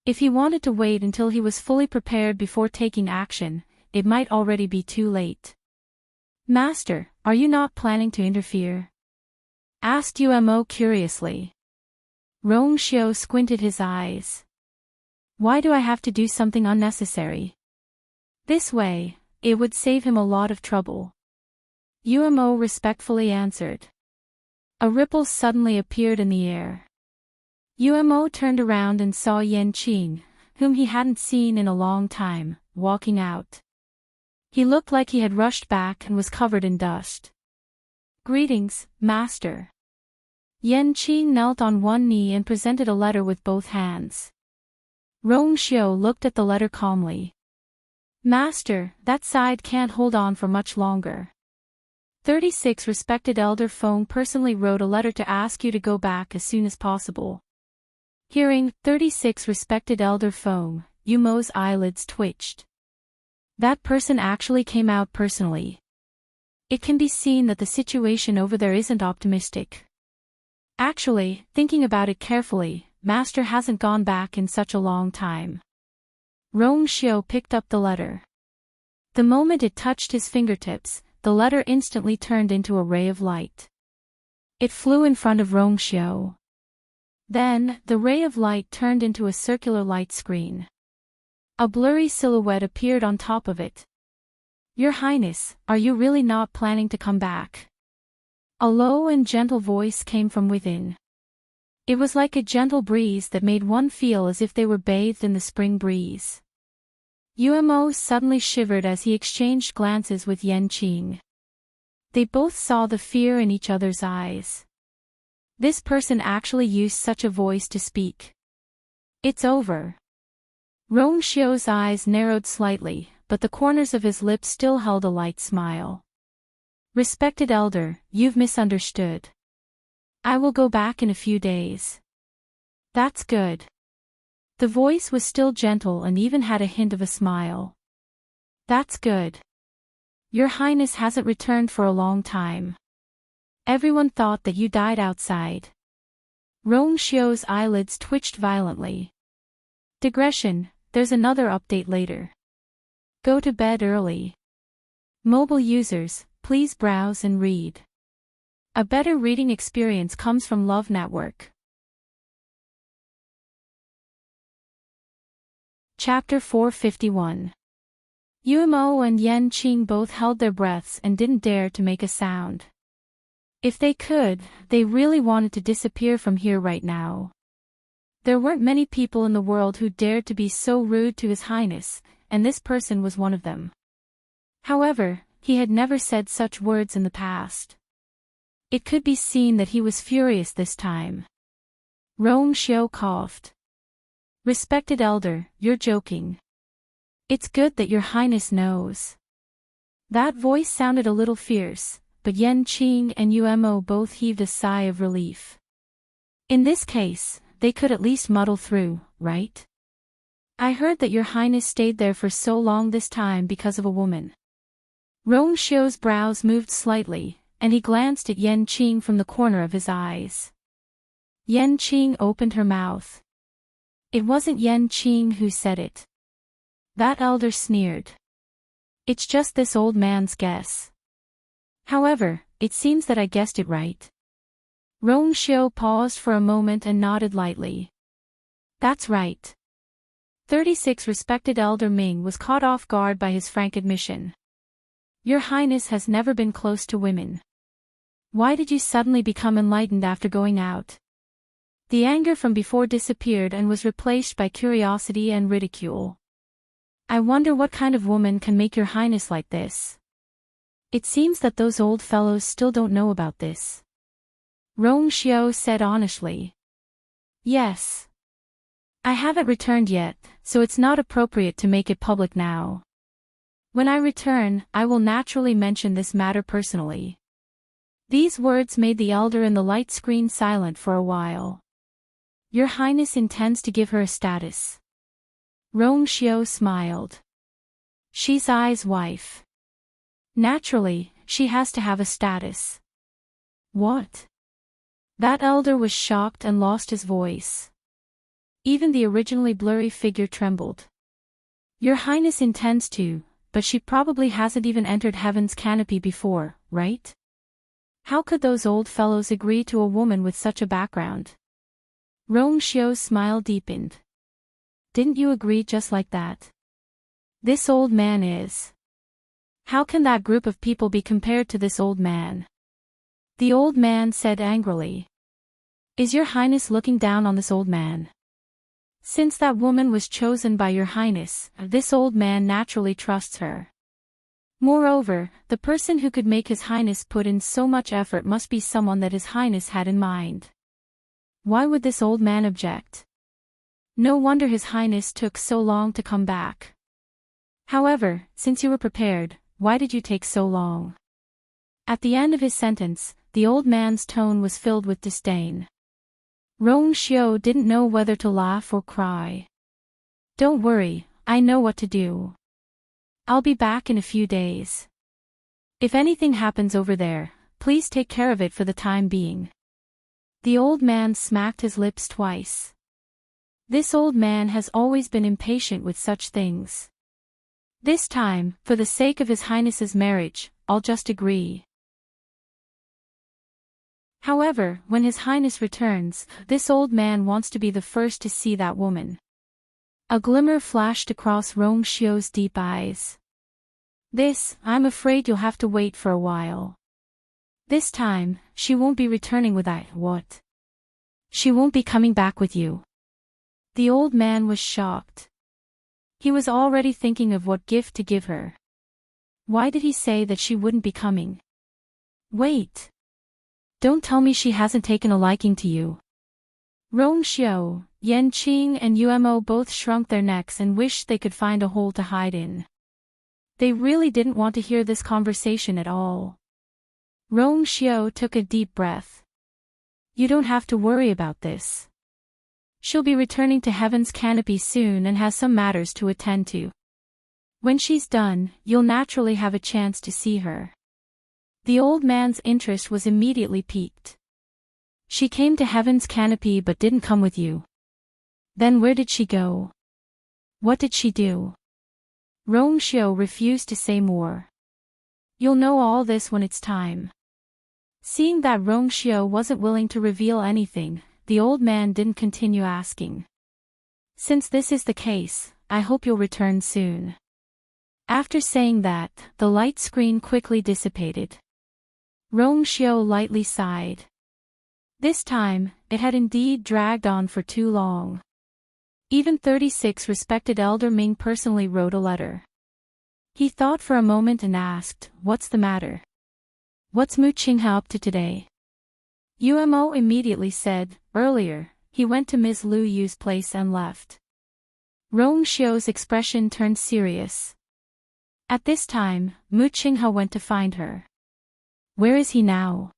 If he wanted to wait until he was fully prepared before taking action, it might already be too late. "Master, are you not planning to interfere?" asked Umo curiously. Rong Xiao squinted his eyes. "Why do I have to do something unnecessary? This way, it would save him a lot of trouble." Umo respectfully answered. A ripple suddenly appeared in the air. Umo turned around and saw Qing, whom he hadn't seen in a long time, walking out. He looked like he had rushed back and was covered in dust. "Greetings, Master." Qing knelt on one knee and presented a letter with both hands. Rong Xiao looked at the letter calmly. "Master, that side can't hold on for much longer. 36 Respected Elder Feng personally wrote a letter to ask you to go back as soon as possible." Hearing 36 Respected Elder Feng, Umo's eyelids twitched. That person actually came out personally. It can be seen that the situation over there isn't optimistic. Actually, thinking about it carefully, Master hasn't gone back in such a long time. Rong Xiao picked up the letter. The moment it touched his fingertips, the letter instantly turned into a ray of light. It flew in front of Rong Xiao. Then, the ray of light turned into a circular light screen. A blurry silhouette appeared on top of it. Your Highness, are you really not planning to come back? A low and gentle voice came from within. It was like a gentle breeze that made one feel as if they were bathed in the spring breeze. Umo suddenly shivered as he exchanged glances with Qing. They both saw the fear in each other's eyes. This person actually used such a voice to speak. It's over. Rong Xiao's eyes narrowed slightly, but the corners of his lips still held a light smile. Respected elder, you've misunderstood. I will go back in a few days. That's good. The voice was still gentle and even had a hint of a smile. That's good. Your Highness hasn't returned for a long time. Everyone thought that you died outside. Rong Xiao's eyelids twitched violently. Digression, there's another update later. Go to bed early. Mobile users, please browse and read. A better reading experience comes from Love Network. Chapter 451. Umo and Qing both held their breaths and didn't dare to make a sound. If they could, they really wanted to disappear from here right now. There weren't many people in the world who dared to be so rude to His Highness, and this person was one of them. However, he had never said such words in the past. It could be seen that he was furious this time. Rong Xiao coughed. Respected elder, you're joking. It's good that your Highness knows. That voice sounded a little fierce, but Qing and Umo both heaved a sigh of relief. In this case, they could at least muddle through, right? I heard that your Highness stayed there for so long this time because of a woman. Rong Xiao's brows moved slightly, and he glanced at Qing from the corner of his eyes. Qing opened her mouth. It wasn't Qing who said it. That elder sneered. It's just this old man's guess. However, it seems that I guessed it right. Rong Xiao paused for a moment and nodded lightly. That's right. 36 Respected Elder Ming was caught off guard by his frank admission. Your Highness has never been close to women. Why did you suddenly become enlightened after going out? The anger from before disappeared and was replaced by curiosity and ridicule. I wonder what kind of woman can make your Highness like this. It seems that those old fellows still don't know about this. Rong Xiao said honestly. Yes. I haven't returned yet, so it's not appropriate to make it public now. When I return, I will naturally mention this matter personally. These words made the elder in the light screen silent for a while. Your Highness intends to give her a status. Rong Xiao smiled. She's Ai's wife. Naturally, she has to have a status. What? That elder was shocked and lost his voice. Even the originally blurry figure trembled. Your Highness intends to, but she probably hasn't even entered heaven's canopy before, right? How could those old fellows agree to a woman with such a background? Rong Xiao's smile deepened. Didn't you agree just like that? This old man is. How can that group of people be compared to this old man? The old man said angrily. Is your Highness looking down on this old man? Since that woman was chosen by your Highness, this old man naturally trusts her. Moreover, the person who could make His Highness put in so much effort must be someone that His Highness had in mind. Why would this old man object? No wonder His Highness took so long to come back. However, since you were prepared, why did you take so long? At the end of his sentence, the old man's tone was filled with disdain. Rong Xiao didn't know whether to laugh or cry. Don't worry, I know what to do. I'll be back in a few days. If anything happens over there, please take care of it for the time being. The old man smacked his lips twice. This old man has always been impatient with such things. This time, for the sake of His Highness's marriage, I'll just agree. However, when His Highness returns, this old man wants to be the first to see that woman. A glimmer flashed across Rong Xiu's deep eyes. I'm afraid you'll have to wait for a while. This time, she won't be returning with that. What? She won't be coming back with you. The old man was shocked. He was already thinking of what gift to give her. Why did he say that she wouldn't be coming? Wait. Don't tell me she hasn't taken a liking to you. Rong Xiu, Yan Qing and Umo both shrunk their necks and wished they could find a hole to hide in. They really didn't want to hear this conversation at all. Rong Xiu took a deep breath. You don't have to worry about this. She'll be returning to Heaven's Canopy soon and has some matters to attend to. When she's done, you'll naturally have a chance to see her. The old man's interest was immediately piqued. She came to Heaven's Canopy but didn't come with you. Then where did she go? What did she do? Rong Xiu refused to say more. You'll know all this when it's time. Seeing that Rong Xiu wasn't willing to reveal anything, the old man didn't continue asking. Since this is the case, I hope you'll return soon. After saying that, the light screen quickly dissipated. Rong Xiu lightly sighed. This time, it had indeed dragged on for too long. Even 36 respected Elder Ming personally wrote a letter. He thought for a moment and asked, "What's the matter? What's Mu Qinghe up to today?" Umo immediately said, "Earlier, he went to Ms. Lu Yu's place and left." Rong Xiu's expression turned serious. At this time, Mu Qinghe went to find her. Where is he now?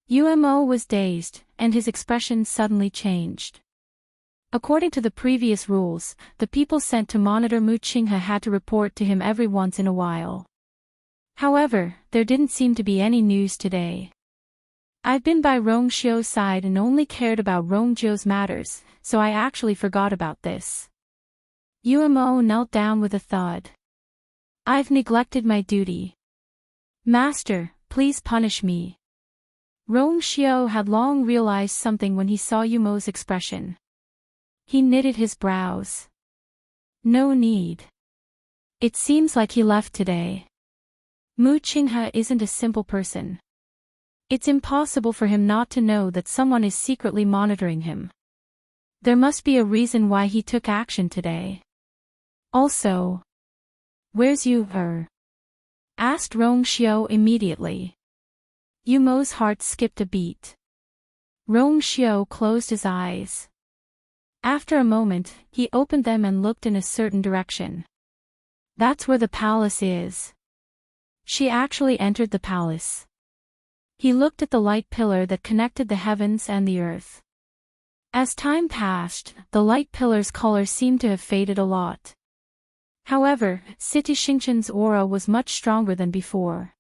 Umo was dazed, and his expression suddenly changed. According to the previous rules, the people sent to monitor Mu Qinghe had to report to him every once in a while. However, there didn't seem to be any news today. I've been by Rong Xiu's side and only cared about Rong Jiu's matters, so I actually forgot about this. Umo knelt down with a thud. I've neglected my duty. Master, please punish me. Rong Xiu had long realized something when he saw Umo's expression. He knitted his brows. No need. It seems like he left today. Mu Qinghe isn't a simple person. It's impossible for him not to know that someone is secretly monitoring him. There must be a reason why he took action today. Also, where's Yu? Asked Rong Xiu immediately. Umo's heart skipped a beat. Rong Xiu closed his eyes. After a moment, he opened them and looked in a certain direction. That's where the palace is. She actually entered the palace. He looked at the light pillar that connected the heavens and the earth. As time passed, the light pillar's color seemed to have faded a lot. However, City Xingqian's aura was much stronger than before.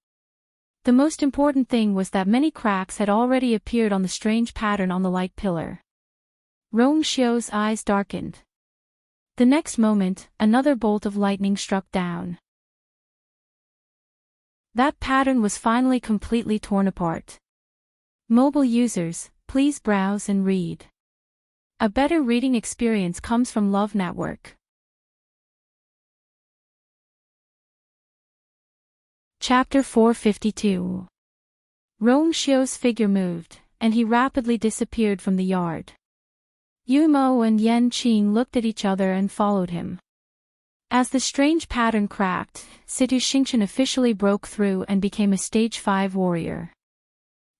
The most important thing was that many cracks had already appeared on the strange pattern on the light pillar. Rong Xiu's eyes darkened. The next moment, another bolt of lightning struck down. That pattern was finally completely torn apart. Mobile users, please browse and read. A better reading experience comes from Love Network. Chapter 452. Rong Xiu's figure moved, and he rapidly disappeared from the yard. Umo and Yan Qing looked at each other and followed him. As the strange pattern cracked, City Xingqian officially broke through and became a Stage 5 warrior.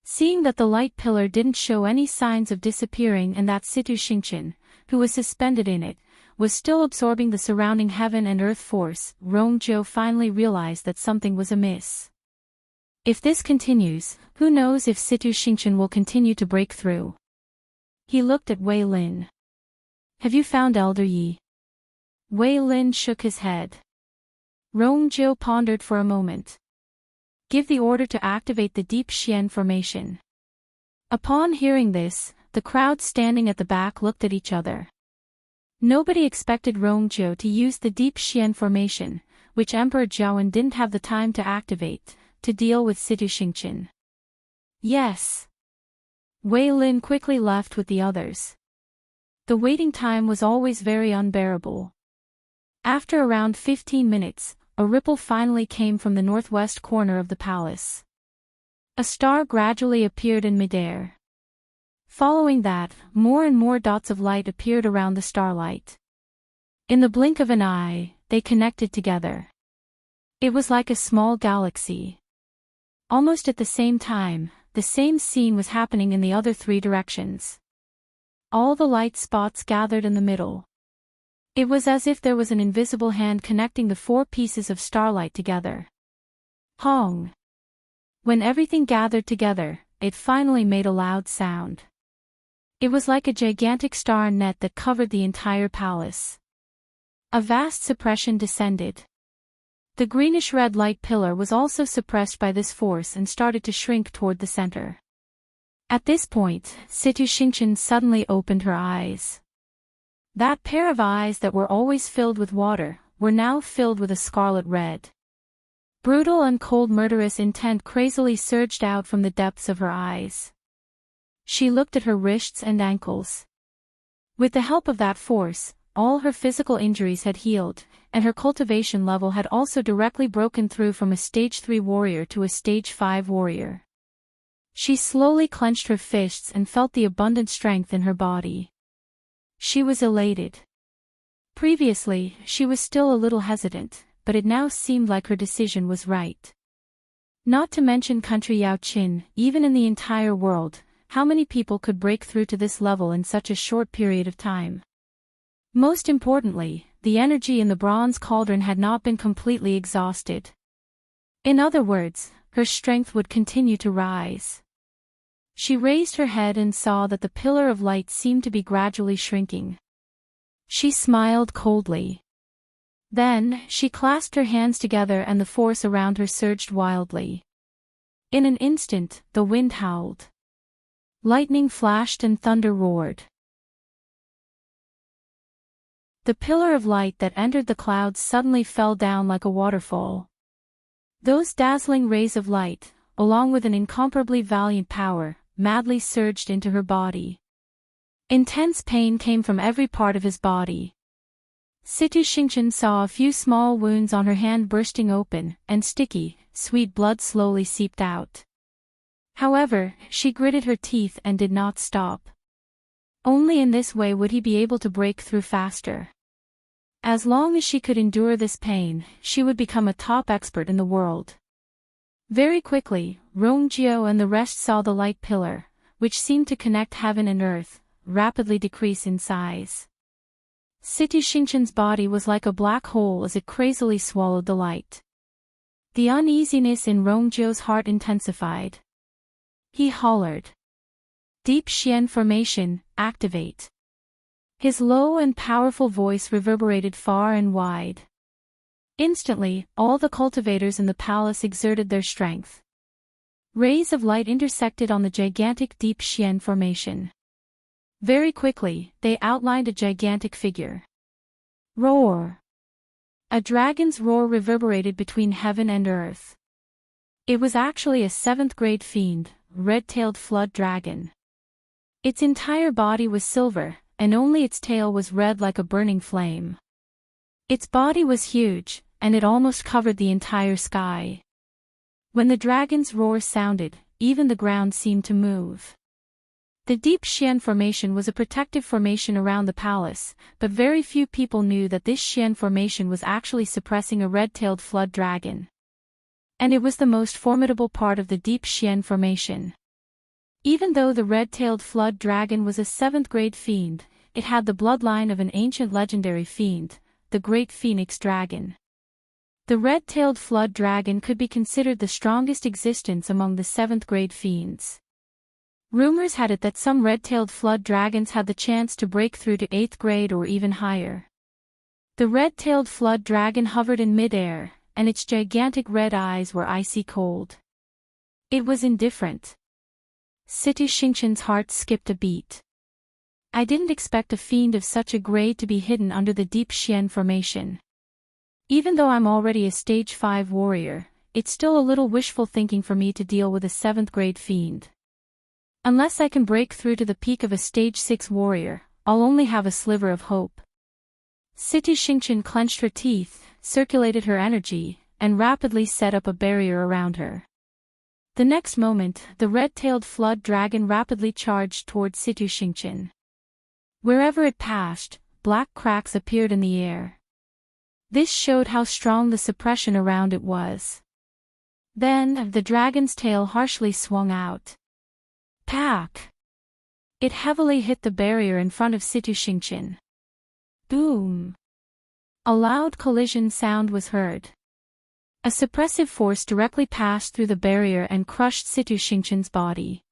Seeing that the light pillar didn't show any signs of disappearing and that City Xingqian, who was suspended in it, was still absorbing the surrounding heaven and earth force, Rong Jiu finally realized that something was amiss. If this continues, who knows if City Xingqian will continue to break through. He looked at Wei Lin. Have you found Elder Yi? Wei Lin shook his head. Rong Jiu pondered for a moment. give the order to activate the Deep Xian formation." Upon hearing this, the crowd standing at the back looked at each other. Nobody expected Rongjiu to use the Deep Xian formation, which Emperor Jiawen didn't have the time to activate, to deal with Situ Xingqian. Yes. Wei Lin quickly left with the others. The waiting time was always very unbearable. After around 15 minutes, a ripple finally came from the northwest corner of the palace. A star gradually appeared in midair. Following that, more and more dots of light appeared around the starlight. In the blink of an eye, they connected together. It was like a small galaxy. Almost at the same time, the same scene was happening in the other three directions. All the light spots gathered in the middle. It was as if there was an invisible hand connecting the four pieces of starlight together. Hong! When everything gathered together, it finally made a loud sound. It was like a gigantic star net that covered the entire palace. A vast suppression descended. The greenish-red light pillar was also suppressed by this force and started to shrink toward the center. At this point, Situ Xingqian suddenly opened her eyes. That pair of eyes that were always filled with water, were now filled with a scarlet red. Brutal and cold murderous intent crazily surged out from the depths of her eyes. She looked at her wrists and ankles. With the help of that force, all her physical injuries had healed, and her cultivation level had also directly broken through from a stage 3 warrior to a stage 5 warrior. She slowly clenched her fists and felt the abundant strength in her body. She was elated. Previously, she was still a little hesitant, but it now seemed like her decision was right. Not to mention country Yao Qin, even in the entire world, how many people could break through to this level in such a short period of time? Most importantly, the energy in the bronze cauldron had not been completely exhausted. In other words, her strength would continue to rise. She raised her head and saw that the pillar of light seemed to be gradually shrinking. She smiled coldly. Then, she clasped her hands together and the force around her surged wildly. In an instant, the wind howled. Lightning flashed and thunder roared. The pillar of light that entered the clouds suddenly fell down like a waterfall. Those dazzling rays of light, along with an incomparably valiant power, madly surged into her body. Intense pain came from every part of his body. Situ Xingqian saw a few small wounds on her hand bursting open, and sticky, sweet blood slowly seeped out. However, she gritted her teeth and did not stop. Only in this way would he be able to break through faster. As long as she could endure this pain, she would become a top expert in the world. Very quickly, Rongjiu and the rest saw the light pillar, which seemed to connect heaven and earth, rapidly decrease in size. Situ Xingqian's body was like a black hole as it crazily swallowed the light. The uneasiness in Rongjiu's heart intensified. He hollered. Deep Xian formation, activate. His low and powerful voice reverberated far and wide. Instantly, all the cultivators in the palace exerted their strength. Rays of light intersected on the gigantic Deep Xian formation. Very quickly, they outlined a gigantic figure. Roar! A dragon's roar reverberated between heaven and earth. It was actually a 7th-grade fiend, red-tailed flood dragon. Its entire body was silver, and only its tail was red like a burning flame. Its body was huge, and it almost covered the entire sky. When the dragon's roar sounded, even the ground seemed to move. The Deep Xian formation was a protective formation around the palace, but very few people knew that this Xian formation was actually suppressing a red-tailed flood dragon. And it was the most formidable part of the Deep Xian formation. Even though the red-tailed flood dragon was a 7th-grade fiend, it had the bloodline of an ancient legendary fiend, the Great Phoenix Dragon. The red-tailed flood dragon could be considered the strongest existence among the 7th-grade fiends. Rumors had it that some red-tailed flood dragons had the chance to break through to 8th grade or even higher. The red-tailed flood dragon hovered in mid-air, and its gigantic red eyes were icy cold. It was indifferent. Situ Xingqian's heart skipped a beat. I didn't expect a fiend of such a grade to be hidden under the deep Xian formation. Even though I'm already a stage 5 warrior, it's still a little wishful thinking for me to deal with a 7th grade fiend. Unless I can break through to the peak of a stage 6 warrior, I'll only have a sliver of hope. Situ Xingqian clenched her teeth, circulated her energy, and rapidly set up a barrier around her. The next moment, the red-tailed flood dragon rapidly charged toward Situ Xingqian. Wherever it passed, black cracks appeared in the air. This showed how strong the suppression around it was. Then, the dragon's tail harshly swung out. Pack! It heavily hit the barrier in front of Situ Xingqian. Boom! A loud collision sound was heard. A suppressive force directly passed through the barrier and crushed Situ Xingqian's body.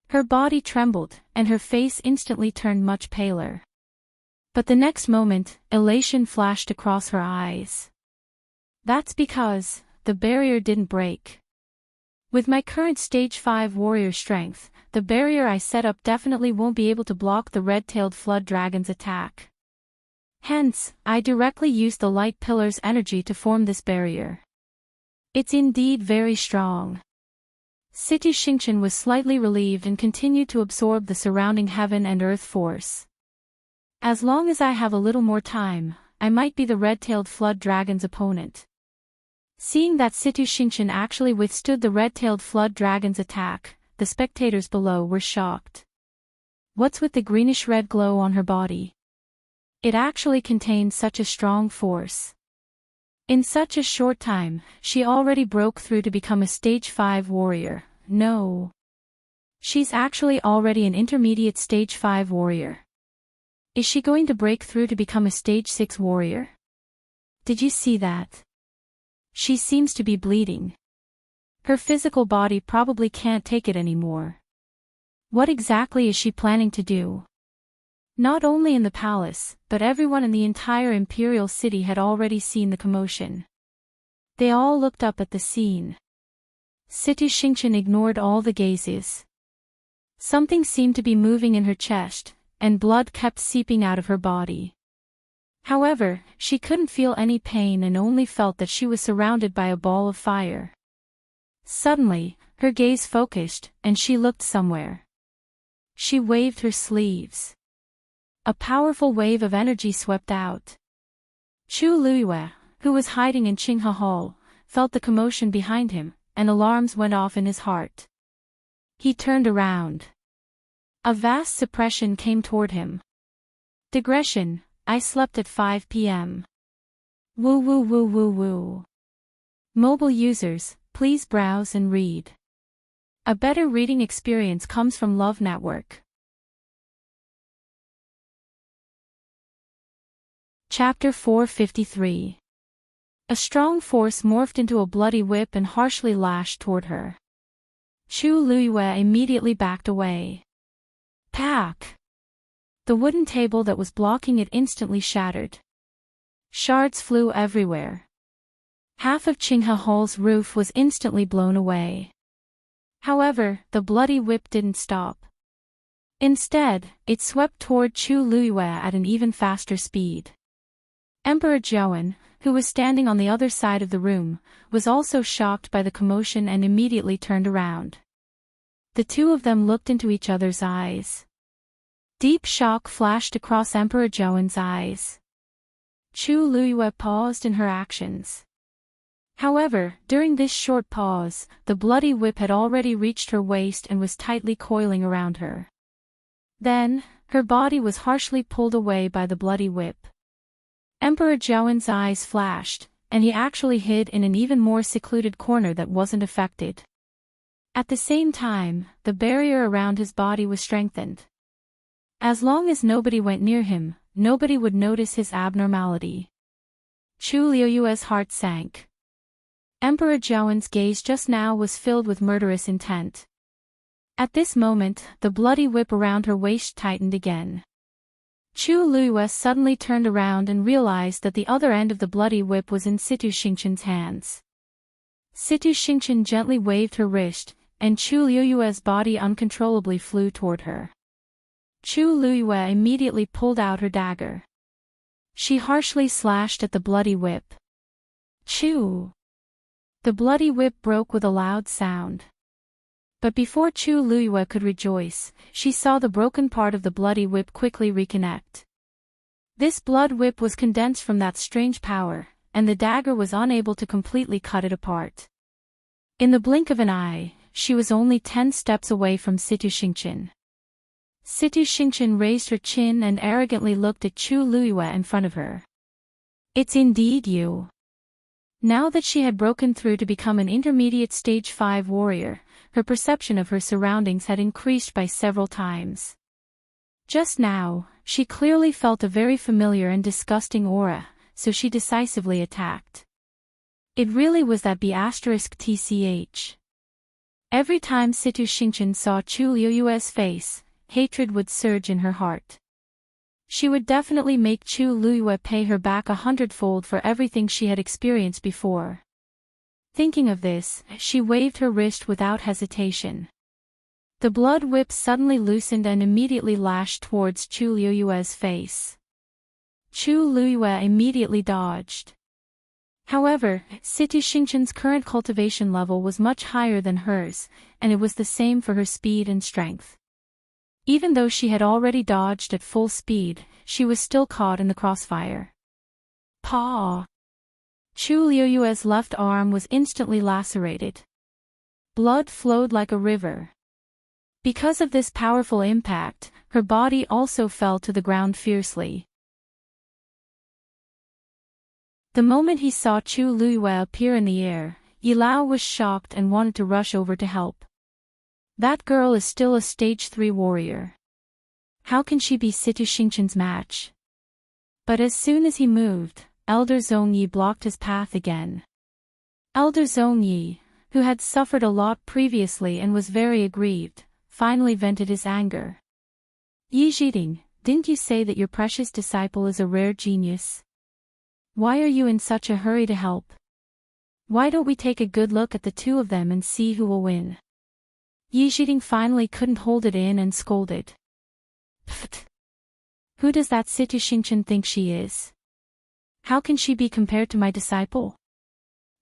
Her body trembled, and her face instantly turned much paler. But the next moment, elation flashed across her eyes. That's because the barrier didn't break. With my current stage 5 warrior strength, the barrier I set up definitely won't be able to block the red-tailed flood dragon's attack. Hence, I directly used the light pillar's energy to form this barrier. It's indeed very strong. Situ Xingqian was slightly relieved and continued to absorb the surrounding heaven and earth force. As long as I have a little more time, I might be the red-tailed flood dragon's opponent. Seeing that Situ Xingqian actually withstood the red-tailed flood dragon's attack, the spectators below were shocked. What's with the greenish-red glow on her body? It actually contained such a strong force. In such a short time, she already broke through to become a stage 5 warrior. No. She's actually already an intermediate stage 5 warrior. Is she going to break through to become a stage 6 warrior? Did you see that? She seems to be bleeding. Her physical body probably can't take it anymore. What exactly is she planning to do? Not only in the palace, but everyone in the entire Imperial city had already seen the commotion. They all looked up at the scene. Situ Xingqian ignored all the gazes. Something seemed to be moving in her chest, and blood kept seeping out of her body. However, she couldn't feel any pain and only felt that she was surrounded by a ball of fire. Suddenly, her gaze focused, and she looked somewhere. She waved her sleeves. A powerful wave of energy swept out. Chu Luiyue, who was hiding in Qinghe Hall, felt the commotion behind him, and alarms went off in his heart. He turned around. A vast suppression came toward him. Digression, I slept at 5 p.m. Woo woo woo woo woo. Mobile users, please browse and read. A better reading experience comes from Love Network. Chapter 453. A strong force morphed into a bloody whip and harshly lashed toward her. Chu Luiyue immediately backed away. Pack! The wooden table that was blocking it instantly shattered. Shards flew everywhere. Half of Qinghe Hall's roof was instantly blown away. However, the bloody whip didn't stop. Instead, it swept toward Chu Luiyue at an even faster speed. Emperor Zhaoan, who was standing on the other side of the room, was also shocked by the commotion and immediately turned around. The two of them looked into each other's eyes. Deep shock flashed across Emperor Zhaoan's eyes. Chu Luiyue paused in her actions. However, during this short pause, the bloody whip had already reached her waist and was tightly coiling around her. Then, her body was harshly pulled away by the bloody whip. Emperor Zhaoan's eyes flashed, and he actually hid in an even more secluded corner that wasn't affected. At the same time, the barrier around his body was strengthened. As long as nobody went near him, nobody would notice his abnormality. Chu Luiyue's heart sank. Emperor Zhaoan's gaze just now was filled with murderous intent. At this moment, the bloody whip around her waist tightened again. Chu Luiyue suddenly turned around and realized that the other end of the bloody whip was in Situ Xingqian's hands. Situ Xingqian gently waved her wrist, and Chu Liyue's body uncontrollably flew toward her. Chu Liyue immediately pulled out her dagger. She harshly slashed at the bloody whip. Chu! The bloody whip broke with a loud sound. But before Chu Liyue could rejoice, she saw the broken part of the bloody whip quickly reconnect. This blood whip was condensed from that strange power, and the dagger was unable to completely cut it apart. In the blink of an eye, she was only 10 steps away from Situ Xingqian. Situ Xingqian raised her chin and arrogantly looked at Chu Liyue in front of her. It's indeed you. Now that she had broken through to become an intermediate stage 5 warrior, her perception of her surroundings had increased by several times. Just now, she clearly felt a very familiar and disgusting aura, so she decisively attacked. It really was that B*TCH. Every time Situ Xingqian saw Chu Liyue's face, hatred would surge in her heart. She would definitely make Chu Liyue pay her back 100-fold for everything she had experienced before. Thinking of this, she waved her wrist without hesitation. The blood whip suddenly loosened and immediately lashed towards Chu Liyue's face. Chu Liyue immediately dodged. However, Situ Xingqian's current cultivation level was much higher than hers, and it was the same for her speed and strength. Even though she had already dodged at full speed, she was still caught in the crossfire. Paw! Chu Liyue's left arm was instantly lacerated. Blood flowed like a river. Because of this powerful impact, her body also fell to the ground fiercely. The moment he saw Chu Liyue appear in the air, Yilao was shocked and wanted to rush over to help. That girl is still a stage 3 warrior. How can she be Situ Xingqian's match? But as soon as he moved, Elder Zhongyi blocked his path again. Elder Zhongyi, who had suffered a lot previously and was very aggrieved, finally vented his anger. Yi Zhiding, didn't you say that your precious disciple is a rare genius? Why are you in such a hurry to help? Why don't we take a good look at the two of them and see who will win? Yi Zhiding finally couldn't hold it in and scolded. Pfft! Who does that Situ Xingqian think she is? How can she be compared to my disciple?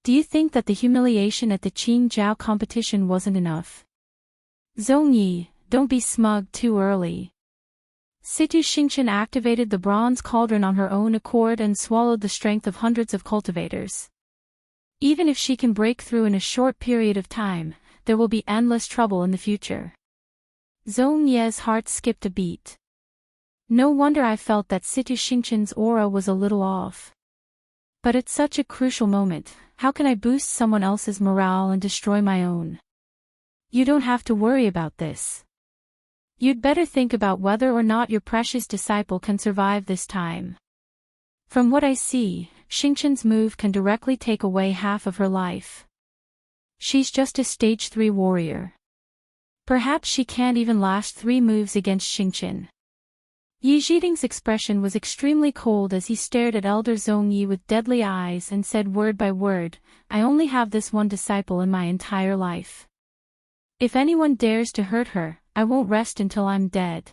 Do you think that the humiliation at the Qingjiao competition wasn't enough? Zhongyi, don't be smug too early. Situ Xingqian activated the bronze cauldron on her own accord and swallowed the strength of hundreds of cultivators. Even if she can break through in a short period of time, there will be endless trouble in the future. Zhongyi's heart skipped a beat. No wonder I felt that Situ Xingqian's aura was a little off. But at such a crucial moment, how can I boost someone else's morale and destroy my own? You don't have to worry about this. You'd better think about whether or not your precious disciple can survive this time. From what I see, Xingqian's move can directly take away half of her life. She's just a stage 3 warrior. Perhaps she can't even last 3 moves against Xingqian. Yi Zhiding's expression was extremely cold as he stared at Elder Zhongyi with deadly eyes and said word by word, I only have this one disciple in my entire life. If anyone dares to hurt her, I won't rest until I'm dead.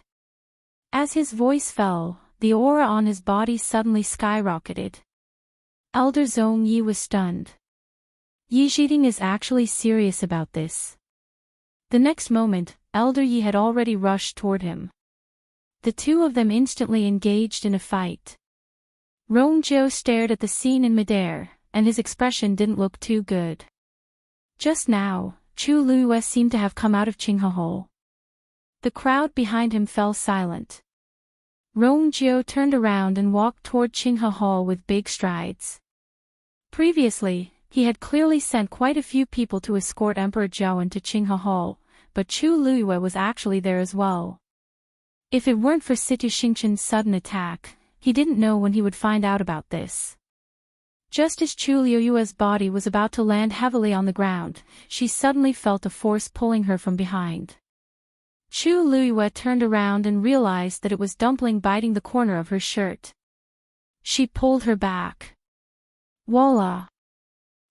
As his voice fell, the aura on his body suddenly skyrocketed. Elder Zhongyi was stunned. Yi Zhiding is actually serious about this. The next moment, Elder Yi had already rushed toward him. The two of them instantly engaged in a fight. Rongjiu stared at the scene in midair, and his expression didn't look too good. Just now, Chu Liyue seemed to have come out of Qinghe Hall. The crowd behind him fell silent. Rongjiu turned around and walked toward Qinghe Hall with big strides. Previously, he had clearly sent quite a few people to escort Emperor Zhaoan to Qinghe Hall, but Chu Liyue was actually there as well. If it weren't for Situ Xingqian's sudden attack, he didn't know when he would find out about this. Just as Chu Liyue's body was about to land heavily on the ground, she suddenly felt a force pulling her from behind. Chu Liyue turned around and realized that it was Dumpling biting the corner of her shirt. She pulled her back. Voila!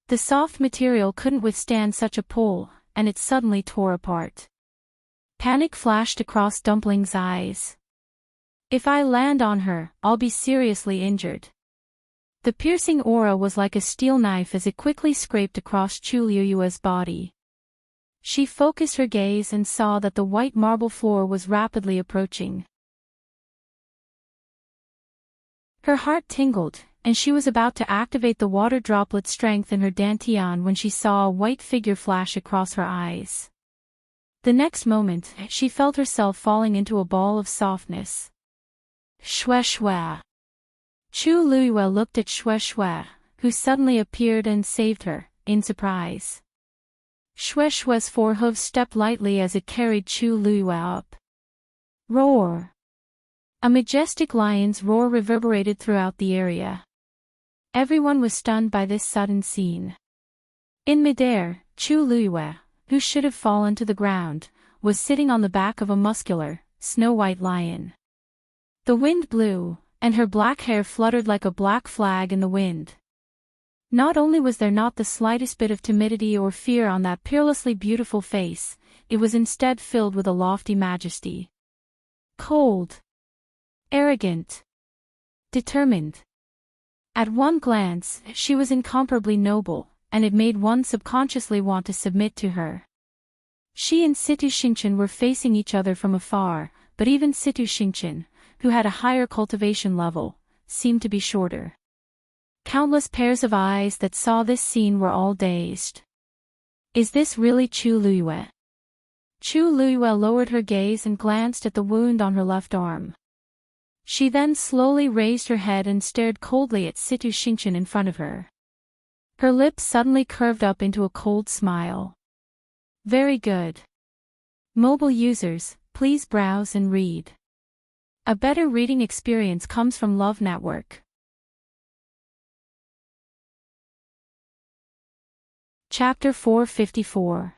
The soft material couldn't withstand such a pull, and it suddenly tore apart. Panic flashed across Dumpling's eyes. If I land on her, I'll be seriously injured. The piercing aura was like a steel knife as it quickly scraped across Chu Liyue's body. She focused her gaze and saw that the white marble floor was rapidly approaching. Her heart tingled, and she was about to activate the water droplet strength in her dantian when she saw a white figure flash across her eyes. The next moment, she felt herself falling into a ball of softness. Shue Shue. Chu Liyue looked at Shue Shue, who suddenly appeared and saved her, in surprise. Shue Shue's forehooves stepped lightly as it carried Chu Liyue up. Roar! A majestic lion's roar reverberated throughout the area. Everyone was stunned by this sudden scene. In midair, Chu Liyue, who should have fallen to the ground, was sitting on the back of a muscular, snow-white lion. The wind blew, and her black hair fluttered like a black flag in the wind. Not only was there not the slightest bit of timidity or fear on that peerlessly beautiful face, it was instead filled with a lofty majesty. Cold. Arrogant. Determined. At one glance, she was incomparably noble, and it made one subconsciously want to submit to her. She and Situ Xingqian were facing each other from afar, but even Situ Xingqian, who had a higher cultivation level, seemed to be shorter. Countless pairs of eyes that saw this scene were all dazed. Is this really Chu Liyue? Chu Liyue lowered her gaze and glanced at the wound on her left arm. She then slowly raised her head and stared coldly at Situ Xingqian in front of her. Her lips suddenly curved up into a cold smile. Very good. Mobile users, please browse and read. A better reading experience comes from Love Network. Chapter 454.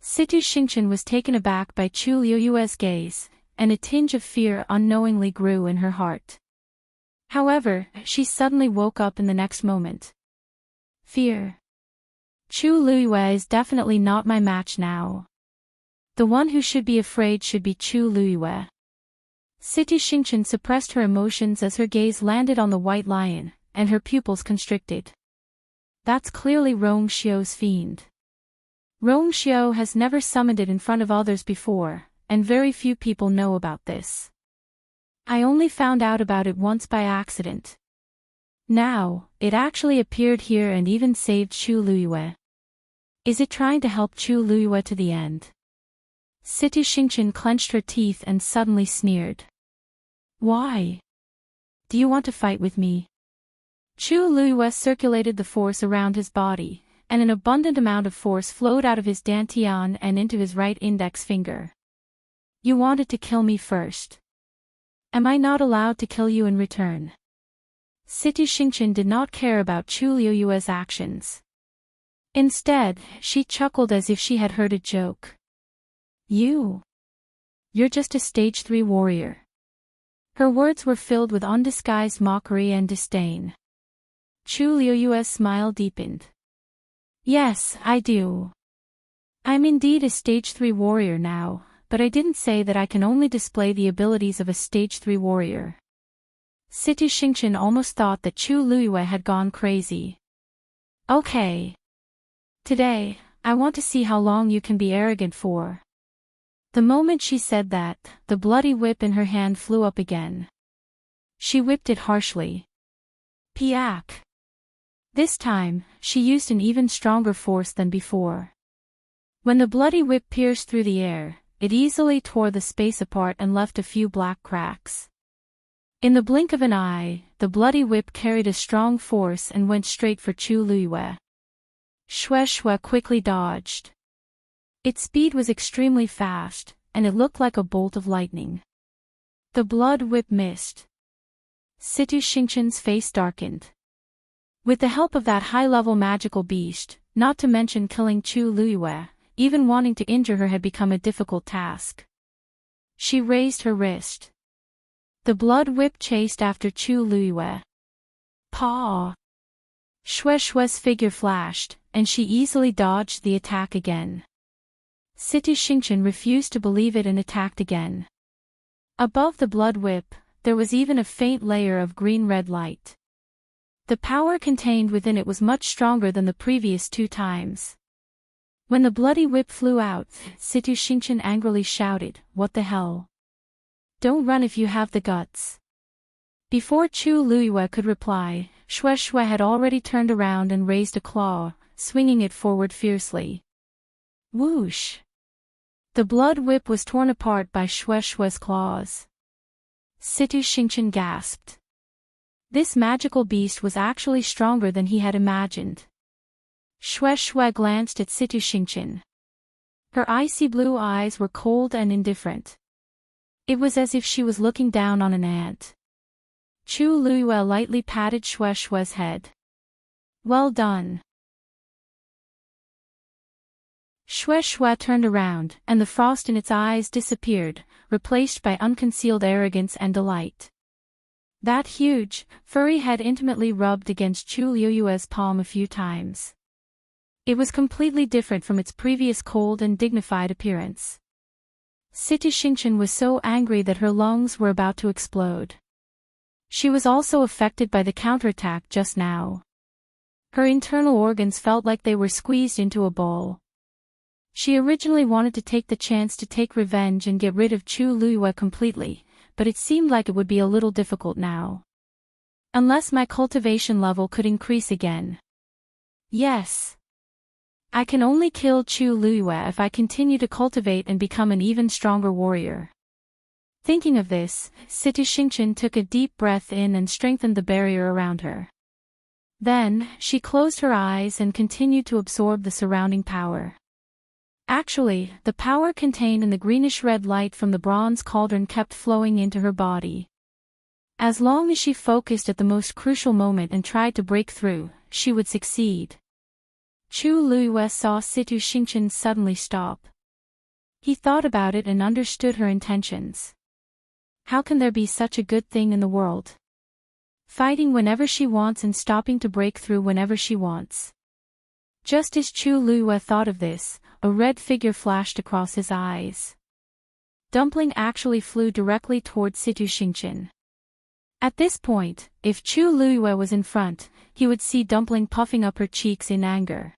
Situ Xingqian was taken aback by Chu Liyue's gaze, and a tinge of fear unknowingly grew in her heart. However, she suddenly woke up in the next moment. Fear. Chu Liyue is definitely not my match now. The one who should be afraid should be Chu Liyue. Situ Xingqian suppressed her emotions as her gaze landed on the white lion, and her pupils constricted. That's clearly Rong Xiu's fiend. Rong Xiu has never summoned it in front of others before, and very few people know about this. I only found out about it once by accident. Now, it actually appeared here and even saved Chu Liyue. Is it trying to help Chu Liyue to the end? Situ Xingqian clenched her teeth and suddenly sneered. Why? Do you want to fight with me? Chu Liyue circulated the force around his body, and an abundant amount of force flowed out of his dantian and into his right index finger. You wanted to kill me first. Am I not allowed to kill you in return? Situ Xingqian did not care about Chu Liyue's actions. Instead, she chuckled as if she had heard a joke. You're just a stage 3 warrior. Her words were filled with undisguised mockery and disdain. Chu Liyue's smile deepened. Yes, I do. I'm indeed a stage 3 warrior now, but I didn't say that I can only display the abilities of a stage 3 warrior. Situ Xingqian almost thought that Chu Liyue had gone crazy. Okay. Today, I want to see how long you can be arrogant for. The moment she said that, the bloody whip in her hand flew up again. She whipped it harshly. Piak. This time, she used an even stronger force than before. When the bloody whip pierced through the air, it easily tore the space apart and left a few black cracks. In the blink of an eye, the bloody whip carried a strong force and went straight for Chu Liyue. Shue Shue quickly dodged. Its speed was extremely fast, and it looked like a bolt of lightning. The blood whip missed. Situ Xingqian's face darkened. With the help of that high-level magical beast, not to mention killing Chu Liyue, even wanting to injure her had become a difficult task. She raised her wrist. The blood whip chased after Chu Liyue. Paw! Shue Shue's figure flashed, and she easily dodged the attack again. Situ Xingchen refused to believe it and attacked again. Above the blood whip, there was even a faint layer of green-red light. The power contained within it was much stronger than the previous 2 times. When the bloody whip flew out, Situ Xingchen angrily shouted, "What the hell? Don't run if you have the guts." Before Chu Luiyue could reply, Shue Shue had already turned around and raised a claw, swinging it forward fiercely. Whoosh! The blood whip was torn apart by Shue Shue's claws. Situ Xingchen gasped. This magical beast was actually stronger than he had imagined. Shue Shue glanced at Situ Xingchen. Her icy blue eyes were cold and indifferent. It was as if she was looking down on an ant. Chu Luiyue lightly patted Shue Shue's head. "Well done." Shue Shue turned around, and the frost in its eyes disappeared, replaced by unconcealed arrogance and delight. That huge, furry head intimately rubbed against Chu Luiyue's palm a few times. It was completely different from its previous cold and dignified appearance. Situ Xingchen was so angry that her lungs were about to explode. She was also affected by the counterattack just now. Her internal organs felt like they were squeezed into a ball. She originally wanted to take the chance to take revenge and get rid of Chu Luiyue completely, but it seemed like it would be a little difficult now. Unless my cultivation level could increase again. Yes. I can only kill Chu Luiyue if I continue to cultivate and become an even stronger warrior. Thinking of this, Situ Xingchen took a deep breath in and strengthened the barrier around her. Then, she closed her eyes and continued to absorb the surrounding power. Actually, the power contained in the greenish-red light from the bronze cauldron kept flowing into her body. As long as she focused at the most crucial moment and tried to break through, she would succeed. Chu Luiyue saw Situ Xingchen suddenly stop. He thought about it and understood her intentions. How can there be such a good thing in the world? Fighting whenever she wants and stopping to break through whenever she wants. Just as Chu Luiyue thought of this, a red figure flashed across his eyes. Dumpling actually flew directly toward Situ Xingchen. At this point, if Chu Luiyue was in front, he would see Dumpling puffing up her cheeks in anger.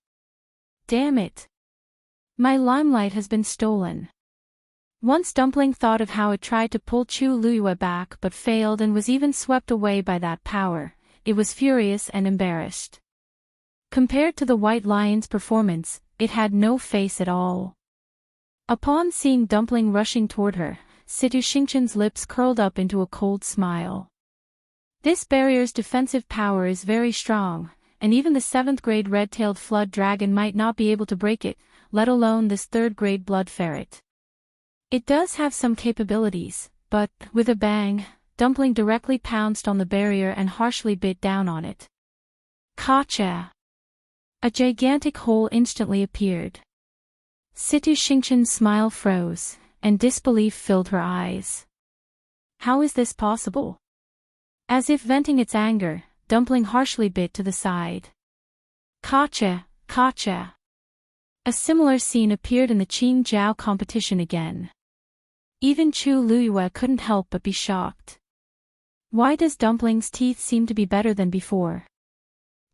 Damn it! My limelight has been stolen. Once Dumpling thought of how it tried to pull Chu Luiyue back but failed and was even swept away by that power, it was furious and embarrassed. Compared to the White Lion's performance, it had no face at all. Upon seeing Dumpling rushing toward her, Situ Xingchen's lips curled up into a cold smile. This barrier's defensive power is very strong, and even the 7th-grade red-tailed flood dragon might not be able to break it, let alone this 3rd-grade blood ferret. It does have some capabilities, but, with a bang, Dumpling directly pounced on the barrier and harshly bit down on it. Gotcha! A gigantic hole instantly appeared. Situ Xingchen's smile froze, and disbelief filled her eyes. How is this possible? As if venting its anger, Dumpling harshly bit to the side. Gotcha, gotcha! A similar scene appeared in the Qing Jiao competition again. Even Chu Luiyue couldn't help but be shocked. Why does Dumpling's teeth seem to be better than before?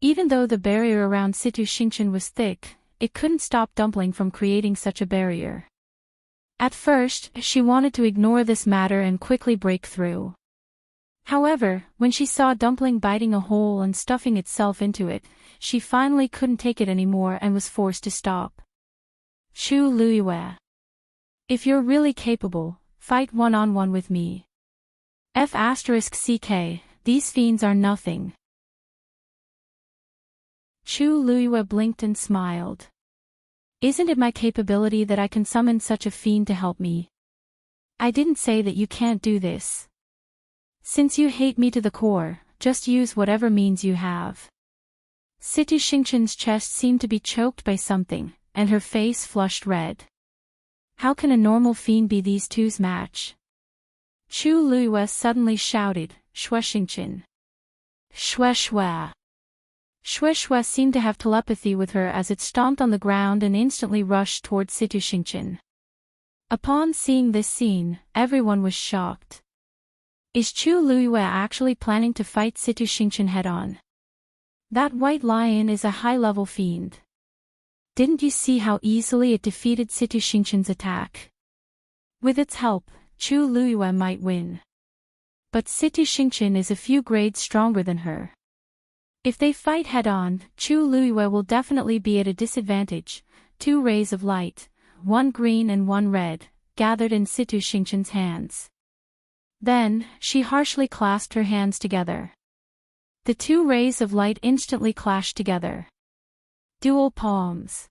Even though the barrier around Situ Xingchen was thick, it couldn't stop Dumpling from creating such a barrier. At first, she wanted to ignore this matter and quickly break through. However, when she saw Dumpling biting a hole and stuffing itself into it, she finally couldn't take it anymore and was forced to stop. Chu Luiyue. If you're really capable, fight one-on-one with me. F***ck, these fiends are nothing. Chu Luiyue blinked and smiled. Isn't it my capability that I can summon such a fiend to help me? I didn't say that you can't do this. Since you hate me to the core, just use whatever means you have. Situ Xingchen's chest seemed to be choked by something, and her face flushed red. How can a normal fiend be these two's match? Chu Luiyue suddenly shouted, Shue Xingchen. Shue Shue. Xue Xue seemed to have telepathy with her as it stomped on the ground and instantly rushed towards Situ Xingqian. Upon seeing this scene, everyone was shocked. Is Chu Luiyue actually planning to fight Situ Xingqian head-on? That white lion is a high-level fiend. Didn't you see how easily it defeated Situ Xingqian's attack? With its help, Chu Luiyue might win. But Situ Xingqian is a few grades stronger than her. If they fight head-on, Chu Luiyue will definitely be at a disadvantage. 2 rays of light, one green and one red, gathered in Situ Xingqian's hands. Then, she harshly clasped her hands together. The 2 rays of light instantly clashed together. Dual palms.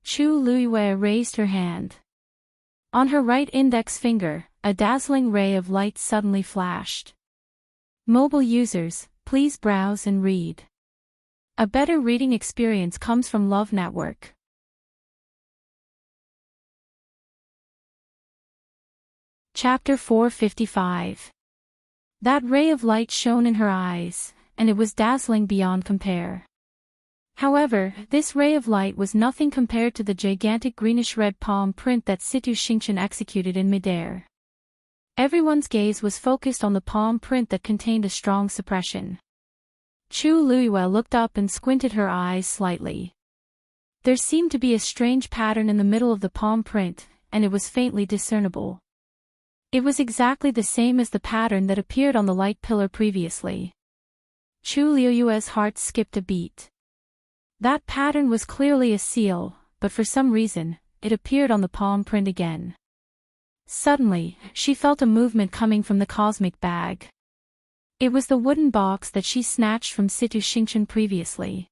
Chu Luiyue raised her hand. On her right index finger, a dazzling ray of light suddenly flashed. Mobile users, please browse and read. A better reading experience comes from Love Network. Chapter 455. That ray of light shone in her eyes, and it was dazzling beyond compare. However, this ray of light was nothing compared to the gigantic greenish-red palm print that Situ Xingqian executed in midair. Everyone's gaze was focused on the palm print that contained a strong suppression. Chu Luiyue looked up and squinted her eyes slightly. There seemed to be a strange pattern in the middle of the palm print, and it was faintly discernible. It was exactly the same as the pattern that appeared on the light pillar previously. Chu Luiyue's heart skipped a beat. That pattern was clearly a seal, but for some reason, it appeared on the palm print again. Suddenly, she felt a movement coming from the cosmic bag. It was the wooden box that she snatched from Situ Xingqian previously.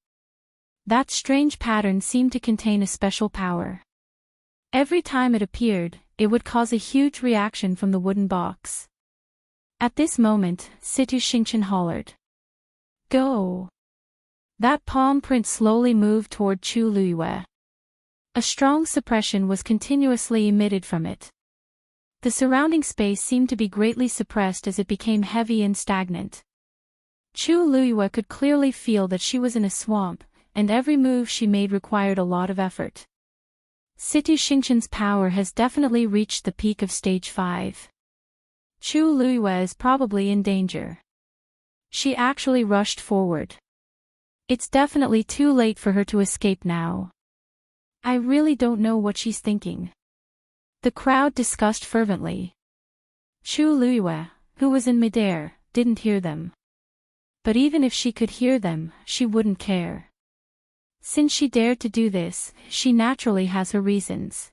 That strange pattern seemed to contain a special power. Every time it appeared, it would cause a huge reaction from the wooden box. At this moment, Situ Xingqian hollered. Go! That palm print slowly moved toward Chu Luiyue. A strong suppression was continuously emitted from it. The surrounding space seemed to be greatly suppressed as it became heavy and stagnant. Chu Luiyue could clearly feel that she was in a swamp, and every move she made required a lot of effort. Situ Xingqian's power has definitely reached the peak of stage 5. Chu Luiyue is probably in danger. She actually rushed forward. It's definitely too late for her to escape now. I really don't know what she's thinking. The crowd discussed fervently. Chu Luiyue, who was in midair, didn't hear them. But even if she could hear them, she wouldn't care. Since she dared to do this, she naturally has her reasons.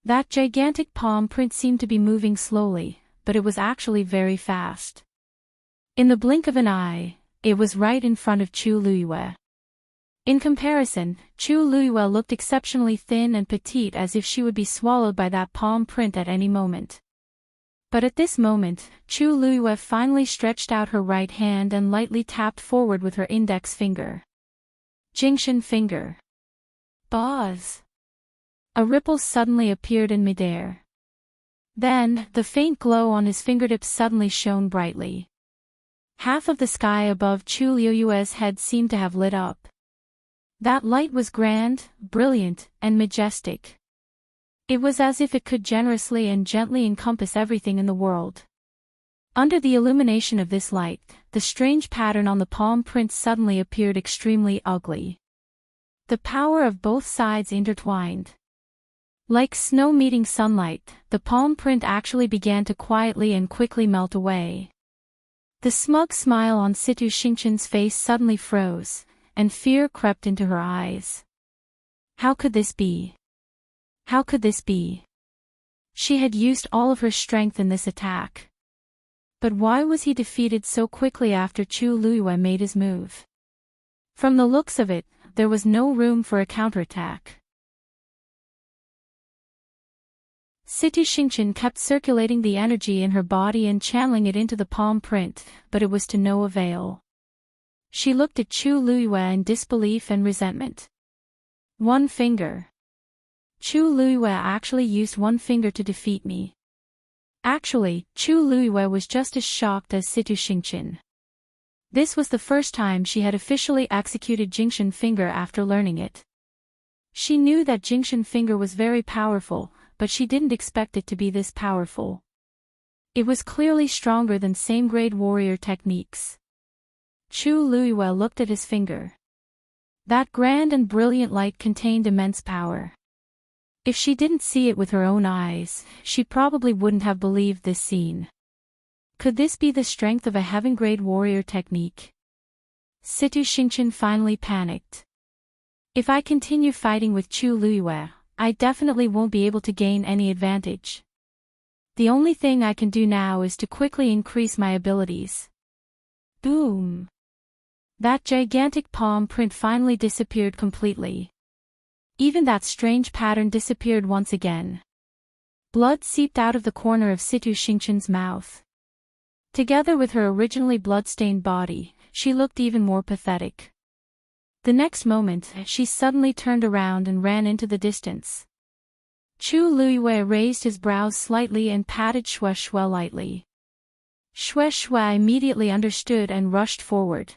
That gigantic palm print seemed to be moving slowly, but it was actually very fast. In the blink of an eye, it was right in front of Chu Luiyue. In comparison, Chu Luiyue looked exceptionally thin and petite, as if she would be swallowed by that palm print at any moment. But at this moment, Chu Luiyue finally stretched out her right hand and lightly tapped forward with her index finger. Jingshan finger. Buzz. A ripple suddenly appeared in midair. Then, the faint glow on his fingertips suddenly shone brightly. Half of the sky above Chu Luiyue's head seemed to have lit up. That light was grand, brilliant, and majestic. It was as if it could generously and gently encompass everything in the world. Under the illumination of this light, the strange pattern on the palm print suddenly appeared extremely ugly. The power of both sides intertwined. Like snow meeting sunlight, the palm print actually began to quietly and quickly melt away. The smug smile on Situ Xingqian's face suddenly froze, and fear crept into her eyes. How could this be? How could this be? She had used all of her strength in this attack. But why was he defeated so quickly after Chu Luiyue made his move? From the looks of it, there was no room for a counterattack. Situ Xingqian kept circulating the energy in her body and channeling it into the palm print, but it was to no avail. She looked at Chu Luiyue in disbelief and resentment. One finger. Chu Luiyue actually used one finger to defeat me. Actually, Chu Luiyue was just as shocked as Situ Xingqian. This was the first time she had officially executed Jinxian Finger after learning it. She knew that Jinxian Finger was very powerful, but she didn't expect it to be this powerful. It was clearly stronger than same-grade warrior techniques. Chu Luiyue looked at his finger. That grand and brilliant light contained immense power. If she didn't see it with her own eyes, she probably wouldn't have believed this scene. Could this be the strength of a heaven-grade warrior technique? Situ Xingqian finally panicked. If I continue fighting with Chu Luiyue, I definitely won't be able to gain any advantage. The only thing I can do now is to quickly increase my abilities. Boom! That gigantic palm print finally disappeared completely. Even that strange pattern disappeared once again. Blood seeped out of the corner of Situ Xingqian's mouth. Together with her originally blood-stained body, she looked even more pathetic. The next moment, she suddenly turned around and ran into the distance. Chu Luiyue raised his brows slightly and patted Xue Xue lightly. Xue Xue immediately understood and rushed forward.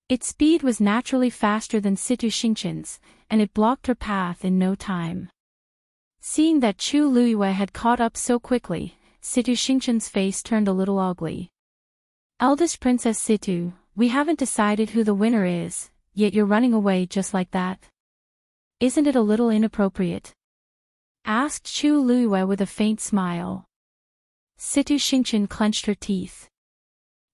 Its speed was naturally faster than Situ Xingqian's, and it blocked her path in no time. Seeing that Chu Luiyue had caught up so quickly, Situ Xingqian's face turned a little ugly. Eldest Princess Situ, we haven't decided who the winner is, yet you're running away just like that. Isn't it a little inappropriate? Asked Chu Luiyue with a faint smile. Situ Xingqian clenched her teeth.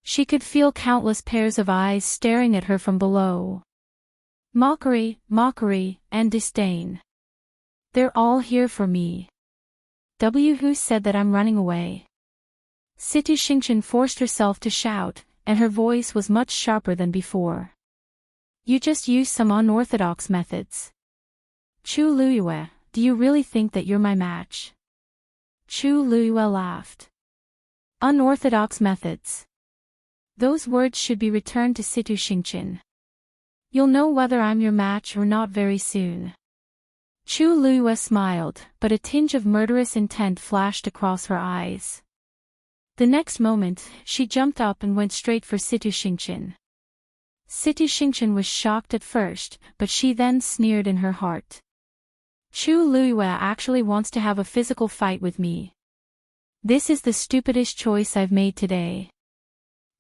She could feel countless pairs of eyes staring at her from below. Mockery, mockery, and disdain. They're all here for me. Who said that I'm running away? Situ Xingqian forced herself to shout, and her voice was much sharper than before. You just used some unorthodox methods. Chu Luiyue, do you really think that you're my match? Chu Luiyue laughed. Unorthodox methods. Those words should be returned to Situ Xingqian. You'll know whether I'm your match or not very soon. Chu Luiyue smiled, but a tinge of murderous intent flashed across her eyes. The next moment, she jumped up and went straight for Situ Xingqian. Situ Xingqian was shocked at first, but she then sneered in her heart. Chu Luiyue actually wants to have a physical fight with me. This is the stupidest choice I've made today.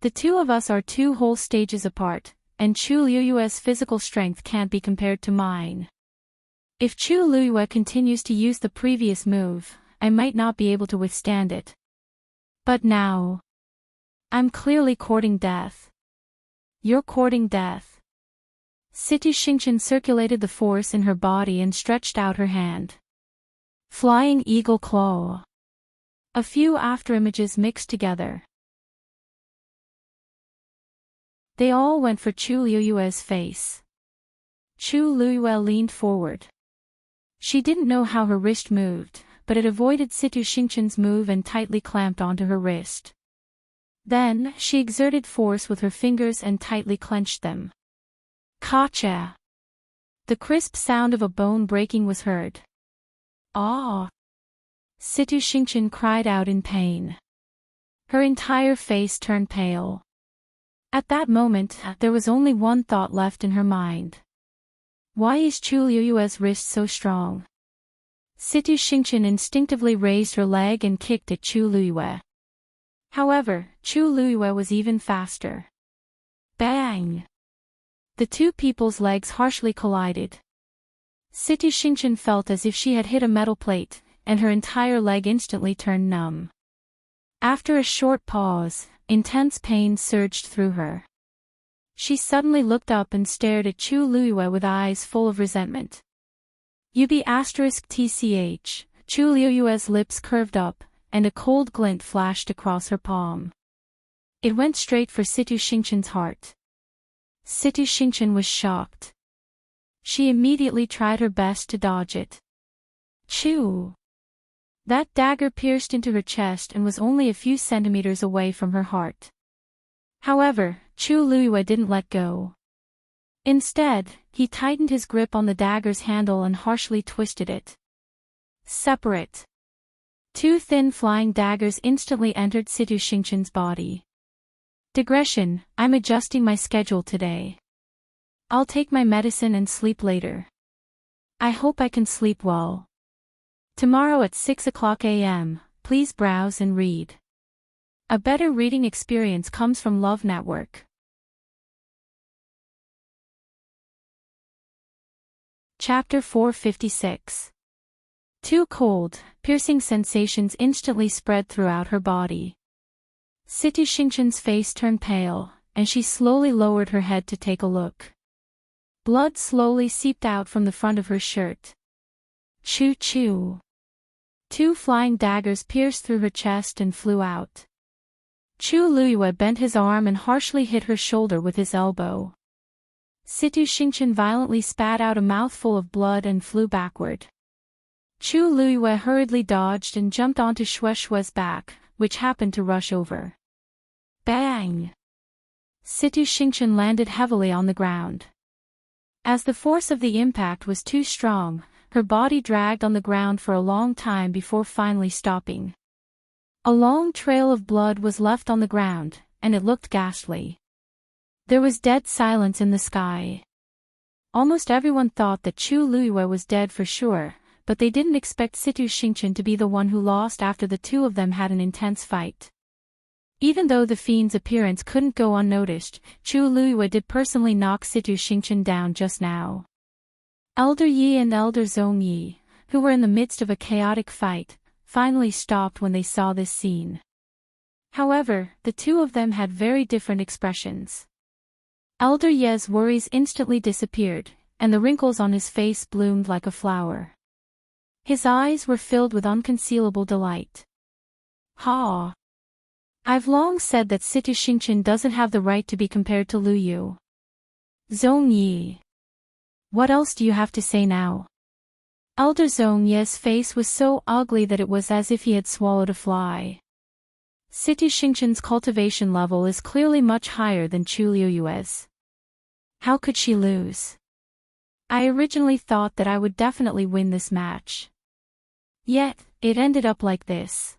The two of us are 2 whole stages apart, and Chu Luiyue's physical strength can't be compared to mine. If Chu Luiyue continues to use the previous move, I might not be able to withstand it. But now, I'm clearly courting death. You're courting death. Situ Xingqian circulated the force in her body and stretched out her hand. Flying Eagle Claw. A few afterimages mixed together. They all went for Chu Luiyue's face. Chu Luiyue leaned forward. She didn't know how her wrist moved, but it avoided Situ Xingqian's move and tightly clamped onto her wrist. Then, she exerted force with her fingers and tightly clenched them. Kacha! The crisp sound of a bone breaking was heard. Ah! Situ Xingqian cried out in pain. Her entire face turned pale. At that moment, there was only one thought left in her mind. Why is Chu Luiyue's wrist so strong? Situ Xingqian instinctively raised her leg and kicked at Chu Luiyue. However, Chu Luiyue was even faster. Bang! The two people's legs harshly collided. Situ Xingqian felt as if she had hit a metal plate, and her entire leg instantly turned numb. After a short pause, intense pain surged through her. She suddenly looked up and stared at Chu Luiyue with eyes full of resentment. *TCH, Chu Luiyue's lips curved up, and a cold glint flashed across her palm. It went straight for Situ Xingqian's heart. Situ Xingqian was shocked. She immediately tried her best to dodge it. Chu! That dagger pierced into her chest and was only a few centimeters away from her heart. However, Chu Luiyue didn't let go. Instead, he tightened his grip on the dagger's handle and harshly twisted it. Separate! 2 thin flying daggers instantly entered Situ Xingqian's body. Digression, I'm adjusting my schedule today. I'll take my medicine and sleep later. I hope I can sleep well. Tomorrow at 6 o'clock a.m., please browse and read. A better reading experience comes from Love Network. Chapter 456. Too cold, piercing sensations instantly spread throughout her body. Situ Xingqian's face turned pale, and she slowly lowered her head to take a look. Blood slowly seeped out from the front of her shirt. Choo-choo. 2 flying daggers pierced through her chest and flew out. Chu Luyue bent his arm and harshly hit her shoulder with his elbow. Situ Xingqian violently spat out a mouthful of blood and flew backward. Chu Luyue hurriedly dodged and jumped onto Shue's back, which happened to rush over. Bang! Situ Xingqian landed heavily on the ground. As the force of the impact was too strong, her body dragged on the ground for a long time before finally stopping. A long trail of blood was left on the ground, and it looked ghastly. There was dead silence in the sky. Almost everyone thought that Chu Luyue was dead for sure, but they didn't expect Situ Xingqian to be the one who lost after the two of them had an intense fight. Even though the fiend's appearance couldn't go unnoticed, Chu Luyue did personally knock Situ Xingqian down just now. Elder Yi and Elder Zhong Yi, who were in the midst of a chaotic fight, finally stopped when they saw this scene. However, the two of them had very different expressions. Elder Ye's worries instantly disappeared, and the wrinkles on his face bloomed like a flower. His eyes were filled with unconcealable delight. Ha! I've long said that Situ Xingqian doesn't have the right to be compared to Lu Yu. Zhong Yi. What else do you have to say now? Elder Zhong Yi's face was so ugly that it was as if he had swallowed a fly. Situ Xingqian's cultivation level is clearly much higher than Chu Liyue's. How could she lose? I originally thought that I would definitely win this match. Yet, it ended up like this.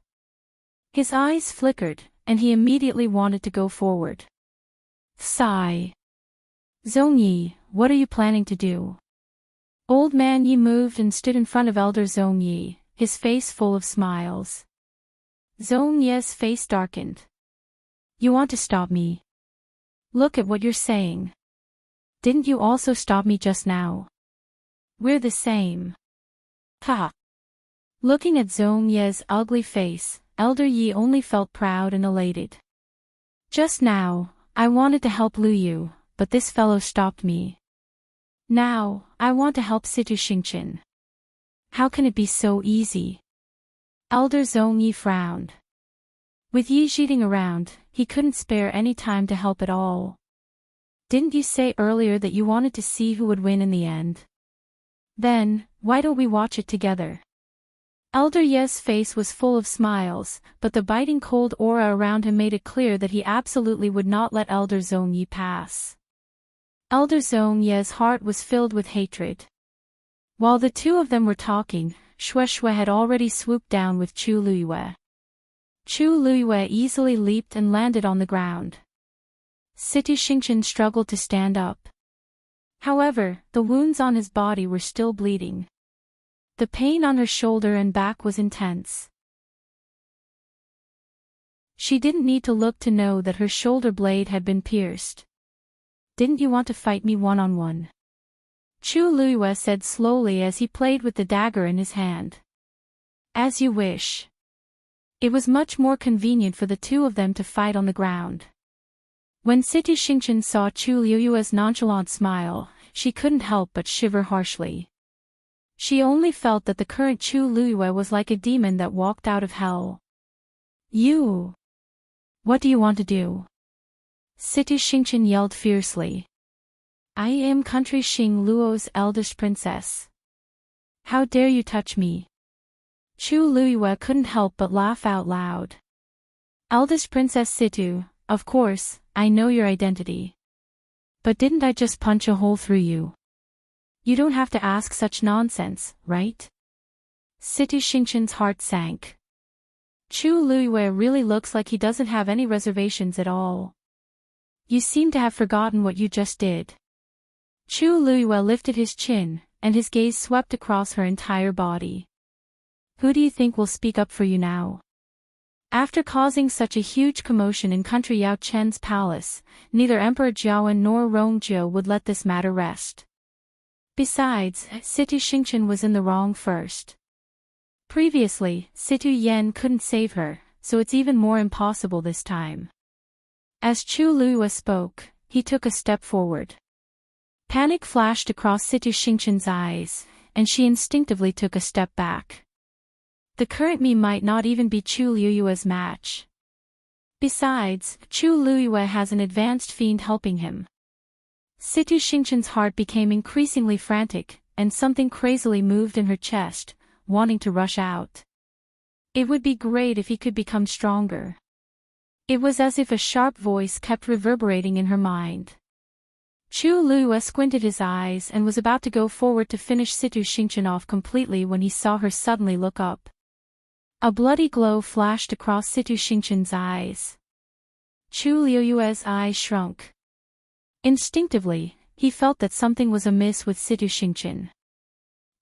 His eyes flickered, and he immediately wanted to go forward. Sigh. Zhong Yi, what are you planning to do? Old Man Yi moved and stood in front of Elder Zhong Yi, his face full of smiles. Zhong Yi's face darkened. You want to stop me? Look at what you're saying. Didn't you also stop me just now? We're the same. Ha! Looking at Zhong Yi's ugly face, Elder Yi only felt proud and elated. Just now, I wanted to help Lu Yu, but this fellow stopped me. Now, I want to help Situ Xingqian. How can it be so easy? Elder Zhong Yi frowned. With Yi cheating around, he couldn't spare any time to help at all. Didn't you say earlier that you wanted to see who would win in the end? Then, why don't we watch it together? Elder Ye's face was full of smiles, but the biting cold aura around him made it clear that he absolutely would not let Elder Zhong Yi pass. Elder Zhong Ye's heart was filled with hatred. While the two of them were talking, Shui had already swooped down with Chu Luyue. Chu Luyue easily leaped and landed on the ground. Situ Xingqian struggled to stand up. However, the wounds on his body were still bleeding. The pain on her shoulder and back was intense. She didn't need to look to know that her shoulder blade had been pierced. Didn't you want to fight me one-on-one? Chu Luyue said slowly as he played with the dagger in his hand. As you wish. It was much more convenient for the two of them to fight on the ground. When Situ Xingqian saw Chu Liyue's nonchalant smile, she couldn't help but shiver harshly. She only felt that the current Chu Liyue was like a demon that walked out of hell. You! What do you want to do? Situ Xingqian yelled fiercely. I am country Xing Luo's eldest princess. How dare you touch me? Chu Liyue couldn't help but laugh out loud. Eldest Princess Situ, of course, I know your identity. But didn't I just punch a hole through you? You don't have to ask such nonsense, right? Situ Xingqian's heart sank. Chu Liyue really looks like he doesn't have any reservations at all. You seem to have forgotten what you just did. Chu Luiyue lifted his chin, and his gaze swept across her entire body. Who do you think will speak up for you now? After causing such a huge commotion in country Yao Chen's palace, neither Emperor Jiawen nor Rongjie would let this matter rest. Besides, Situ Xingqian was in the wrong first. Previously, Situ Yan couldn't save her, so it's even more impossible this time. As Chu Luiyue spoke, he took a step forward. Panic flashed across Situ Xingqian's eyes, and she instinctively took a step back. The current me might not even be Chu Luiyue's match. Besides, Chu Luiyue has an advanced fiend helping him. Situ Xingqian's heart became increasingly frantic, and something crazily moved in her chest, wanting to rush out. It would be great if he could become stronger. It was as if a sharp voice kept reverberating in her mind. Chu Luiyue squinted his eyes and was about to go forward to finish Situ Xingqian off completely when he saw her suddenly look up. A bloody glow flashed across Situ Xingqian's eyes. Chu Luiyue's eyes shrunk. Instinctively, he felt that something was amiss with Situ Xingqian.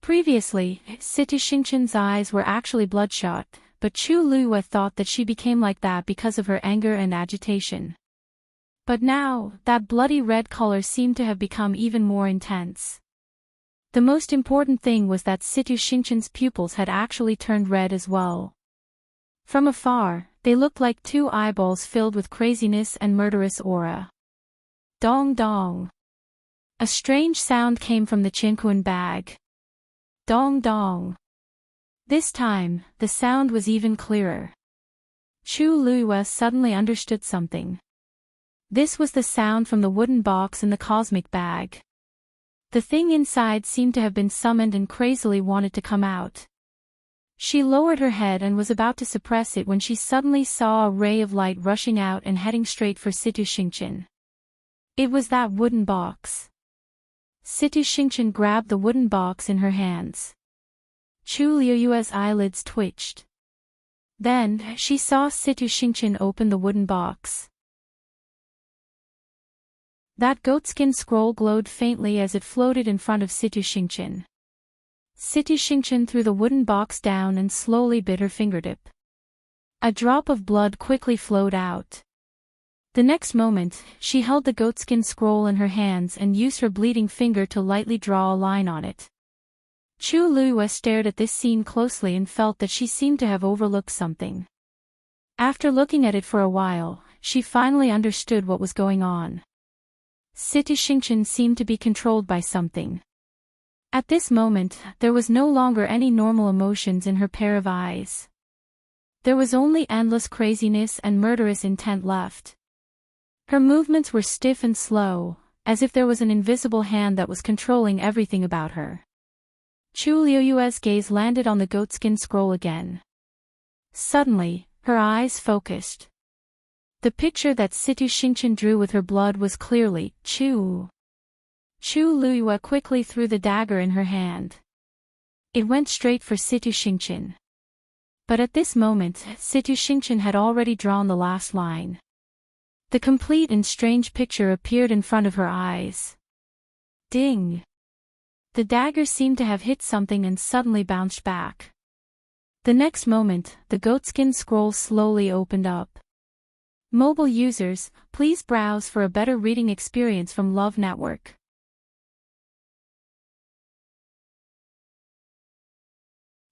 Previously, Situ Xingqian's eyes were actually bloodshot, but Chu Luiyue thought that she became like that because of her anger and agitation. But now, that bloody red color seemed to have become even more intense. The most important thing was that Situ Xingqian's pupils had actually turned red as well. From afar, they looked like two eyeballs filled with craziness and murderous aura. Dong dong. A strange sound came from the Qinquan bag. Dong dong. This time, the sound was even clearer. Chu Luiyue suddenly understood something. This was the sound from the wooden box in the cosmic bag. The thing inside seemed to have been summoned and crazily wanted to come out. She lowered her head and was about to suppress it when she suddenly saw a ray of light rushing out and heading straight for Situ Xingqian. It was that wooden box. Situ Xingqian grabbed the wooden box in her hands. Chu Luiyue's eyelids twitched. Then, she saw Situ Xingqian open the wooden box. That goatskin scroll glowed faintly as it floated in front of Situ Xingqian. Situ Xingqian threw the wooden box down and slowly bit her fingertip. A drop of blood quickly flowed out. The next moment, she held the goatskin scroll in her hands and used her bleeding finger to lightly draw a line on it. Chu Luiyue stared at this scene closely and felt that she seemed to have overlooked something. After looking at it for a while, she finally understood what was going on. Situ Xingqian seemed to be controlled by something. At this moment, there was no longer any normal emotions in her pair of eyes. There was only endless craziness and murderous intent left. Her movements were stiff and slow, as if there was an invisible hand that was controlling everything about her. Chu Luiyue's gaze landed on the goatskin scroll again. Suddenly, her eyes focused. The picture that Situ Xingqian drew with her blood was clearly Chu. Chu Luiyue quickly threw the dagger in her hand. It went straight for Situ Xingqian. But at this moment, Situ Xingqian had already drawn the last line. The complete and strange picture appeared in front of her eyes. Ding! The dagger seemed to have hit something and suddenly bounced back. The next moment, the goatskin scroll slowly opened up. Mobile users, please browse for a better reading experience from Love Network.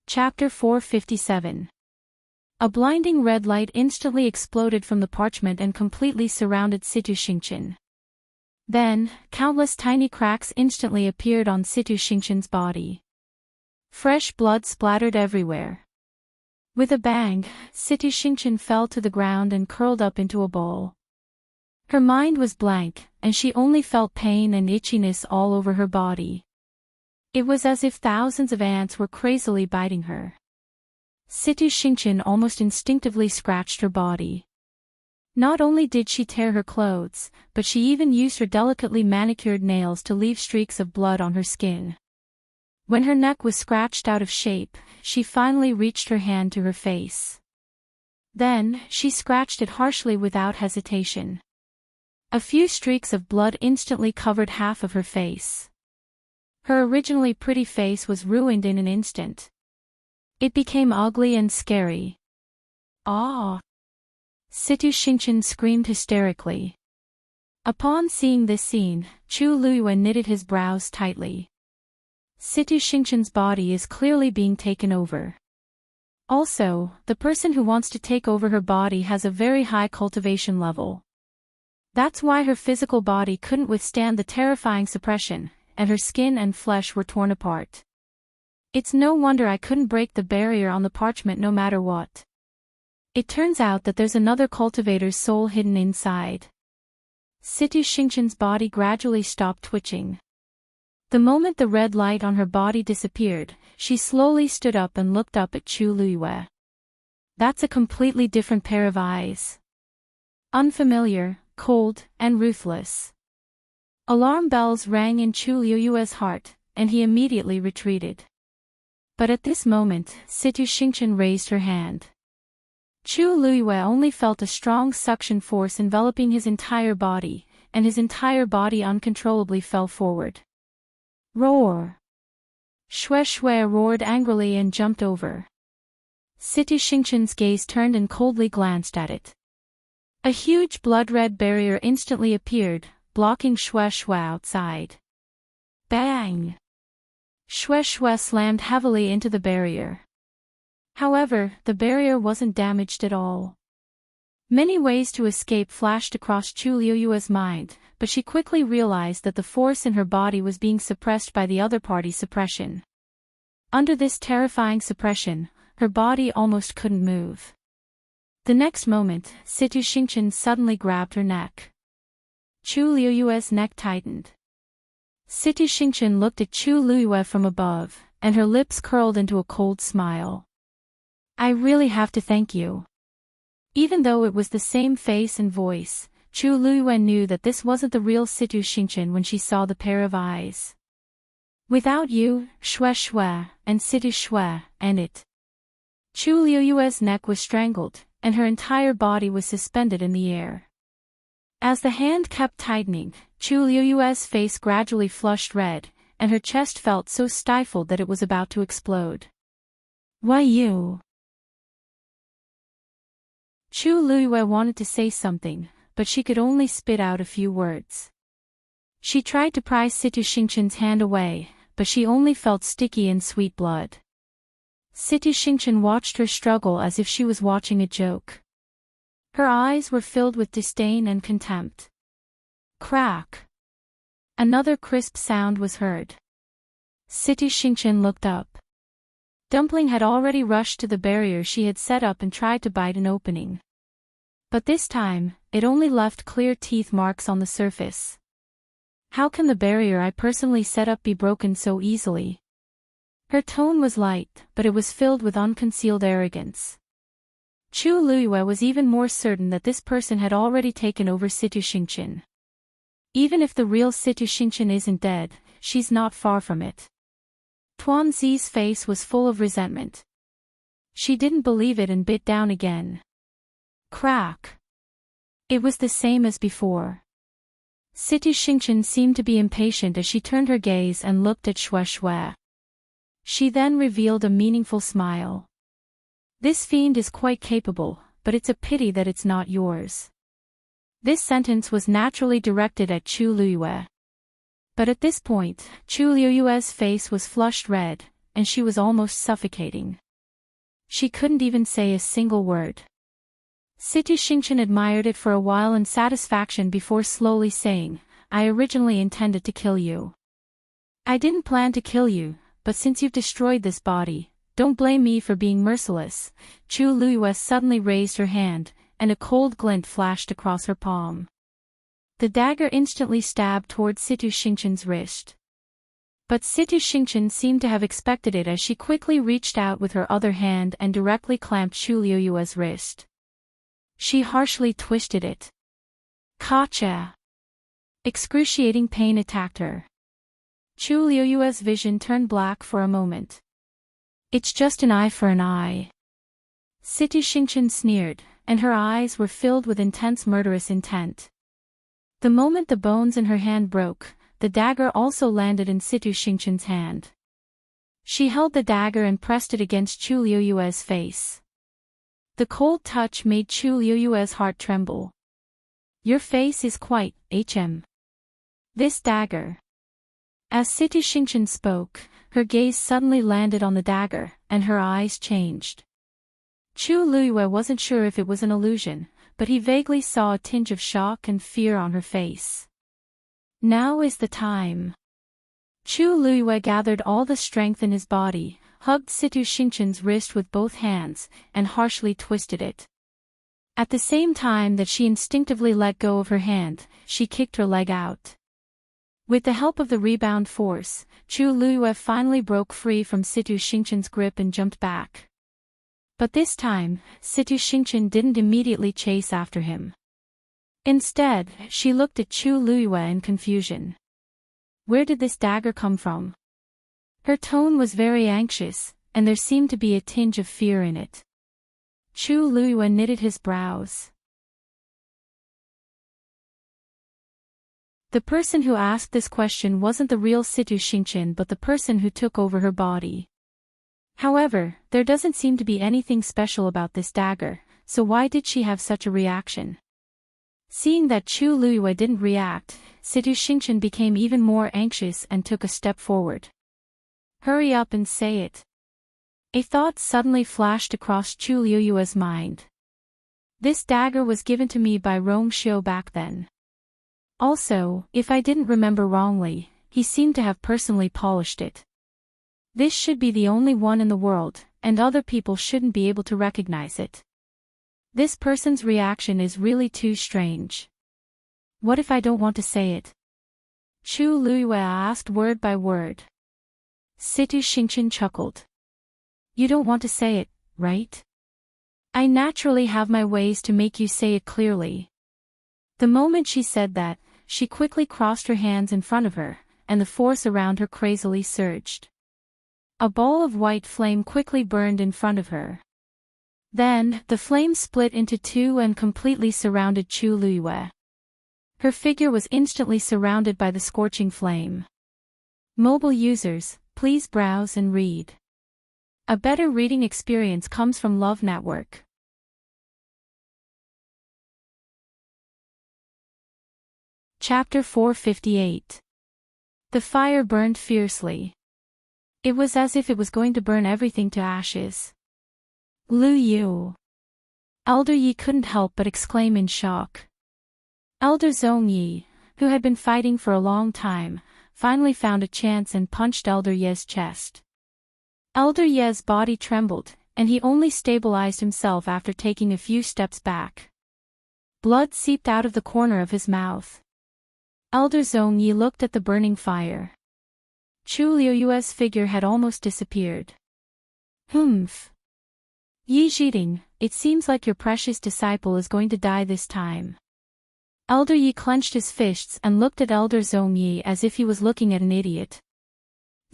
Chapter 457. A blinding red light instantly exploded from the parchment and completely surrounded Situ Xingqian. Then, countless tiny cracks instantly appeared on Situ Xingqian's body. Fresh blood splattered everywhere. With a bang, Situ Xingqian fell to the ground and curled up into a ball. Her mind was blank, and she only felt pain and itchiness all over her body. It was as if thousands of ants were crazily biting her. Situ Xingqian almost instinctively scratched her body. Not only did she tear her clothes, but she even used her delicately manicured nails to leave streaks of blood on her skin. When her neck was scratched out of shape, she finally reached her hand to her face. Then, she scratched it harshly without hesitation. A few streaks of blood instantly covered half of her face. Her originally pretty face was ruined in an instant. It became ugly and scary. Ah! Situ Xingqian screamed hysterically. Upon seeing this scene, Chu Luyue knitted his brows tightly. Situ Xingqian's body is clearly being taken over. Also, the person who wants to take over her body has a very high cultivation level. That's why her physical body couldn't withstand the terrifying suppression, and her skin and flesh were torn apart. It's no wonder I couldn't break the barrier on the parchment no matter what. It turns out that there's another cultivator's soul hidden inside. Situ Xingqian's body gradually stopped twitching. The moment the red light on her body disappeared, she slowly stood up and looked up at Chu Luyue. That's a completely different pair of eyes. Unfamiliar, cold, and ruthless. Alarm bells rang in Chu Luyue's heart, and he immediately retreated. But at this moment, Situ Xingqian raised her hand. Chu Luyue only felt a strong suction force enveloping his entire body, and his entire body uncontrollably fell forward. Roar! Xue Xue roared angrily and jumped over. Situ Xingqian's gaze turned and coldly glanced at it. A huge blood-red barrier instantly appeared, blocking Xue Xue outside. Bang! Xue Xue slammed heavily into the barrier. However, the barrier wasn't damaged at all. Many ways to escape flashed across Chu Luyue's mind, but she quickly realized that the force in her body was being suppressed by the other party's suppression. Under this terrifying suppression, her body almost couldn't move. The next moment, Situ Xingqian suddenly grabbed her neck. Chu Luyue's neck tightened. Situ Xingqian looked at Chu Luyue from above, and her lips curled into a cold smile. I really have to thank you. Even though it was the same face and voice, Chu Luyue knew that this wasn't the real Situ Xingqian when she saw the pair of eyes. Without you, Xue Xue, and Situ Xue, and it. Chu Luyue's neck was strangled, and her entire body was suspended in the air. As the hand kept tightening, Chu Luyue's face gradually flushed red, and her chest felt so stifled that it was about to explode. Why you? Chu Luyue wanted to say something, but she could only spit out a few words. She tried to pry Situ Xingqian's hand away, but she only felt sticky and sweet blood. Situ Xingqian watched her struggle as if she was watching a joke. Her eyes were filled with disdain and contempt. Crack! Another crisp sound was heard. Situ Xingqian looked up. Dumpling had already rushed to the barrier she had set up and tried to bite an opening. But this time, it only left clear teeth marks on the surface. How can the barrier I personally set up be broken so easily? Her tone was light, but it was filled with unconcealed arrogance. Chu Luyue was even more certain that this person had already taken over Situ Xingqian. Even if the real Situ Xingqian isn't dead, she's not far from it. Tuan Zi's face was full of resentment. She didn't believe it and bit down again. Crack! It was the same as before. Situ Xingqian seemed to be impatient as she turned her gaze and looked at Xue Xue. She then revealed a meaningful smile. This fiend is quite capable, but it's a pity that it's not yours. This sentence was naturally directed at Chu Luyue. But at this point, Chu Luyue's face was flushed red, and she was almost suffocating. She couldn't even say a single word. Situ Xingqian admired it for a while in satisfaction before slowly saying, I originally intended to kill you. I didn't plan to kill you, but since you've destroyed this body, don't blame me for being merciless. Chu Luyue suddenly raised her hand, and a cold glint flashed across her palm. The dagger instantly stabbed toward Situ Xingqian's wrist. But Situ Xingqian seemed to have expected it as she quickly reached out with her other hand and directly clamped Chu Luyue's wrist. She harshly twisted it. Kacha! Excruciating pain attacked her. Chu Luyue's vision turned black for a moment. It's just an eye for an eye. Situ Xingqian sneered, and her eyes were filled with intense murderous intent. The moment the bones in her hand broke, the dagger also landed in Situ Xingqian's hand. She held the dagger and pressed it against Chu Liuyue's face. The cold touch made Chu Liuyue's heart tremble. "Your face is quite, This dagger." As Situ Xingqian spoke, her gaze suddenly landed on the dagger, and her eyes changed. Chu Liyue wasn't sure if it was an illusion, but he vaguely saw a tinge of shock and fear on her face. Now is the time. Chu Liyue gathered all the strength in his body, hugged Situ Xingqian's wrist with both hands, and harshly twisted it. At the same time that she instinctively let go of her hand, she kicked her leg out. With the help of the rebound force, Chu Liyue finally broke free from Situ Xingqian's grip and jumped back. But this time, Situ Xingqian didn't immediately chase after him. Instead, she looked at Chu Liyue in confusion. Where did this dagger come from? Her tone was very anxious, and there seemed to be a tinge of fear in it. Chu Liyue knitted his brows. The person who asked this question wasn't the real Situ Xingqian but the person who took over her body. However, there doesn't seem to be anything special about this dagger, so why did she have such a reaction? Seeing that Chu Liyue didn't react, Situ Xingqian became even more anxious and took a step forward. "Hurry up and say it." A thought suddenly flashed across Chu Liyue's mind. This dagger was given to me by Rong Xiu back then. Also, if I didn't remember wrongly, he seemed to have personally polished it. This should be the only one in the world, and other people shouldn't be able to recognize it. This person's reaction is really too strange. What if I don't want to say it? Chu Liyue asked word by word. Situ Xingqian chuckled. You don't want to say it, right? I naturally have my ways to make you say it clearly. The moment she said that, she quickly crossed her hands in front of her, and the force around her crazily surged. A ball of white flame quickly burned in front of her. Then, the flame split into two and completely surrounded Chu Liyue. Her figure was instantly surrounded by the scorching flame. Mobile users, please browse and read. A better reading experience comes from Love Network. Chapter 458. The fire burned fiercely. It was as if it was going to burn everything to ashes. Lu Yu. Elder Yi couldn't help but exclaim in shock. Elder Zhong Yi, who had been fighting for a long time, finally found a chance and punched Elder Ye's chest. Elder Ye's body trembled, and he only stabilized himself after taking a few steps back. Blood seeped out of the corner of his mouth. Elder Zhong Yi looked at the burning fire. Chu Liyue's figure had almost disappeared. Humph. Yi Zhiding, it seems like your precious disciple is going to die this time. Elder Yi clenched his fists and looked at Elder Zhong Yi as if he was looking at an idiot.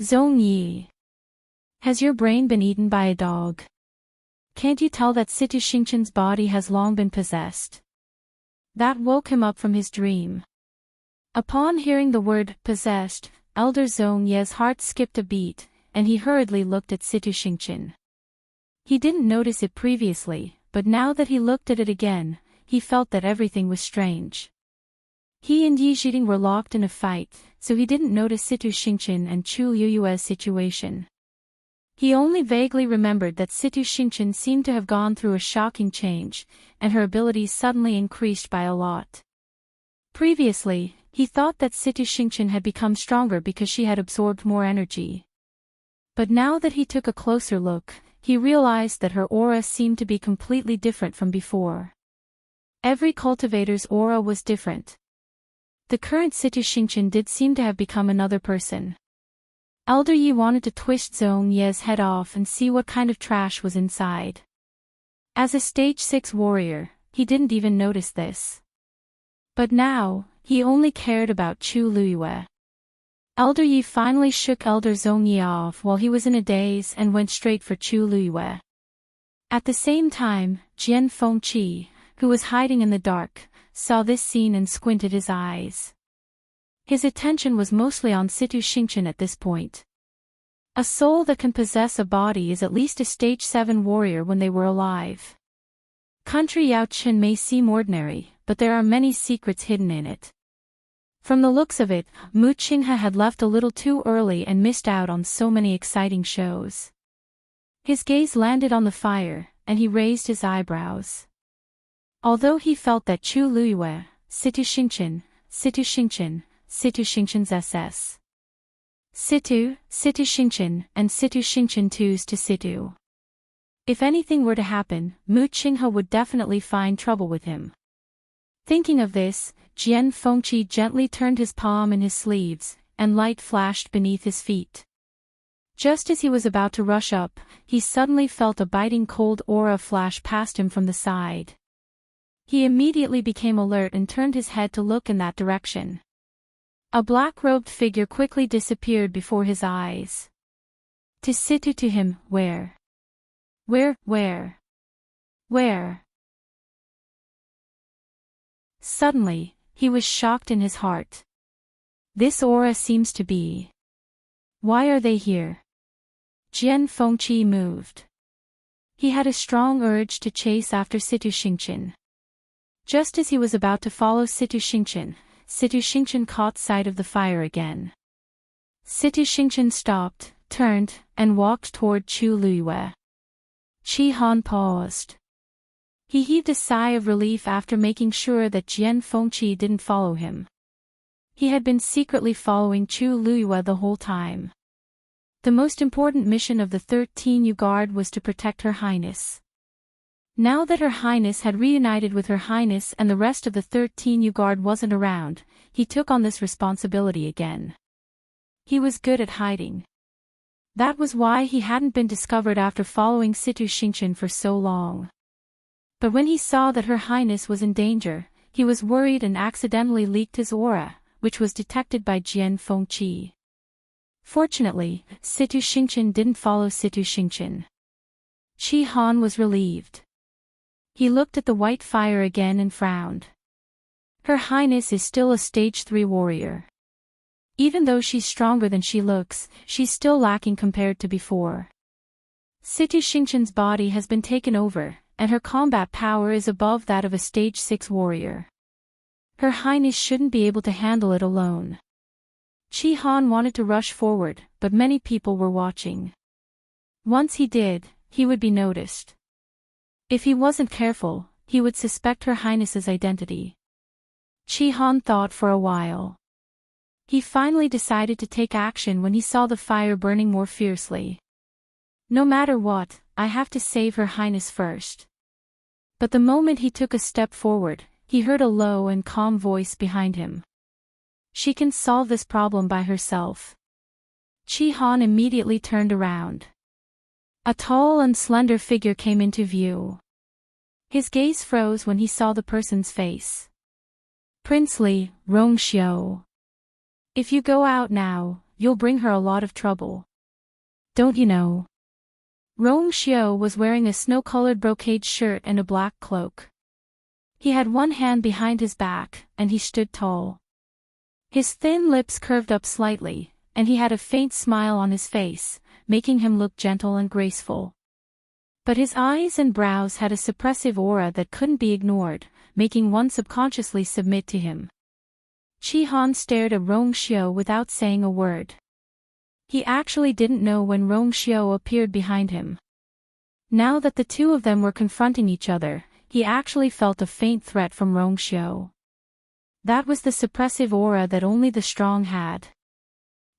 Zhong Yi. Has your brain been eaten by a dog? Can't you tell that Situ Xingqian's body has long been possessed? That woke him up from his dream. Upon hearing the word possessed, Elder Zhong Yi's heart skipped a beat, and he hurriedly looked at Situ Xingqian. He didn't notice it previously, but now that he looked at it again, he felt that everything was strange. He and Yi Zhiding were locked in a fight, so he didn't notice Situ Xingqian and Chu Liyue's situation. He only vaguely remembered that Situ Xingqian seemed to have gone through a shocking change, and her abilities suddenly increased by a lot. Previously, he thought that Situ Xingqian had become stronger because she had absorbed more energy. But now that he took a closer look, he realized that her aura seemed to be completely different from before. Every cultivator's aura was different. The current Situ Xingqian did seem to have become another person. Elder Yi wanted to twist Zhong Ye's head off and see what kind of trash was inside. As a stage 6 warrior, he didn't even notice this. But now, he only cared about Chu Liyue. Elder Yi finally shook Elder Zhong Yi off while he was in a daze and went straight for Chu Liyue. At the same time, Jian Fengqi, who was hiding in the dark, saw this scene and squinted his eyes. His attention was mostly on Situ Xingchen at this point. A soul that can possess a body is at least a stage 7 warrior when they were alive. Country Yao Chen may seem ordinary, but there are many secrets hidden in it. From the looks of it, Mu Qinghe had left a little too early and missed out on so many exciting shows. His gaze landed on the fire, and he raised his eyebrows. Although he felt that Chu Luiyue, Situ Xingchen, Xingchen's SS. Situ Xingchen, and Situ Xingchen twos to Situ. If anything were to happen, Mu Qinghe would definitely find trouble with him. Thinking of this, Jian Fengqi gently turned his palm in his sleeves, and light flashed beneath his feet. Just as he was about to rush up, he suddenly felt a biting cold aura flash past him from the side. He immediately became alert and turned his head to look in that direction. A black-robed figure quickly disappeared before his eyes. To Situ to him, where? Suddenly, he was shocked in his heart. This aura seems to be. Why are they here? Jian Fengqi moved. He had a strong urge to chase after Situ Xingchen. Just as he was about to follow Situ Xingchen caught sight of the fire again. Situ Xingchen stopped, turned, and walked toward Chu Luiyue. Qi Han paused. He heaved a sigh of relief after making sure that Jian Fengqi didn't follow him. He had been secretly following Chu Luiyue the whole time. The most important mission of the 13th Guard was to protect Her Highness. Now that Her Highness had reunited with Her Highness and the rest of the 13th Guard wasn't around, he took on this responsibility again. He was good at hiding. That was why he hadn't been discovered after following Situ Xingchen for so long. But when he saw that Her Highness was in danger, he was worried and accidentally leaked his aura, which was detected by Jian Fengqi. Fortunately, Situ Xingchen didn't follow Situ Xingchen. Qi Han was relieved. He looked at the white fire again and frowned. Her Highness is still a stage 3 warrior. Even though she's stronger than she looks, she's still lacking compared to before. Situ Xingchen's body has been taken over, and her combat power is above that of a stage 6 warrior. Her Highness shouldn't be able to handle it alone. Qi Han wanted to rush forward, but many people were watching. Once he did, he would be noticed. If he wasn't careful, he would suspect Her Highness's identity. Qi Han thought for a while. He finally decided to take action when he saw the fire burning more fiercely. No matter what, I have to save Her Highness first. But the moment he took a step forward, he heard a low and calm voice behind him. She can solve this problem by herself. Qi Han immediately turned around. A tall and slender figure came into view. His gaze froze when he saw the person's face. Prince Li, Rongxiu. If you go out now, you'll bring her a lot of trouble. Don't you know? Rongxiu was wearing a snow-colored brocade shirt and a black cloak. He had one hand behind his back, and he stood tall. His thin lips curved up slightly, and he had a faint smile on his face, making him look gentle and graceful. But his eyes and brows had a suppressive aura that couldn't be ignored, making one subconsciously submit to him. Qi Han stared at Rongxiu without saying a word. He actually didn't know when Rongxiu appeared behind him. Now that the two of them were confronting each other, he actually felt a faint threat from Rongxiu. That was the suppressive aura that only the strong had.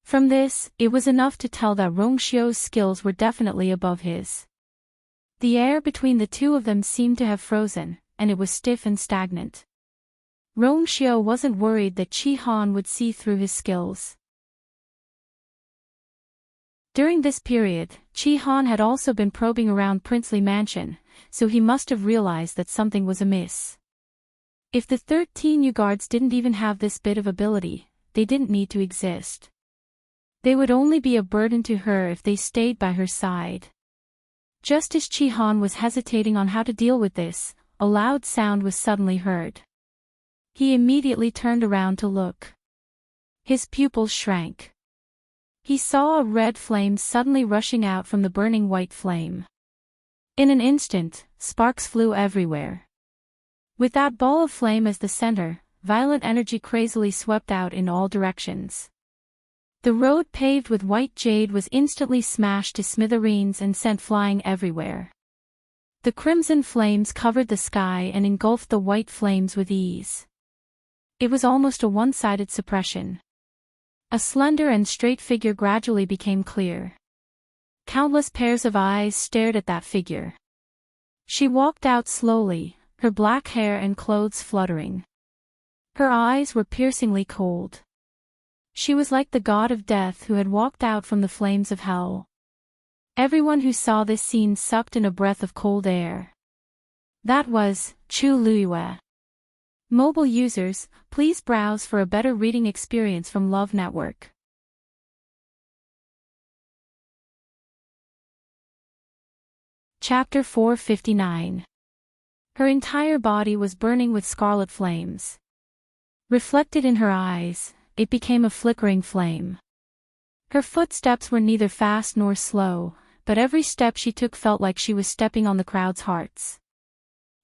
From this, it was enough to tell that Rongxiu's skills were definitely above his. The air between the two of them seemed to have frozen, and it was stiff and stagnant. Rongxiu wasn't worried that Qi Han would see through his skills. During this period, Qi Han had also been probing around Princely Mansion, so he must have realized that something was amiss. If the 13 Guards didn't even have this bit of ability, they didn't need to exist. They would only be a burden to her if they stayed by her side. Just as Qi Han was hesitating on how to deal with this, a loud sound was suddenly heard. He immediately turned around to look. His pupils shrank. He saw a red flame suddenly rushing out from the burning white flame. In an instant, sparks flew everywhere. With that ball of flame as the center, violent energy crazily swept out in all directions. The road paved with white jade was instantly smashed to smithereens and sent flying everywhere. The crimson flames covered the sky and engulfed the white flames with ease. It was almost a one-sided suppression. A slender and straight figure gradually became clear. Countless pairs of eyes stared at that figure. She walked out slowly, her black hair and clothes fluttering. Her eyes were piercingly cold. She was like the god of death who had walked out from the flames of hell. Everyone who saw this scene sucked in a breath of cold air. That was Chu Luiyue. Mobile users, please browse for a better reading experience from Love Network. Chapter 459. Her entire body was burning with scarlet flames. Reflected in her eyes, it became a flickering flame. Her footsteps were neither fast nor slow, but every step she took felt like she was stepping on the crowd's hearts.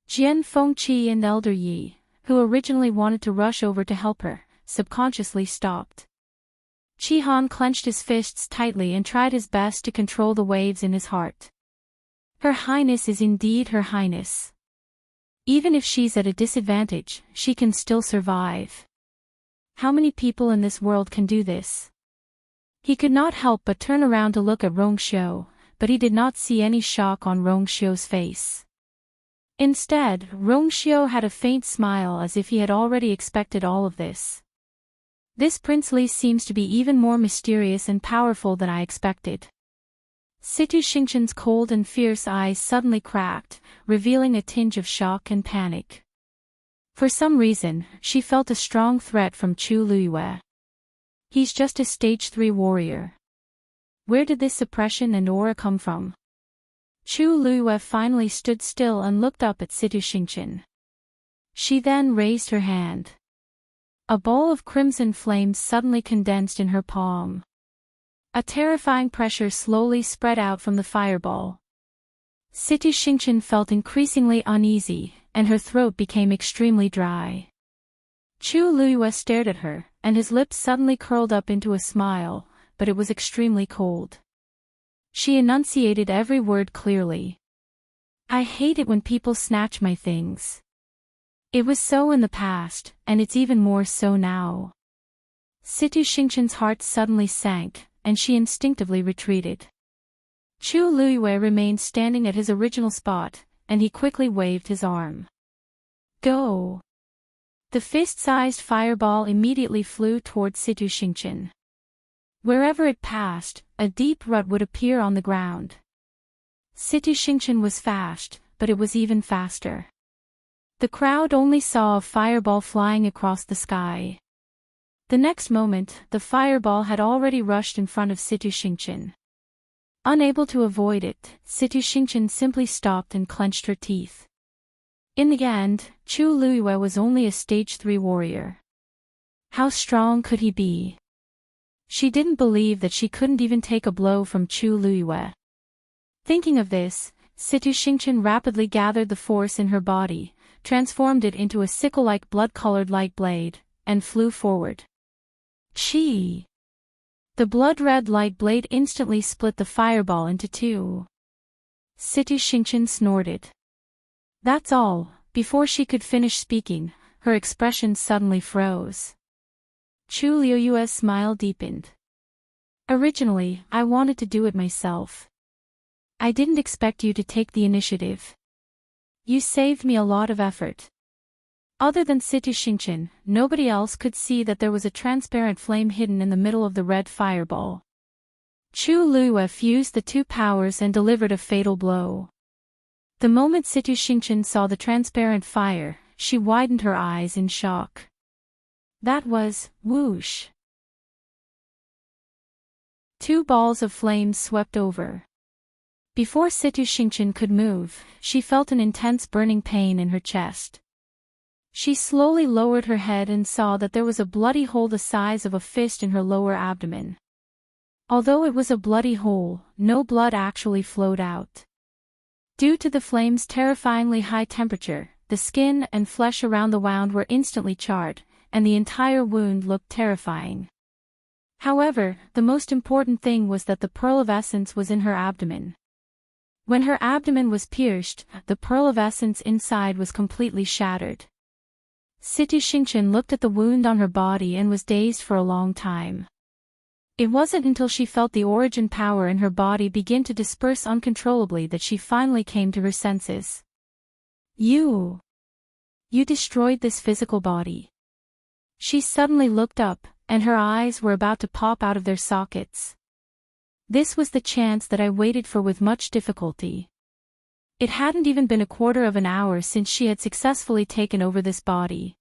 Jian Fengqi and Elder Yi, who originally wanted to rush over to help her, subconsciously stopped. Qihan clenched his fists tightly and tried his best to control the waves in his heart. Her Highness is indeed Her Highness. Even if she's at a disadvantage, she can still survive. How many people in this world can do this? He could not help but turn around to look at Rongxiu, but he did not see any shock on Rongxiu's face. Instead, Rongxiu had a faint smile as if he had already expected all of this. This princely seems to be even more mysterious and powerful than I expected. Situ Xingqian's cold and fierce eyes suddenly cracked, revealing a tinge of shock and panic. For some reason, she felt a strong threat from Chu Luiyue. He's just a stage 3 warrior. Where did this suppression and aura come from? Chu Luiyue finally stood still and looked up at Situ Xingqian. She then raised her hand. A ball of crimson flames suddenly condensed in her palm. A terrifying pressure slowly spread out from the fireball. Situ Xingqian felt increasingly uneasy, and her throat became extremely dry. Chu Luiyue stared at her, and his lips suddenly curled up into a smile, but it was extremely cold. She enunciated every word clearly. I hate it when people snatch my things. It was so in the past, and it's even more so now. Situ Xingqian's heart suddenly sank, and she instinctively retreated. Chu Luiyue remained standing at his original spot, and he quickly waved his arm. Go! The fist-sized fireball immediately flew towards Situ Xingqian. Wherever it passed, a deep rut would appear on the ground. Situ Xingqian was fast, but it was even faster. The crowd only saw a fireball flying across the sky. The next moment, the fireball had already rushed in front of Situ Xingqian. Unable to avoid it, Situ Xingqian simply stopped and clenched her teeth. In the end, Chu Luiyue was only a stage 3 warrior. How strong could he be? She didn't believe that she couldn't even take a blow from Chu Luiyue. Thinking of this, Situ Xingqian rapidly gathered the force in her body, transformed it into a sickle-like blood-colored light blade, and flew forward. Chi! The blood-red light blade instantly split the fireball into two. Situ Xingqian snorted. That's all. Before she could finish speaking, her expression suddenly froze. Chu Luiyue's smile deepened. Originally, I wanted to do it myself. I didn't expect you to take the initiative. You saved me a lot of effort. Other than Situ Xingqian, nobody else could see that there was a transparent flame hidden in the middle of the red fireball. Chu Luiyue fused the two powers and delivered a fatal blow. The moment Situ Xingqian saw the transparent fire, she widened her eyes in shock. That was, whoosh. Two balls of flames swept over. Before Situ Xingqian could move, she felt an intense burning pain in her chest. She slowly lowered her head and saw that there was a bloody hole the size of a fist in her lower abdomen. Although it was a bloody hole, no blood actually flowed out. Due to the flame's terrifyingly high temperature, the skin and flesh around the wound were instantly charred, and the entire wound looked terrifying. However, the most important thing was that the pearl of essence was in her abdomen. When her abdomen was pierced, the pearl of essence inside was completely shattered. Situ Xingqian looked at the wound on her body and was dazed for a long time. It wasn't until she felt the origin power in her body begin to disperse uncontrollably that she finally came to her senses. You destroyed this physical body. She suddenly looked up, and her eyes were about to pop out of their sockets. This was the chance that I waited for with much difficulty. It hadn't even been a quarter of an hour since she had successfully taken over this body.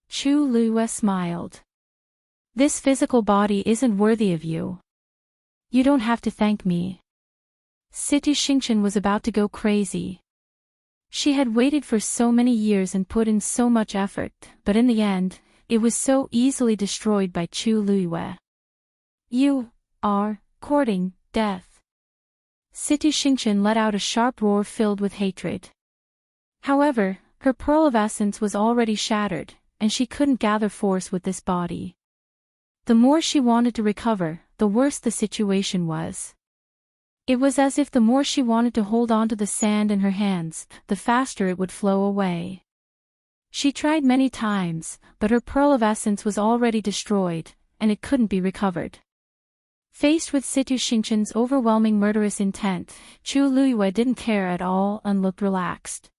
Chu Luiyue smiled. This physical body isn't worthy of you. You don't have to thank me. Situ Xingqian was about to go crazy. She had waited for so many years and put in so much effort, but in the end, it was so easily destroyed by Chu Luiyue. You are courting death. Situ Xingqian let out a sharp roar filled with hatred. However, her pearl of essence was already shattered, and she couldn't gather force with this body. The more she wanted to recover, the worse the situation was. It was as if the more she wanted to hold on to the sand in her hands, the faster it would flow away. She tried many times, but her pearl of essence was already destroyed, and it couldn't be recovered. Faced with Situ Xingqian's overwhelming murderous intent, Chu Luiyue didn't care at all and looked relaxed.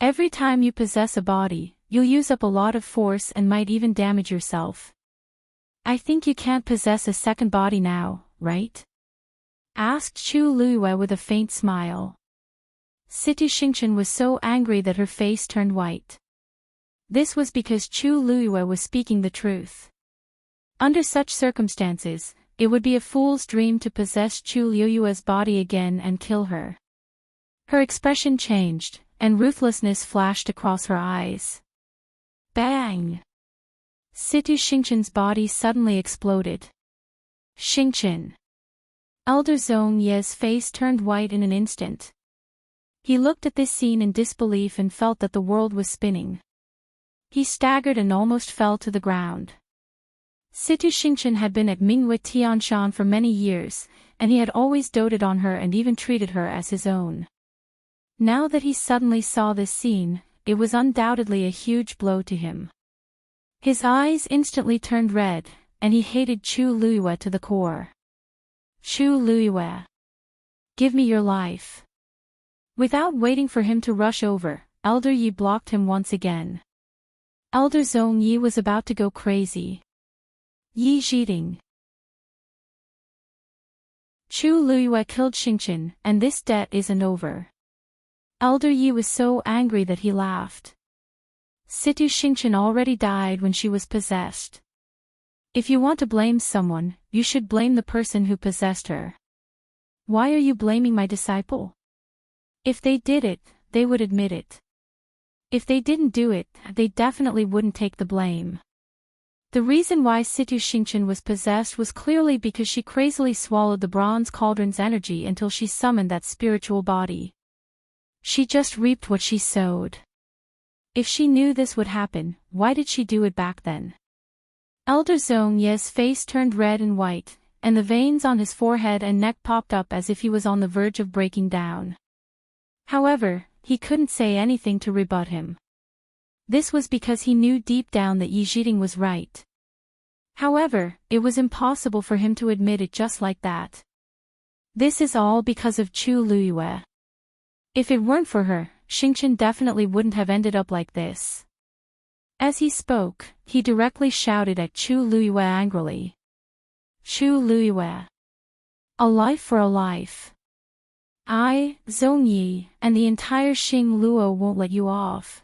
Every time you possess a body, you'll use up a lot of force and might even damage yourself. I think you can't possess a second body now, right? Asked Chu Luiyue with a faint smile. Situ Xingqian was so angry that her face turned white. This was because Chu Luiyue was speaking the truth. Under such circumstances, it would be a fool's dream to possess Chu Luiyue's body again and kill her. Her expression changed, and ruthlessness flashed across her eyes. Bang! Situ Xingqian's body suddenly exploded. Xingqian. Elder Zhong Ye's face turned white in an instant. He looked at this scene in disbelief and felt that the world was spinning. He staggered and almost fell to the ground. Situ Xingqian had been at Mingyue Tianshan for many years, and he had always doted on her and even treated her as his own. Now that he suddenly saw this scene, it was undoubtedly a huge blow to him. His eyes instantly turned red, and he hated Chu Luiyue to the core. Chu Luiyue. Give me your life. Without waiting for him to rush over, Elder Yi blocked him once again. Elder Zhong Yi was about to go crazy. Yi Zhiding. Chu Luiyue killed Xingqian, and this debt isn't over. Elder Yi was so angry that he laughed. Situ Xingqian already died when she was possessed. If you want to blame someone, you should blame the person who possessed her. Why are you blaming my disciple? If they did it, they would admit it. If they didn't do it, they definitely wouldn't take the blame. The reason why Situ Xingqian was possessed was clearly because she crazily swallowed the bronze cauldron's energy until she summoned that spiritual body. She just reaped what she sowed. If she knew this would happen, why did she do it back then? Elder Zhong Ye's face turned red and white, and the veins on his forehead and neck popped up as if he was on the verge of breaking down. However, he couldn't say anything to rebut him. This was because he knew deep down that Yi Zhiding was right. However, it was impossible for him to admit it just like that. This is all because of Chu Luiyue. If it weren't for her, Xingqian definitely wouldn't have ended up like this. As he spoke, he directly shouted at Chu Luiyue angrily. Chu Luiyue. A life for a life. I, Zhong Yi, and the entire Xing Luo won't let you off.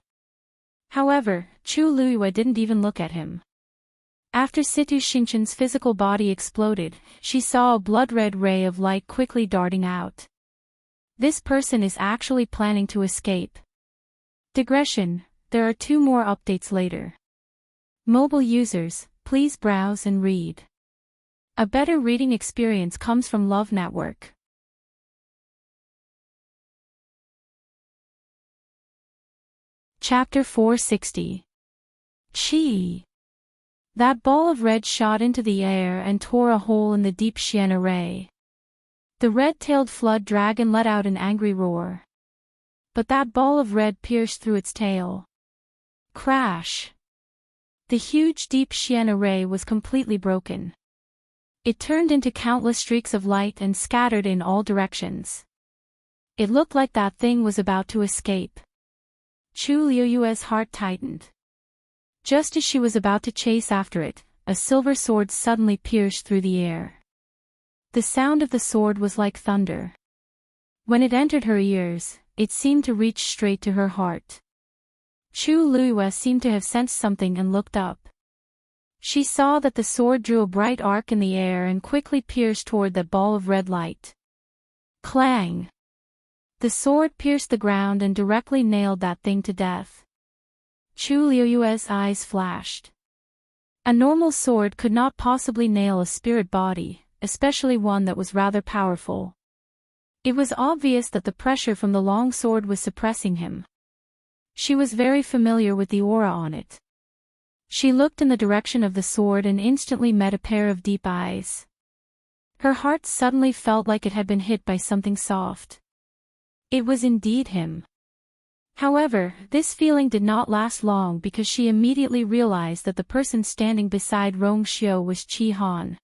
However, Chu Luiyue didn't even look at him. After Situ Xingqian's physical body exploded, she saw a blood-red ray of light quickly darting out. This person is actually planning to escape. Digression, there are 2 more updates later. Mobile users, please browse and read. A better reading experience comes from Love Network. Chapter 460. Chi. That ball of red shot into the air and tore a hole in the deep Sienna ray. The red-tailed flood dragon let out an angry roar. But that ball of red pierced through its tail. Crash! The huge deep Sienna ray was completely broken. It turned into countless streaks of light and scattered in all directions. It looked like that thing was about to escape. Chu Liuyue's heart tightened. Just as she was about to chase after it, a silver sword suddenly pierced through the air. The sound of the sword was like thunder. When it entered her ears, it seemed to reach straight to her heart. Chu Liyue seemed to have sensed something and looked up. She saw that the sword drew a bright arc in the air and quickly pierced toward that ball of red light. Clang! The sword pierced the ground and directly nailed that thing to death. Chu Liyue's eyes flashed. A normal sword could not possibly nail a spirit body, especially one that was rather powerful. It was obvious that the pressure from the long sword was suppressing him. She was very familiar with the aura on it. She looked in the direction of the sword and instantly met a pair of deep eyes. Her heart suddenly felt like it had been hit by something soft. It was indeed him. However, this feeling did not last long because she immediately realized that the person standing beside Rong Xiu was Chi Han.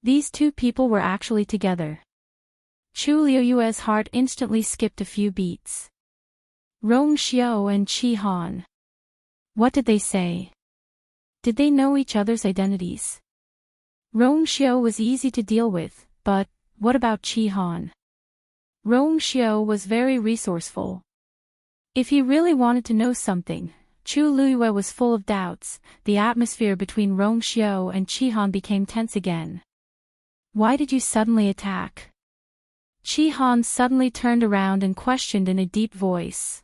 These 2 people were actually together. Chu Liyue's heart instantly skipped a few beats. Rong Xiu and Chi Han. What did they say? Did they know each other's identities? Rong Xiu was easy to deal with, but what about Chi Han? Rong Xiu was very resourceful. If he really wanted to know something, Chu Liyue was full of doubts. The atmosphere between Rong Xiu and Chi Han became tense again. Why did you suddenly attack? Chi Han suddenly turned around and questioned in a deep voice.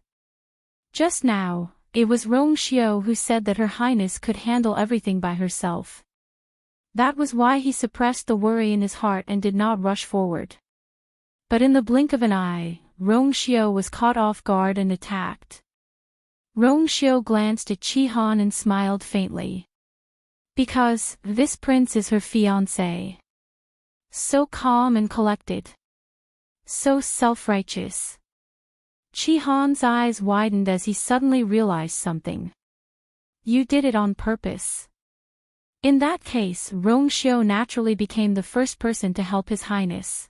Just now, it was Rong Xiu who said that Her Highness could handle everything by herself. That was why he suppressed the worry in his heart and did not rush forward. But in the blink of an eye, Rong Xiu was caught off guard and attacked. Rong Xiu glanced at Chi Han and smiled faintly. Because this prince is her fiancé. So calm and collected. So self-righteous. Chi Han's eyes widened as he suddenly realized something. You did it on purpose. In that case, Rong Xiu naturally became the first person to help His Highness.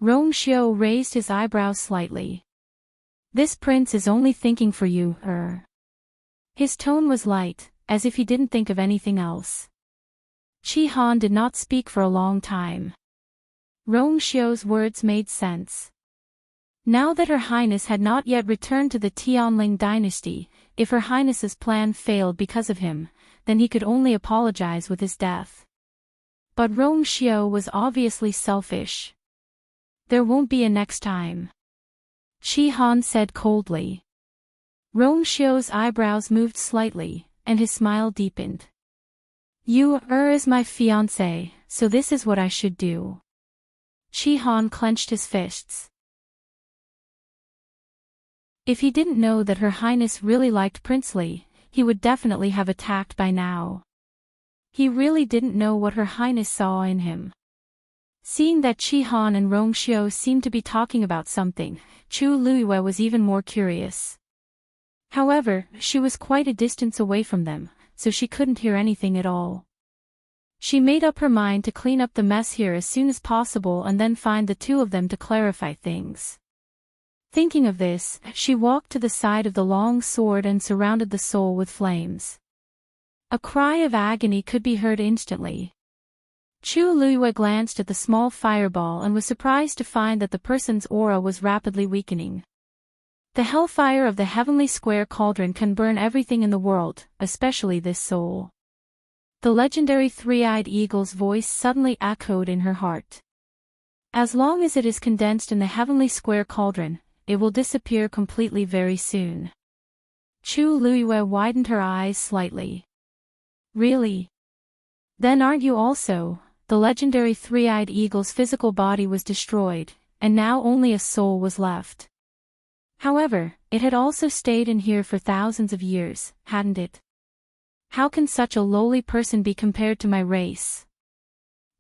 Rong Xiu raised his eyebrows slightly. This prince is only thinking for you, His tone was light, as if he didn't think of anything else. Chi Han did not speak for a long time. Rong Xiu's words made sense. Now that Her Highness had not yet returned to the Tianling dynasty, if Her Highness's plan failed because of him, then he could only apologize with his death. But Rong Xiu was obviously selfish. There won't be a next time. Chi Han said coldly. Rong Xiu's eyebrows moved slightly, and his smile deepened. You is my fiancé, so this is what I should do. Chi Han clenched his fists. If he didn't know that Her Highness really liked Prince Li, he would definitely have attacked by now. He really didn't know what Her Highness saw in him. Seeing that Chi Han and Rong Xiu seemed to be talking about something, Chu Liyue was even more curious. However, she was quite a distance away from them, so she couldn't hear anything at all. She made up her mind to clean up the mess here as soon as possible and then find the 2 of them to clarify things. Thinking of this, she walked to the side of the long sword and surrounded the soul with flames. A cry of agony could be heard instantly. Chu Liyue glanced at the small fireball and was surprised to find that the person's aura was rapidly weakening. The hellfire of the heavenly square cauldron can burn everything in the world, especially this soul. The legendary three-eyed eagle's voice suddenly echoed in her heart. As long as it is condensed in the heavenly square cauldron, it will disappear completely very soon. Chu Luiyue widened her eyes slightly. Really? Then aren't you also? The legendary three-eyed eagle's physical body was destroyed, and now only a soul was left. However, it had also stayed in here for thousands of years, hadn't it? How can such a lowly person be compared to my race?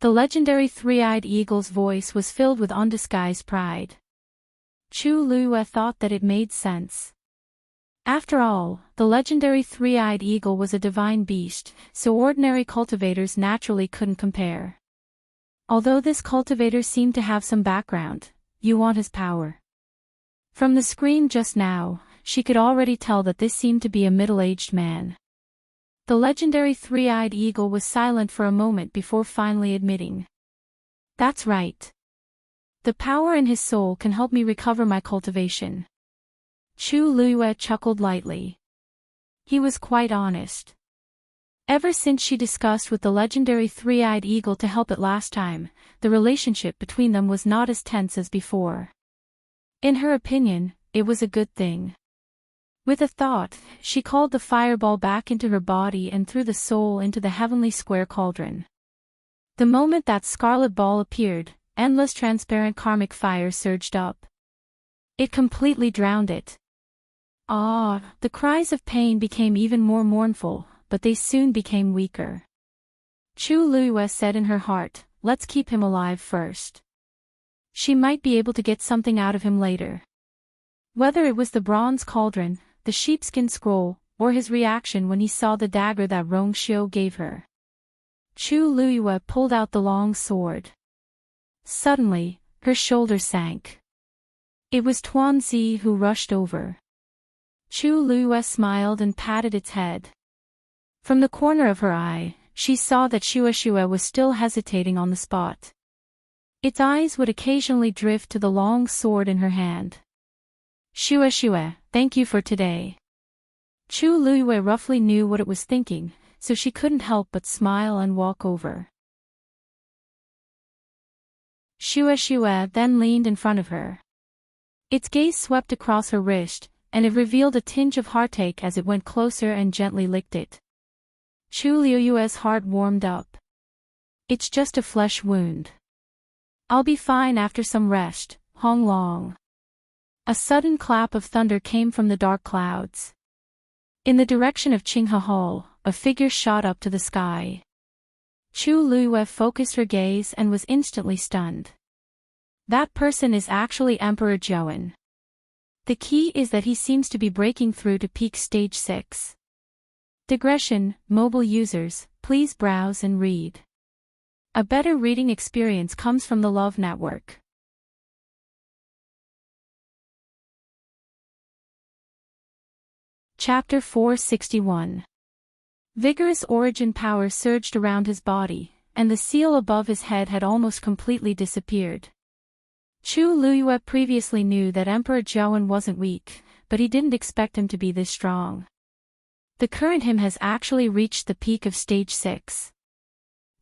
The legendary three-eyed eagle's voice was filled with undisguised pride. Chu Luiyue thought that it made sense. After all, the legendary three-eyed eagle was a divine beast, so ordinary cultivators naturally couldn't compare. Although this cultivator seemed to have some background, you want his power. From the screen just now, she could already tell that this seemed to be a middle-aged man. The legendary three-eyed eagle was silent for a moment before finally admitting. That's right. The power in his soul can help me recover my cultivation. Chu Luiyue chuckled lightly. He was quite honest. Ever since she discussed with the legendary three-eyed eagle to help it last time, the relationship between them was not as tense as before. In her opinion, it was a good thing. With a thought, she called the fireball back into her body and threw the soul into the heavenly square cauldron. The moment that scarlet ball appeared, endless transparent karmic fire surged up. It completely drowned it. The cries of pain became even more mournful, but they soon became weaker. Chu Luiyue said in her heart, let's keep him alive first. She might be able to get something out of him later. Whether it was the bronze cauldron, the sheepskin scroll, or his reaction when he saw the dagger that Rongxiu gave her. Chu Luiyue pulled out the long sword. Suddenly, her shoulder sank. It was Tuanzi who rushed over. Chu Luiyue smiled and patted its head. From the corner of her eye, she saw that Shueshue was still hesitating on the spot. Its eyes would occasionally drift to the long sword in her hand. Shueshue, thank you for today. Chu Luiyue roughly knew what it was thinking, so she couldn't help but smile and walk over. Shueshue then leaned in front of her. Its gaze swept across her wrist, and it revealed a tinge of heartache as it went closer and gently licked it. Chu Luiyue's heart warmed up. It's just a flesh wound. I'll be fine after some rest, Hong Long. A sudden clap of thunder came from the dark clouds. In the direction of Qinghe Hall, a figure shot up to the sky. Chu Luiyue focused her gaze and was instantly stunned. That person is actually Emperor Zhouwen. The key is that he seems to be breaking through to peak stage 6. Digression, mobile users, please browse and read. A better reading experience comes from the Love Network. Chapter 461. Vigorous origin power surged around his body, and the seal above his head had almost completely disappeared. Chu Luiyue previously knew that Emperor Zhouwen wasn't weak, but he didn't expect him to be this strong. The current him has actually reached the peak of stage 6.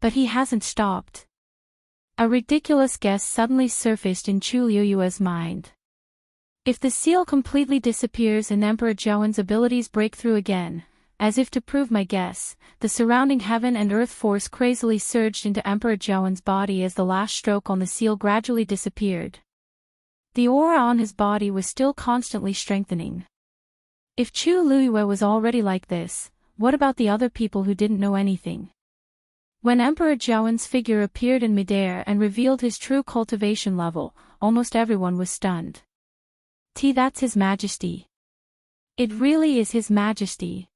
But he hasn't stopped. A ridiculous guess suddenly surfaced in Chu Luiyue's mind. If the seal completely disappears and Emperor Zhouwen's abilities break through again, as if to prove my guess, the surrounding heaven and earth force crazily surged into Emperor Zhouwen's body as the last stroke on the seal gradually disappeared. The aura on his body was still constantly strengthening. If Chu Luiyue was already like this, what about the other people who didn't know anything? When Emperor Zhouwen's figure appeared in midair and revealed his true cultivation level, almost everyone was stunned. That's His Majesty. It really is His Majesty.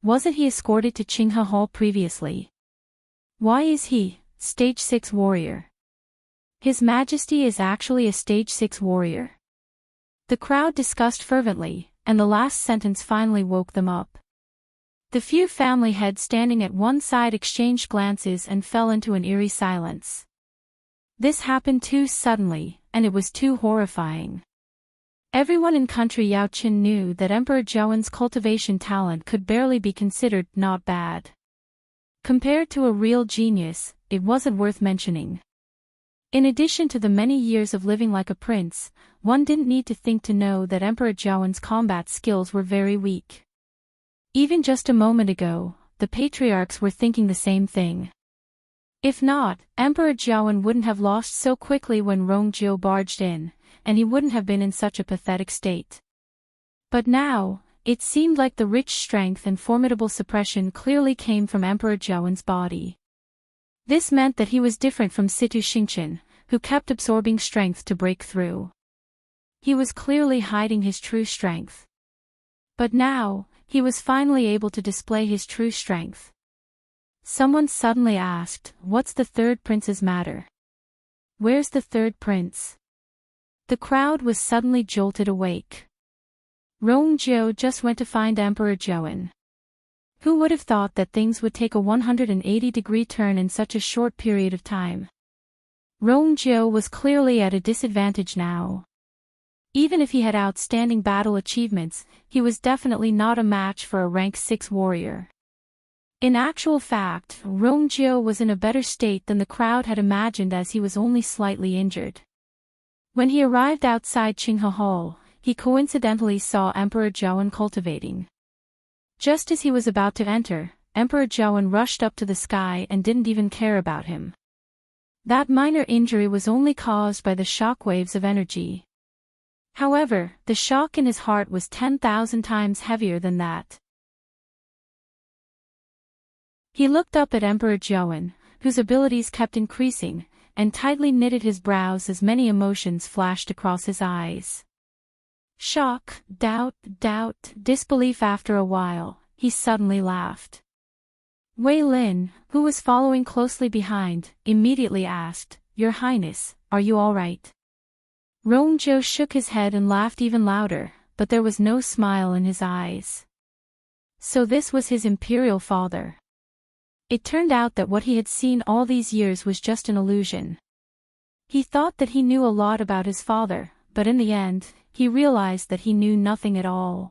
Wasn't he escorted to Qinghe Hall previously? Why is he, stage 6 warrior? His Majesty is actually a stage 6 warrior. The crowd discussed fervently, and the last sentence finally woke them up. The few family heads standing at one side exchanged glances and fell into an eerie silence. This happened too suddenly, and it was too horrifying. Everyone in country Yaoqin knew that Emperor Zhouwen's cultivation talent could barely be considered not bad. Compared to a real genius, it wasn't worth mentioning. In addition to the many years of living like a prince, one didn't need to think to know that Emperor Zhaowen's combat skills were very weak. Even just a moment ago, the patriarchs were thinking the same thing. If not, Emperor Zhaowen wouldn't have lost so quickly when Rongjiu barged in, and he wouldn't have been in such a pathetic state. But now, it seemed like the rich strength and formidable suppression clearly came from Emperor Zhaowen's body. This meant that he was different from Situ Xingqian, who kept absorbing strength to break through. He was clearly hiding his true strength. But now, he was finally able to display his true strength. Someone suddenly asked, "What's the third prince's matter? Where's the third prince?" The crowd was suddenly jolted awake. Rongjiu just went to find Emperor Zhaowen. Who would have thought that things would take a 180-degree turn in such a short period of time? Rongjiu was clearly at a disadvantage now. Even if he had outstanding battle achievements, he was definitely not a match for a rank 6 warrior. In actual fact, Rongjiu was in a better state than the crowd had imagined, as he was only slightly injured. When he arrived outside Qinghe Hall, he coincidentally saw Emperor Zhaowen cultivating. Just as he was about to enter, Emperor Zhaowen rushed up to the sky and didn't even care about him. That minor injury was only caused by the shock waves of energy. However, the shock in his heart was 10,000 times heavier than that. He looked up at Emperor Zhaowen, whose abilities kept increasing, and tightly knitted his brows as many emotions flashed across his eyes. Shock, doubt, disbelief. After a while, he suddenly laughed. Wei Lin, who was following closely behind, immediately asked, "Your Highness, are you all right?" Rongjiu shook his head and laughed even louder, but there was no smile in his eyes. So this was his imperial father. It turned out that what he had seen all these years was just an illusion. He thought that he knew a lot about his father, but in the end, he realized that he knew nothing at all.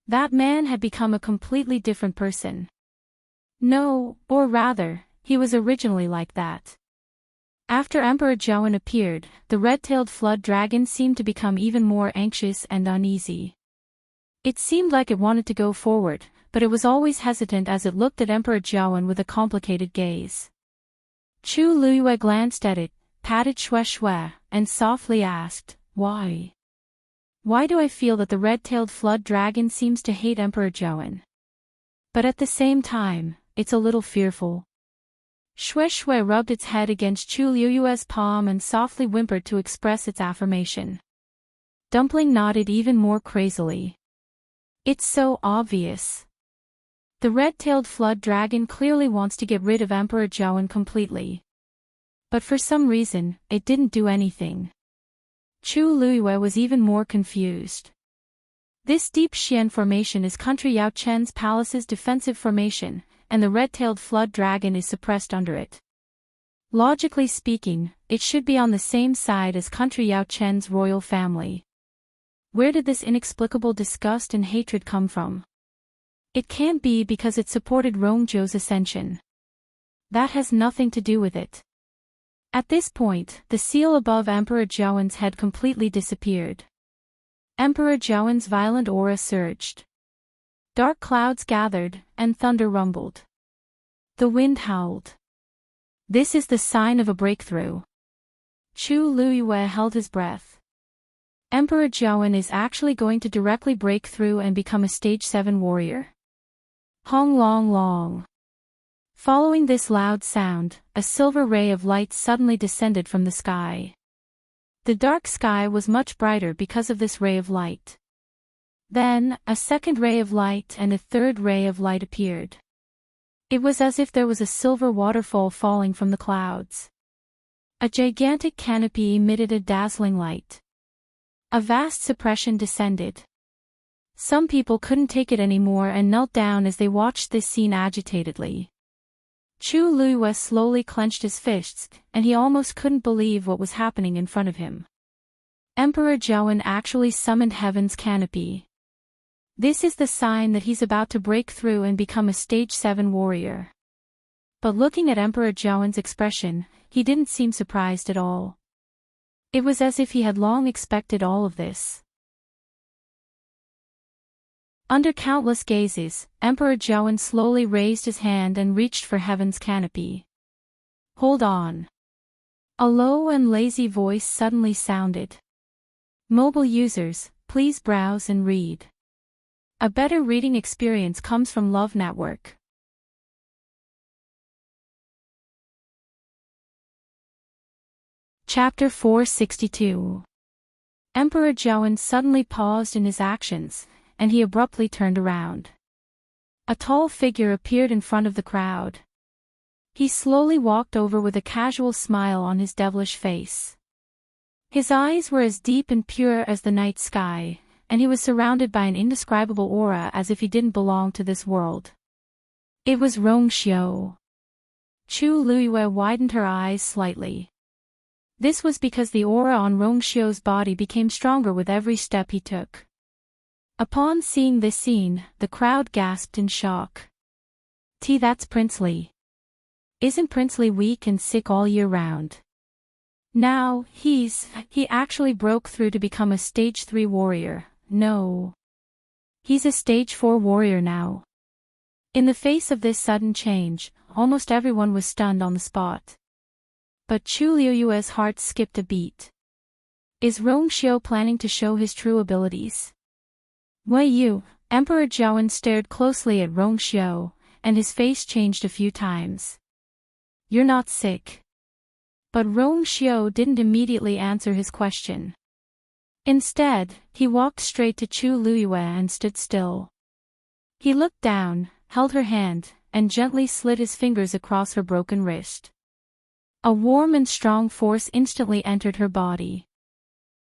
That man had become a completely different person. No, or rather, he was originally like that. After Emperor Zhaowen appeared, the red-tailed flood dragon seemed to become even more anxious and uneasy. It seemed like it wanted to go forward, but it was always hesitant as it looked at Emperor Zhaowen with a complicated gaze. Chu Liyue glanced at it, patted Shui, and softly asked, "Why? Why do I feel that the red-tailed flood dragon seems to hate Emperor Zhaowen? But at the same time, it's a little fearful." Shui rubbed its head against Chu Liyue's palm and softly whimpered to express its affirmation. Dumpling nodded even more crazily. "It's so obvious. The red-tailed flood dragon clearly wants to get rid of Emperor Zhaowen completely. But for some reason, it didn't do anything." Chu Liyue was even more confused. This deep Xian formation is Country Yao Chen's palace's defensive formation, and the red-tailed flood dragon is suppressed under it. Logically speaking, it should be on the same side as Country Yao Chen's royal family. Where did this inexplicable disgust and hatred come from? It can't be because it supported Rongjiu's ascension. That has nothing to do with it. At this point, the seal above Emperor Zhaowen's head completely disappeared. Emperor Zhaowen's violent aura surged. Dark clouds gathered, and thunder rumbled. The wind howled. This is the sign of a breakthrough. Chu Liyue held his breath. Emperor Zhaowen is actually going to directly break through and become a stage 7 warrior. Hong long long. Following this loud sound, a silver ray of light suddenly descended from the sky. The dark sky was much brighter because of this ray of light. Then, a second ray of light and a third ray of light appeared. It was as if there was a silver waterfall falling from the clouds. A gigantic canopy emitted a dazzling light. A vast suppression descended. Some people couldn't take it anymore and knelt down as they watched this scene agitatedly. Chu Liyue slowly clenched his fists, and he almost couldn't believe what was happening in front of him. Emperor Zhaowen actually summoned Heaven's canopy. This is the sign that he's about to break through and become a stage 7 warrior. But looking at Emperor Zhaowen's expression, he didn't seem surprised at all. It was as if he had long expected all of this. Under countless gazes, Emperor Joan slowly raised his hand and reached for heaven's canopy. "Hold on." A low and lazy voice suddenly sounded. "Mobile users, please browse and read. A better reading experience comes from Love Network." Chapter 462. Emperor Joan suddenly paused in his actions, and he abruptly turned around. A tall figure appeared in front of the crowd. He slowly walked over with a casual smile on his devilish face. His eyes were as deep and pure as the night sky, and he was surrounded by an indescribable aura as if he didn't belong to this world. It was Rongxiu. Chu Luiyue widened her eyes slightly. This was because the aura on Rongxiu's body became stronger with every step he took. Upon seeing this scene, the crowd gasped in shock. That's Prince Li. Isn't Prince Li weak and sick all year round? Now, he actually broke through to become a stage 3 warrior. No. He's a stage 4 warrior now. In the face of this sudden change, almost everyone was stunned on the spot. But Chu Liuyue's heart skipped a beat. Is Rongxiu planning to show his true abilities? Wei Yu, Emperor Joan stared closely at Rongxiu, and his face changed a few times. You're not sick. But Rongxiu didn't immediately answer his question. Instead, he walked straight to Chu Luiyue and stood still. He looked down, held her hand, and gently slid his fingers across her broken wrist. A warm and strong force instantly entered her body.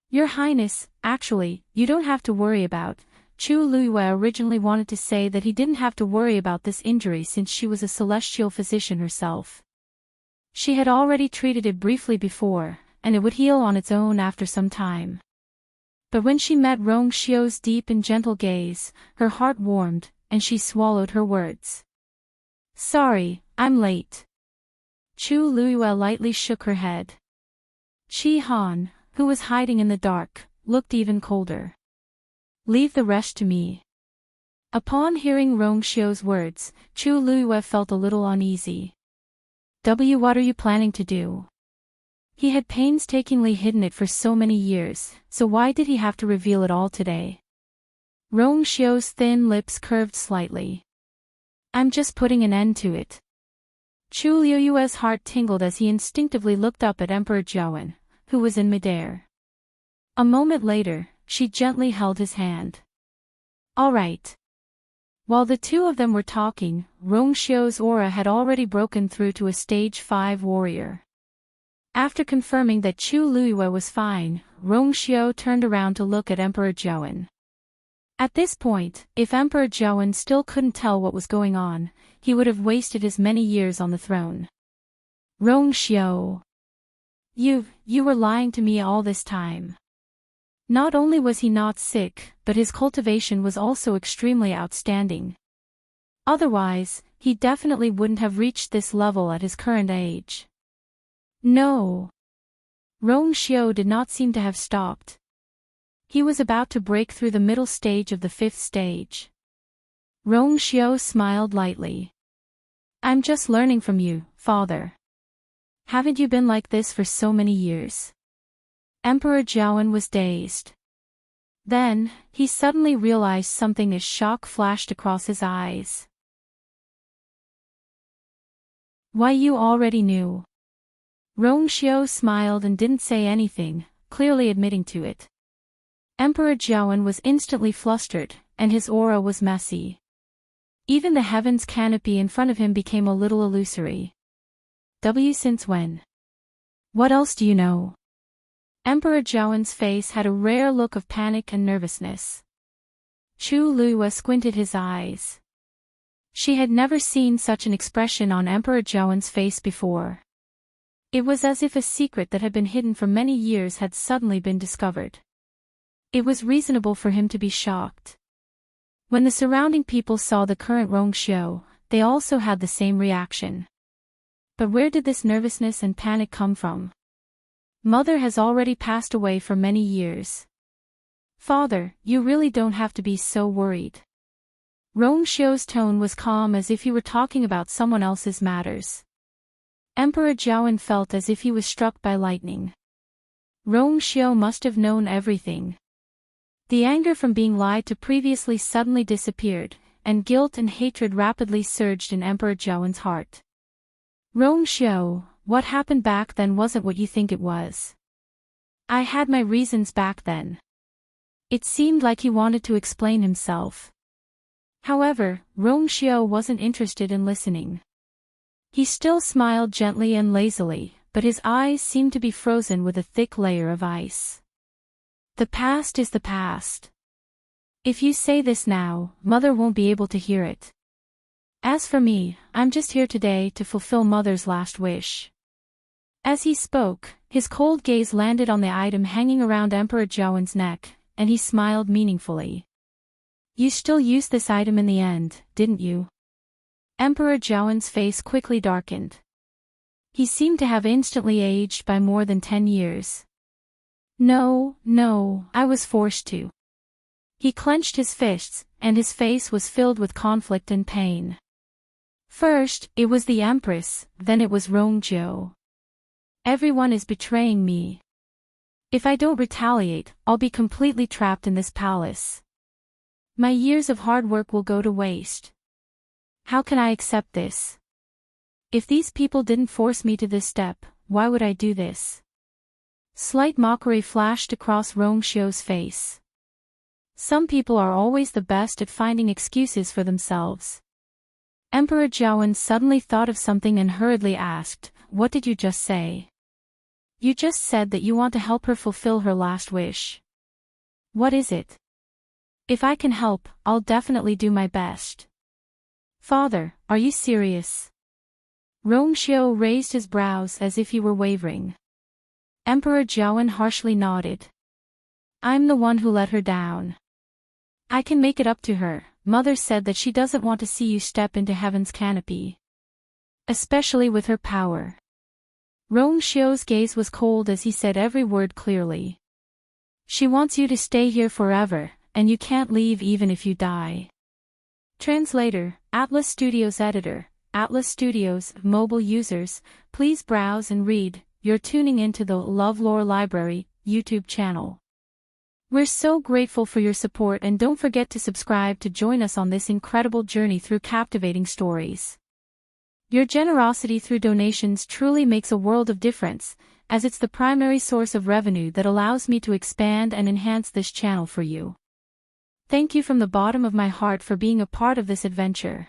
Your Highness, actually, you don't have to worry about. Chu Luiyue originally wanted to say that he didn't have to worry about this injury since she was a celestial physician herself. She had already treated it briefly before, and it would heal on its own after some time. But when she met Rongxiu's deep and gentle gaze, her heart warmed, and she swallowed her words. Sorry, I'm late. Chu Luiyue lightly shook her head. Qi Han, who was hiding in the dark, looked even colder. Leave the rest to me. Upon hearing Rongxiu's words, Chu Luiyue felt a little uneasy. What are you planning to do? He had painstakingly hidden it for so many years, so why did he have to reveal it all today? Rongxiu's thin lips curved slightly. I'm just putting an end to it. Chu Liuyue's heart tingled as he instinctively looked up at Emperor Joan, who was in midair. A moment later, she gently held his hand. All right. While the two of them were talking, Rongxiu's aura had already broken through to a stage 5 warrior. After confirming that Chu Luiyue was fine, Rongxiu turned around to look at Emperor Joan. At this point, if Emperor Joan still couldn't tell what was going on, he would have wasted his many years on the throne. Rongxiu. You were lying to me all this time. Not only was he not sick, but his cultivation was also extremely outstanding. Otherwise, he definitely wouldn't have reached this level at his current age. No. Rongxiu did not seem to have stopped. He was about to break through the middle stage of the 5th stage. Rongxiu smiled lightly. I'm just learning from you, father. Haven't you been like this for so many years? Emperor Joan was dazed. Then, he suddenly realized something as shock flashed across his eyes. Why, you already knew. Rongxiu smiled and didn't say anything, clearly admitting to it. Emperor Joan was instantly flustered, and his aura was messy. Even the heaven's canopy in front of him became a little illusory. Since when? What else do you know? Emperor Joan's face had a rare look of panic and nervousness. Chu Luiyue squinted his eyes. She had never seen such an expression on Emperor Joan's face before. It was as if a secret that had been hidden for many years had suddenly been discovered. It was reasonable for him to be shocked. When the surrounding people saw the current Rongxiu, they also had the same reaction. But where did this nervousness and panic come from? Mother has already passed away for many years. Father, you really don't have to be so worried. Rongxiu's tone was calm as if he were talking about someone else's matters. Emperor Jiawen felt as if he was struck by lightning. Rongxiu must have known everything. The anger from being lied to previously suddenly disappeared, and guilt and hatred rapidly surged in Emperor Jiawen's heart. Rongxiu, what happened back then wasn't what you think it was. I had my reasons back then. It seemed like he wanted to explain himself. However, Rongxiu wasn't interested in listening. He still smiled gently and lazily, but his eyes seemed to be frozen with a thick layer of ice. The past is the past. If you say this now, Mother won't be able to hear it. As for me, I'm just here today to fulfill Mother's last wish. As he spoke, his cold gaze landed on the item hanging around Emperor Jiawen's neck, and he smiled meaningfully. You still used this item in the end, didn't you? Emperor Jiawen's face quickly darkened. He seemed to have instantly aged by more than 10 years. No, I was forced to. He clenched his fists, and his face was filled with conflict and pain. First, it was the Empress, then it was Rongjiu. Everyone is betraying me. If I don't retaliate, I'll be completely trapped in this palace. My years of hard work will go to waste. How can I accept this? If these people didn't force me to this step, why would I do this? Slight mockery flashed across Rongxiu's face. Some people are always the best at finding excuses for themselves. Emperor Jiawen suddenly thought of something and hurriedly asked, "What did you just say?" "You just said that you want to help her fulfill her last wish. What is it?" "If I can help, I'll definitely do my best." "Father, are you serious?" Rongxiu raised his brows as if he were wavering. Emperor Jiawen harshly nodded. "I'm the one who let her down. I can make it up to her. Mother said that she doesn't want to see you step into heaven's canopy. Especially with her power." Rongxiu's gaze was cold as he said every word clearly. "She wants you to stay here forever, and you can't leave even if you die." Translator, Atlas Studios Editor, Atlas Studios, mobile users, please browse and read. You're tuning into the LoveLore Library YouTube channel. We're so grateful for your support, and don't forget to subscribe to join us on this incredible journey through captivating stories. Your generosity through donations truly makes a world of difference, as it's the primary source of revenue that allows me to expand and enhance this channel for you. Thank you from the bottom of my heart for being a part of this adventure.